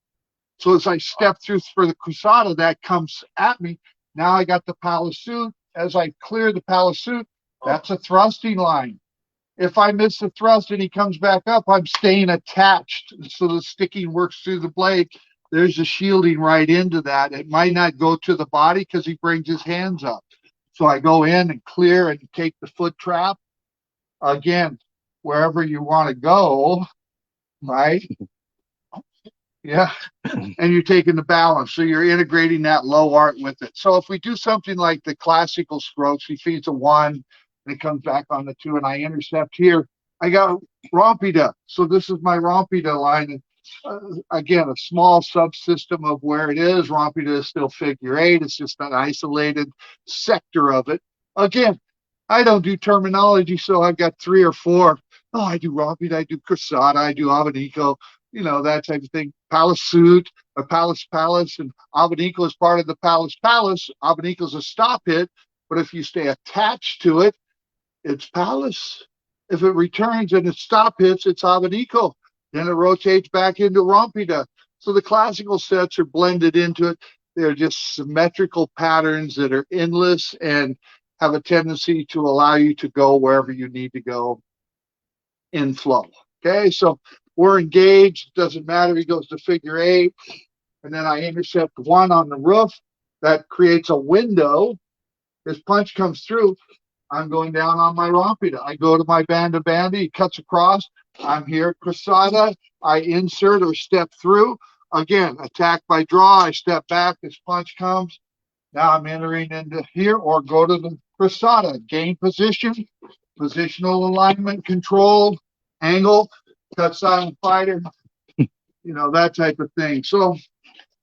So as I step through for the cruzada, that comes at me. Now I got the palisade. As I clear the palisade, that's a thrusting line. If I miss the thrust and he comes back up, I'm staying attached. So the sticking works through the blade. There's a shielding right into that. It might not go to the body because he brings his hands up. So I go in and clear and take the foot trap. Again, wherever you want to go, right? Yeah. And you're taking the balance. So you're integrating that low art with it. So if we do something like the classical strokes, he feeds a 1, and it comes back on the 2, and I intercept here. I got rompida. So this is my rompida line. Again, a small subsystem of where it is. Rompida is still figure 8. It's just an isolated sector of it. Again, I don't do terminology, so I've got 3 or 4. Oh, I do rompida, I do cruzada, I do abanico, that type of thing. Palisade, or Palace, and abanico is part of the Palace. Abanico is a stop hit, but if you stay attached to it, it's Palace. If it returns and it stop hits, it's abanico. Then it rotates back into rompida. So the classical sets are blended into it. They're just symmetrical patterns that are endless and have a tendency to allow you to go wherever you need to go in flow. Okay, so we're engaged. Doesn't matter. He goes to figure 8, and then I intercept 1 on the roof. That creates a window. His punch comes through. I'm going down on my rompida. I go to my banda. He cuts across. I'm here at cruzada. I insert or step through. Again, attack by draw. I step back. His punch comes. Now I'm entering into here, or go to the cruzada. Gain position, positional alignment, control, angle, cut silent fighter, that type of thing. So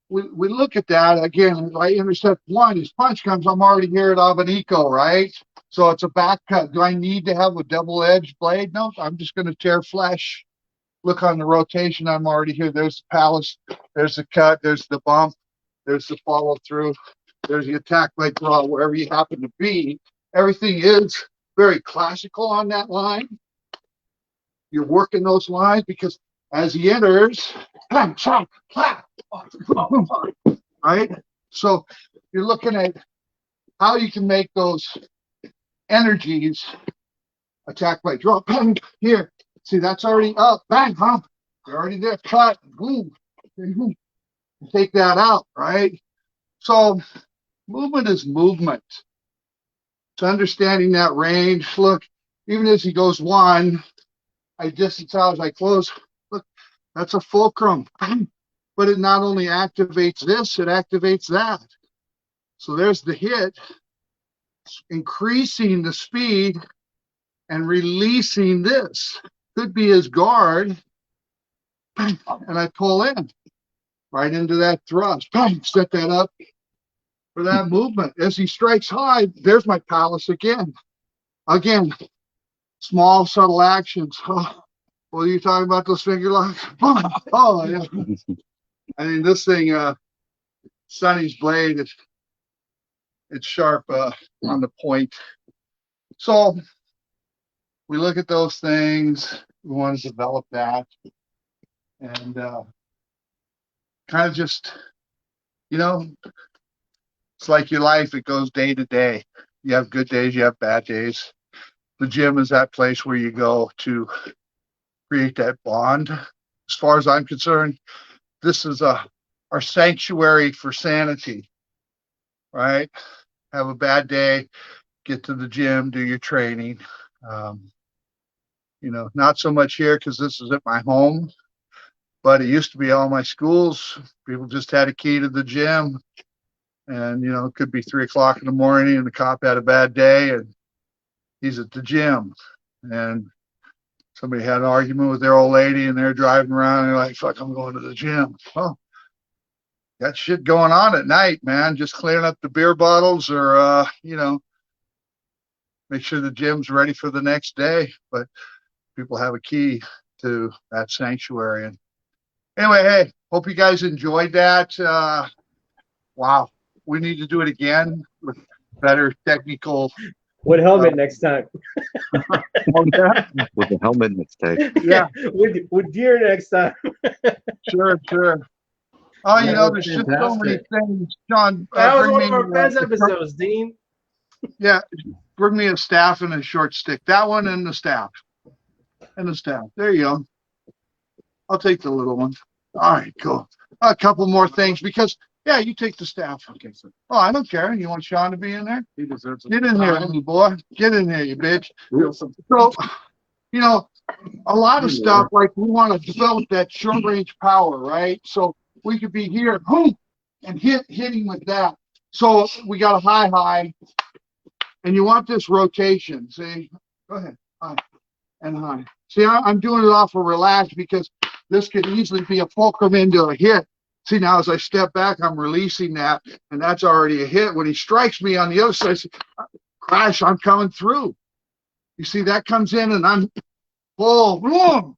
we look at that. Again, I intercept 1, his punch comes, I'm already here at abanico, right? So it's a back cut. Do I need to have a double-edged blade? No, I'm just going to tear flesh. Look on the rotation, I'm already here. There's the palace, there's the cut, there's the bump, there's the follow through, there's the attack by draw, wherever you happen to be. Everything is very classical on that line. You're working those lines because as he enters, right? So you're looking at how you can make those energies attack by draw. Bang, here. See, that's already up. Bang, huh? You're already there. Cut. Boom. Take that out, right? So movement is movement. So understanding that range. Look, even as he goes 1, I distance out as I close. Look, that's a fulcrum. But it not only activates this, it activates that. So there's the hit, increasing the speed and releasing this. Could be his guard. And I pull in right into that thrust. Set that up for that movement. As he strikes high, there's my palace again. Again, small, subtle actions. Oh, well, you're talking about those finger locks? Oh, yeah. I mean, this thing, Sonny's blade, it's sharp on the point. So we look at those things. We want to develop that. And kind of just, it's like your life. It goes day to day. You have good days, you have bad days. The gym is that place where you go to create that bond. As far as I'm concerned, this is a our sanctuary for sanity, right? Have a bad day, get to the gym, do your training. You know, not so much here because this is at my home, but it used to be all my schools. People just had a key to the gym, and you know, it could be 3 o'clock in the morning, and the cop had a bad day, and he's at the gym, and somebody had an argument with their old lady, and they're driving around, and they're like, "Fuck, I'm going to the gym." Well, got shit going on at night, man. Just clearing up the beer bottles, or you know, make sure the gym's ready for the next day. But people have a key to that sanctuary. And anyway, hey, hope you guys enjoyed that. Wow, we need to do it again with better technical. With helmet next time. With the helmet next time. Yeah, with gear next time. sure. Oh, you That know, was there's just so many fantastic. things. John, That was bring one me of our best episodes, Dean. yeah, bring me a staff and a short stick. That one and the staff. And the staff. There you go. I'll take the little one. All right, cool. A couple more things because, yeah, you take the staff. Okay, sir. Oh, I don't care. You want Sean to be in there? He deserves it. Get in here, little boy. Get in here, you bitch. So, you know, a lot of stuff like we want to develop that short range power, right? So we could be here, boom, and hitting with that. So we got a high, and you want this rotation. See, go ahead, high and high. See, I'm doing it off of relaxed because this could easily be a fulcrum into a hit. See, now as I step back, I'm releasing that, and that's already a hit. When he strikes me on the other side, I say, crash, I'm coming through. You see, that comes in, and I'm full, boom,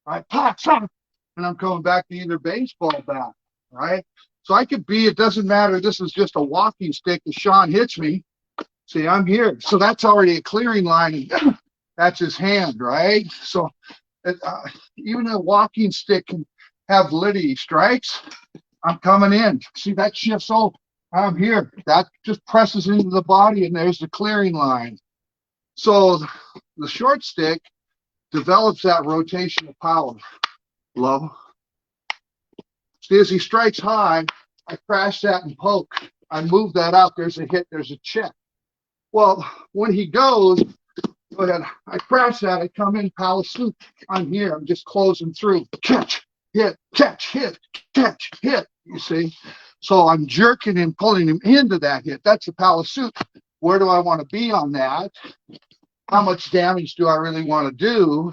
right, pop, and I'm coming back to either baseball bat, right? So I could be, it doesn't matter, this is just a walking stick. If Sean hits me, see, I'm here. So that's already a clearing line. That's his hand, right? So even a walking stick can have validity. Strikes, I'm coming in. See, that shifts over. I'm here. That just presses into the body, and there's the clearing line. So the short stick develops that rotation of power. Low. See, as he strikes high, I crash that and poke. I move that out. There's a hit. There's a check. Well, when he goes, go ahead. I crash that. I come in, power soup. I'm here. I'm just closing through. Catch, hit, catch, hit, catch, hit. You see? So I'm jerking him, pulling him into that hit. That's the power soup. Where do I want to be on that? How much damage do I really want to do?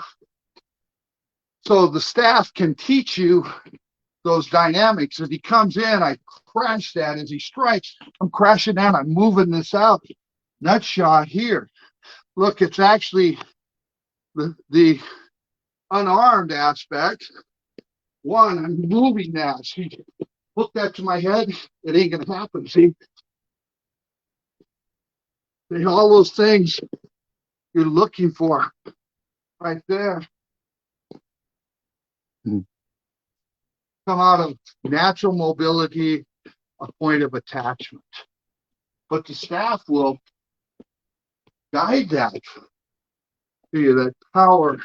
So the staff can teach you those dynamics. As he comes in, I crash that. As he strikes, I'm crashing that. I'm moving this out. Nut shot here. Look, it's actually the unarmed aspect. One, I'm moving that. See, hook that to my head, it ain't gonna happen. See, all those things you're looking for right there come out of natural mobility, a point of attachment. But the staff will guide that to you, that power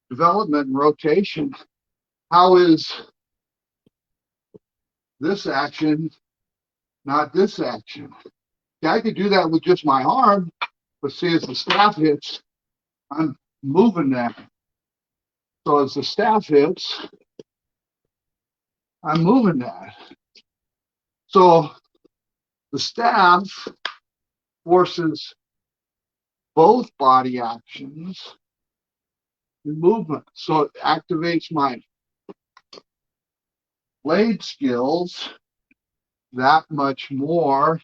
development and rotation. How is this action, not this action? Yeah, I could do that with just my arm, but see, as the staff hits, I'm moving that. So as the staff hits, I'm moving that. So the staff forces both body actions and movement. So it activates my blade skills that much more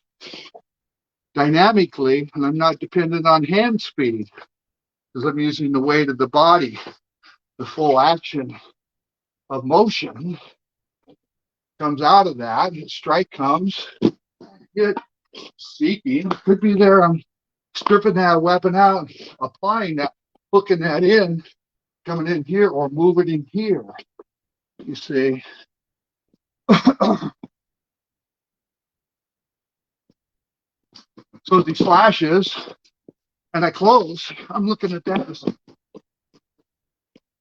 dynamically, and I'm not dependent on hand speed because I'm using the weight of the body. The full action of motion comes out of that. The strike comes, hit, seeking. Could be there. I'm stripping that weapon out, applying that, hooking that in, coming in here, or moving in here. You see. So these flashes, and I close, I'm looking at that as a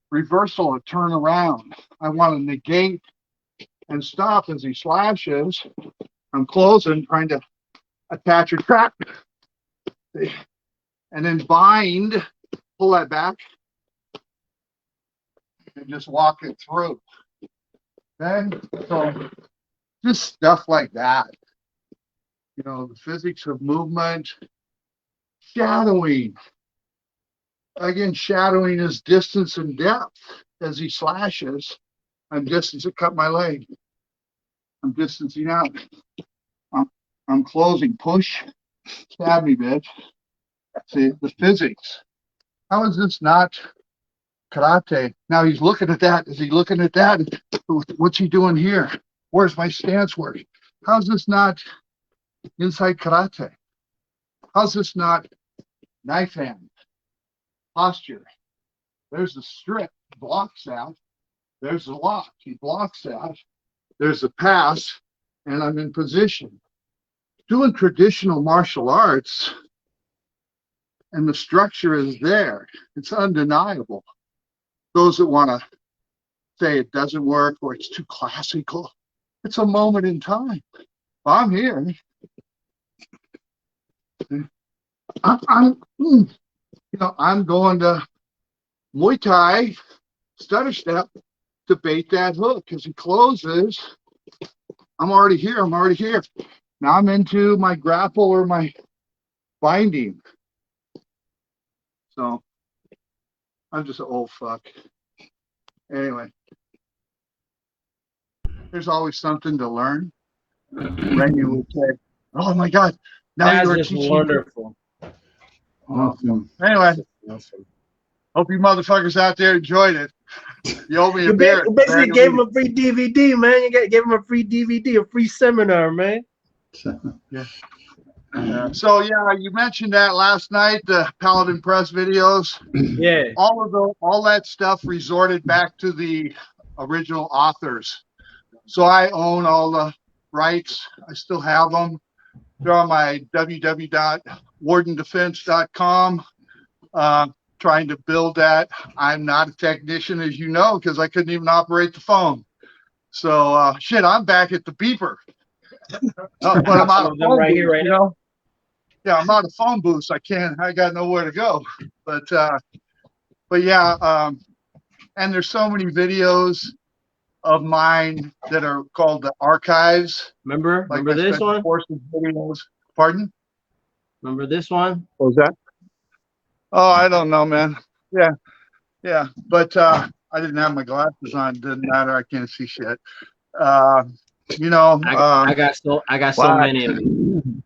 reversal, a turn around. I want to negate and stop as he slashes. I'm closing, trying to attach a trap, and then bind, pull that back, and just walk it through. Then, so just stuff like that. You know, the physics of movement, shadowing. Again, shadowing is distance and depth. As he slashes, I'm distancing, cut my leg. I'm distancing out. I'm closing, push, stab me, bitch. See, the physics. How is this not karate? Now he's looking at that. Is he looking at that? What's he doing here? Where's my stance work? How's this not inside karate? How's this not knife hand? Posture. There's the strip, blocks that. There's the lock, he blocks that. There's the pass, and I'm in position. Doing traditional martial arts, and the structure is there. It's undeniable. Those that want to say it doesn't work or it's too classical, it's a moment in time. I'm here. I'm going to Muay Thai stutter step to bait that hook. As he closes, I'm already here. I'm already here. Now I'm into my grapple or my binding. So I'm just, oh fuck. Anyway, there's always something to learn. Remy would say, "Oh my God, now That's you're just teaching." wonderful. Awesome. Anyway, Awesome. hope you motherfuckers out there enjoyed it. You owe me a You beer. basically gave him a free DVD, man. You gave him a free DVD, a free seminar, man. So yeah, you mentioned that last night, the Paladin Press videos. Yeah. All that stuff resorted back to the original authors. So I own all the rights. I still have them. They're on my www.wardendefense.com. Trying to build that. I'm not a technician, as you know, because I couldn't even operate the phone. So shit, I'm back at the beeper. But I'm out of phone right here, right now. Yeah, I'm out of phone booths. I got nowhere to go. But yeah, and there's so many videos of mine that are called the archives. Remember this one? Forces videos. Pardon? Remember this one? What was that? Oh, I don't know, man. Yeah. But I didn't have my glasses on. Didn't matter. I can't see shit. I got so many of them.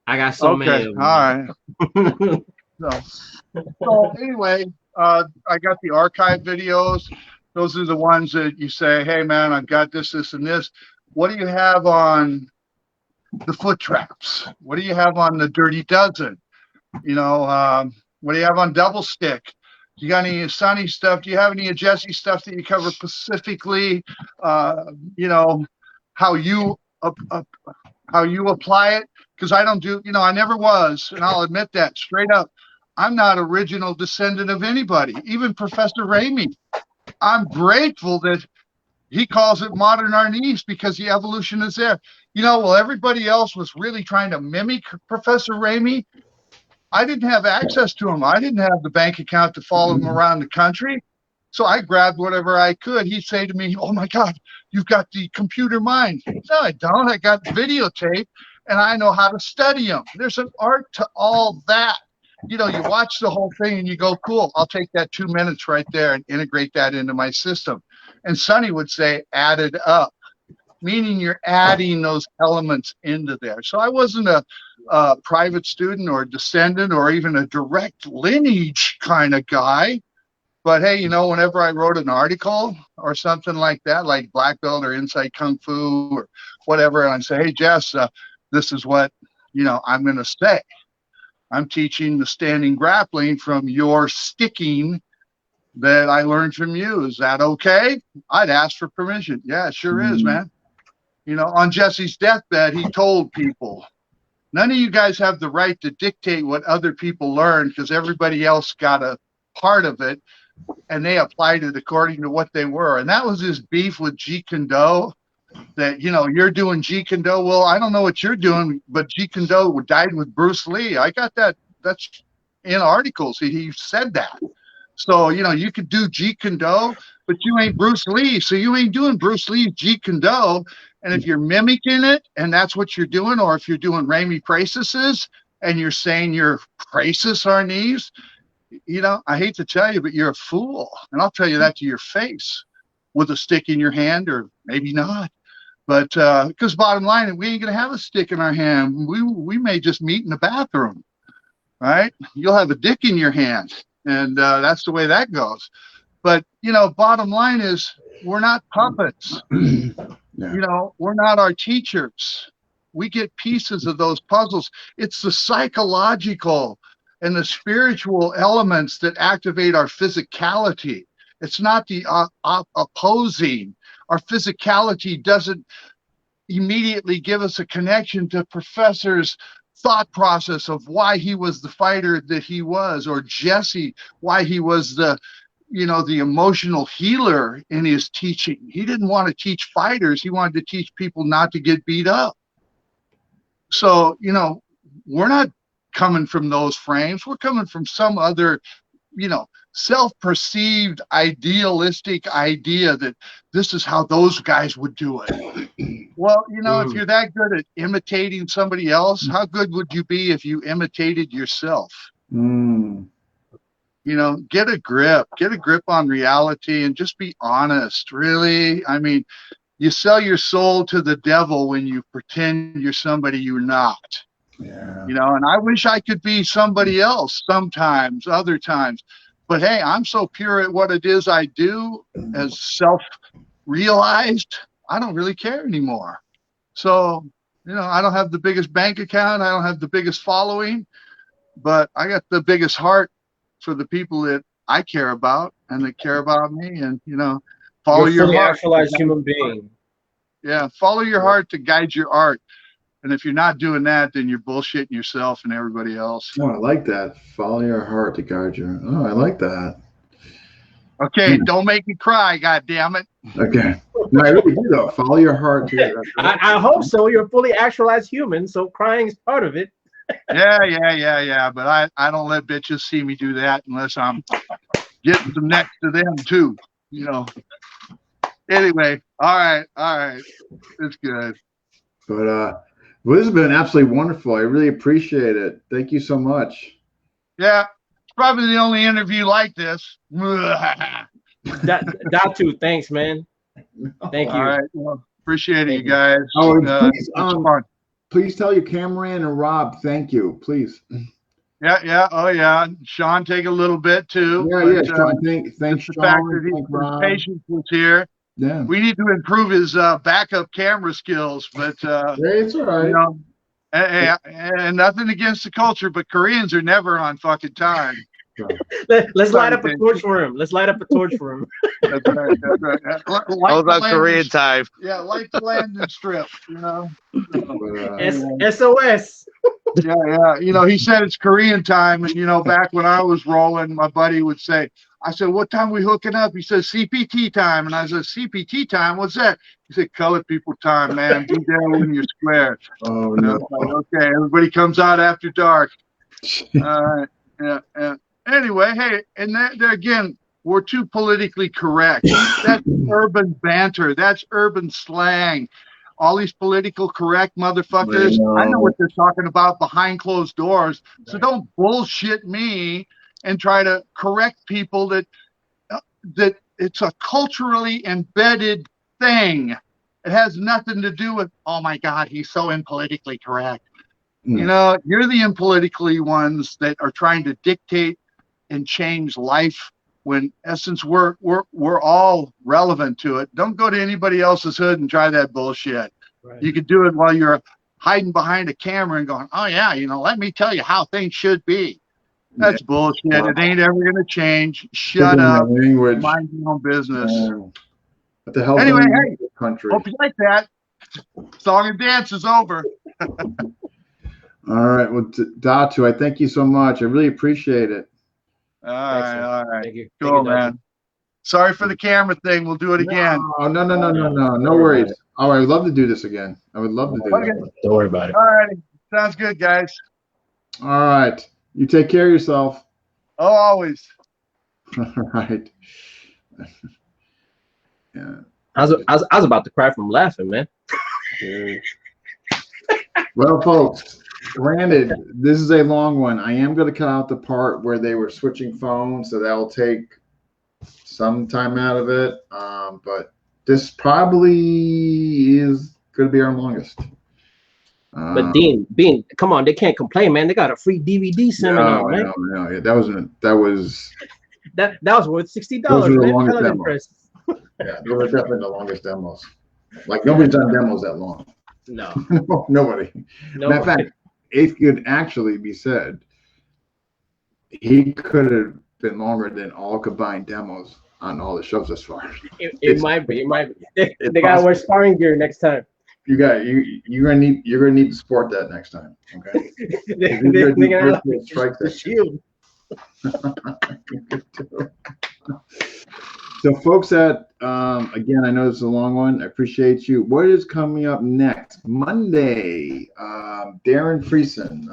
I got so many of them. All right. So anyway, I got the archive videos. Those are the ones that you say, hey man, I've got this, and this. What do you have on the foot traps? What do you have on the Dirty Dozen? What do you have on Double Stick? You got any Sunny stuff? Do you have any Jesse stuff that you cover specifically? How you apply it? Because I don't do, I never was, and I'll admit that straight up. I'm not original descendant of anybody, even Professor Remy. I'm grateful that he calls it modern Art East because the evolution is there. Everybody else was really trying to mimic Professor Remy. I didn't have access to him. I didn't have the bank account to follow him around the country. So I grabbed whatever I could. He'd say to me, oh my God, you've got the computer mind. No, I don't. I got videotape and I know how to study him. There's an art to all that. You watch the whole thing and you go, cool, I'll take that 2 minutes right there and integrate that into my system. And Sonny would say, added up, meaning you're adding those elements into there. So I wasn't a private student or descendant or even a direct lineage kind of guy. But hey, whenever I wrote an article or something like that, like Black Belt or Inside Kung Fu or whatever, and I say, hey, Jess, this is what, I'm going to say. I'm teaching the standing grappling from your sticking that I learned from you. Is that okay? I'd ask for permission. Yeah, it sure is, man. On Jesse's deathbed, he told people, none of you guys have the right to dictate what other people learn because everybody else got a part of it and they applied it according to what they were. And that was his beef with Jeet Kune Do. that, you know, you're doing Jeet Kune Do. Well, I don't know what you're doing, but Jeet Kune Do died with Bruce Lee. I got that. That's in articles. He said that. So, you know, you could do Jeet Kune Do, but you ain't Bruce Lee. So you ain't doing Bruce Lee's Jeet Kune Do. And if you're mimicking it and that's what you're doing, or if you're doing Remy Presas and you're saying you're Presas Arnese, you know, I hate to tell you, but you're a fool. And I'll tell you that to your face with a stick in your hand, or maybe not. But because bottom line, we ain't going to have a stick in our hand. We may just meet in the bathroom, right? You'll have a dick in your hand. And that's the way that goes. But, you know, bottom line is we're not puppets. Yeah. You know, we're not our teachers. We get pieces of those puzzles. It's the psychological and the spiritual elements that activate our physicality. It's not the opposing. Our physicality doesn't immediately give us a connection to Professor's thought process of why he was the fighter that he was, or Jesse, why he was the, you know, the emotional healer in his teaching. He didn't want to teach fighters. He wanted to teach people not to get beat up. So, you know, we're not coming from those frames. We're coming from some other, you know, self-perceived idealistic idea that this is how those guys would do it. Well, you know, if you're that good at imitating somebody else, how good would you be if you imitated yourself? You know, get a grip on reality and just be honest. Really, I mean, you sell your soul to the devil when you pretend you're somebody you're not. Yeah. You know, and I wish I could be somebody else sometimes, other times. But hey, I'm so pure at what it is I do, as self-realized, I don't really care anymore. So, you know, I don't have the biggest bank account. I don't have the biggest following, but I got the biggest heart for the people that I care about and that care about me. And, you know, follow You're a your fully heart. actualized human being. Yeah, follow your heart to guide your art. And if you're not doing that, then you're bullshitting yourself and everybody else. Oh, I like that. Follow your heart to guide you. Oh, I like that. Okay, don't make me cry, goddammit. Okay. No, I really do though. Follow your heart to. I hope so. You're a fully actualized human, so crying is part of it. Yeah. But I don't let bitches see me do that unless I'm getting some next to them too. You know. Anyway, all right. It's good. But well, this has been absolutely wonderful. I really appreciate it. Thank you so much. Yeah, it's probably the only interview like this. Datu, thanks, man. Thank you. All right. Well, appreciate it, you guys. Oh, it's fun. Please tell your cameraman and Rob thank you, please. Yeah. Oh, yeah. Sean, take a little bit too. Yeah. Sean, thanks, the Sean. fact that his patience was here. Yeah. We need to improve his backup camera skills, but it's all right. You know, and nothing against the culture, but Koreans are never on fucking time. Let's light up a torch for him. Let's light up a torch for him. That's right. All about Korean time. Yeah, like the landing strip, you know. SOS. Yeah. You know, he said it's Korean time, and you know, back when I was rolling, my buddy would say, I said, "What time we hooking up?" He said, "CPT time," and I said, "CPT time? What's that?" He said, "Colored people time, man. Be there when you're square." Oh no. Like, okay, everybody comes out after dark. All right. Yeah. Anyway, hey, and there again, we're too politically correct. That's urban banter. That's urban slang. All these political correct motherfuckers, I know what they're talking about behind closed doors. So don't bullshit me and try to correct people that it's a culturally embedded thing. It has nothing to do with, oh my God, he's so impolitically correct. You know, you're the impolitically ones that are trying to dictate and change life when in essence we're all relevant to it. Don't go to anybody else's hood and try that bullshit. Right. You could do it while you're hiding behind a camera and going, oh yeah, you know, let me tell you how things should be. That's bullshit. It ain't ever gonna change. Shut up. Language. Mind your own business. What the hell? Anyway, hey, country. Hope you like that. Song and dance is over. All right. Well, Datu, I thank you so much. I really appreciate it. All right. Thank you. Cool, man. Sorry for the camera thing. We'll do it again. No worries. All right, I'd love to do this again. I would love to do Okay. that. Don't worry about it. All right. Sounds good, guys. All right. You take care of yourself. Oh, always. All right. Yeah. I was about to cry from laughing, man. Well, folks, granted, this is a long one. I am going to cut out the part where they were switching phones, so that'll take some time out of it. But this probably is going to be our longest. But Dean, come on, they can't complain, man. They got a free DVD seminar, man. No, yeah, that was That was worth $60, those were the man. longest Hella demos. impressed. Yeah, those are definitely the longest demos. Like nobody's done demos that long. No, Nobody. no. Matter of fact, it could actually be said he could have been longer than all combined demos on all the shows thus far. It might be. It might be. They It's gotta wear possible. sparring gear next time. You're gonna need to support that next time. Okay. They're You're gonna do gonna have virtual strike the section. shield. So, folks, that again, I know this is a long one. I appreciate you. What is coming up next? Monday, Darren Friesen.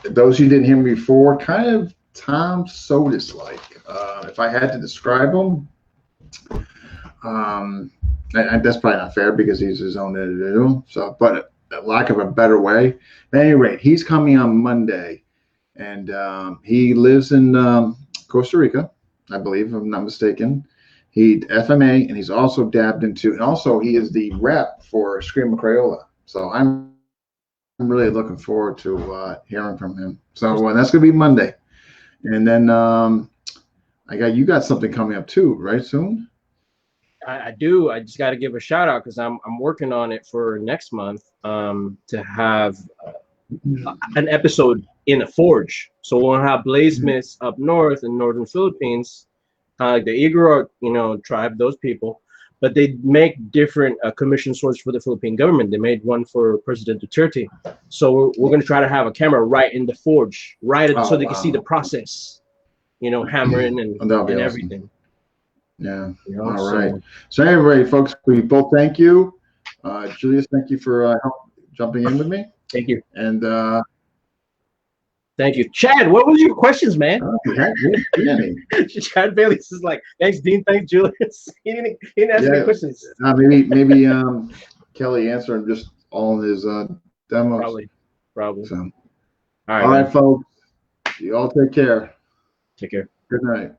Those who didn't hear me before, kind of Tom Sotis like. If I had to describe him, that's probably not fair because he's his own individual. So, but lack of a better way. At any rate, he's coming on Monday, and he lives in Costa Rica, I believe, if I'm not mistaken. He FMA, and he's also dabbed into, and also he is the rep for Scream Crayola. So I'm really looking forward to hearing from him. So that's gonna be Monday, and then you got something coming up too, right? Soon. I do. I just got to give a shout out because I'm working on it for next month to have an episode in a forge. So we'll have bladesmiths up north in northern Philippines, like the Igorot, tribe, those people. But they make different commission swords for the Philippine government. They made one for President Duterte. So we're going to try to have a camera right in the forge, so they can see the process, hammering and awesome. everything. Yeah. All right. So anyway, folks, we both thank you. Julius, thank you for jumping in with me. Thank you. And thank you. Chad, what was your questions, man? Chad Bailey is like, thanks, Dean. Thanks, Julius. He didn't ask any questions. Maybe Kelly answered them just all in his demos. Probably. So, all right, folks. You all take care. Take care. Good night.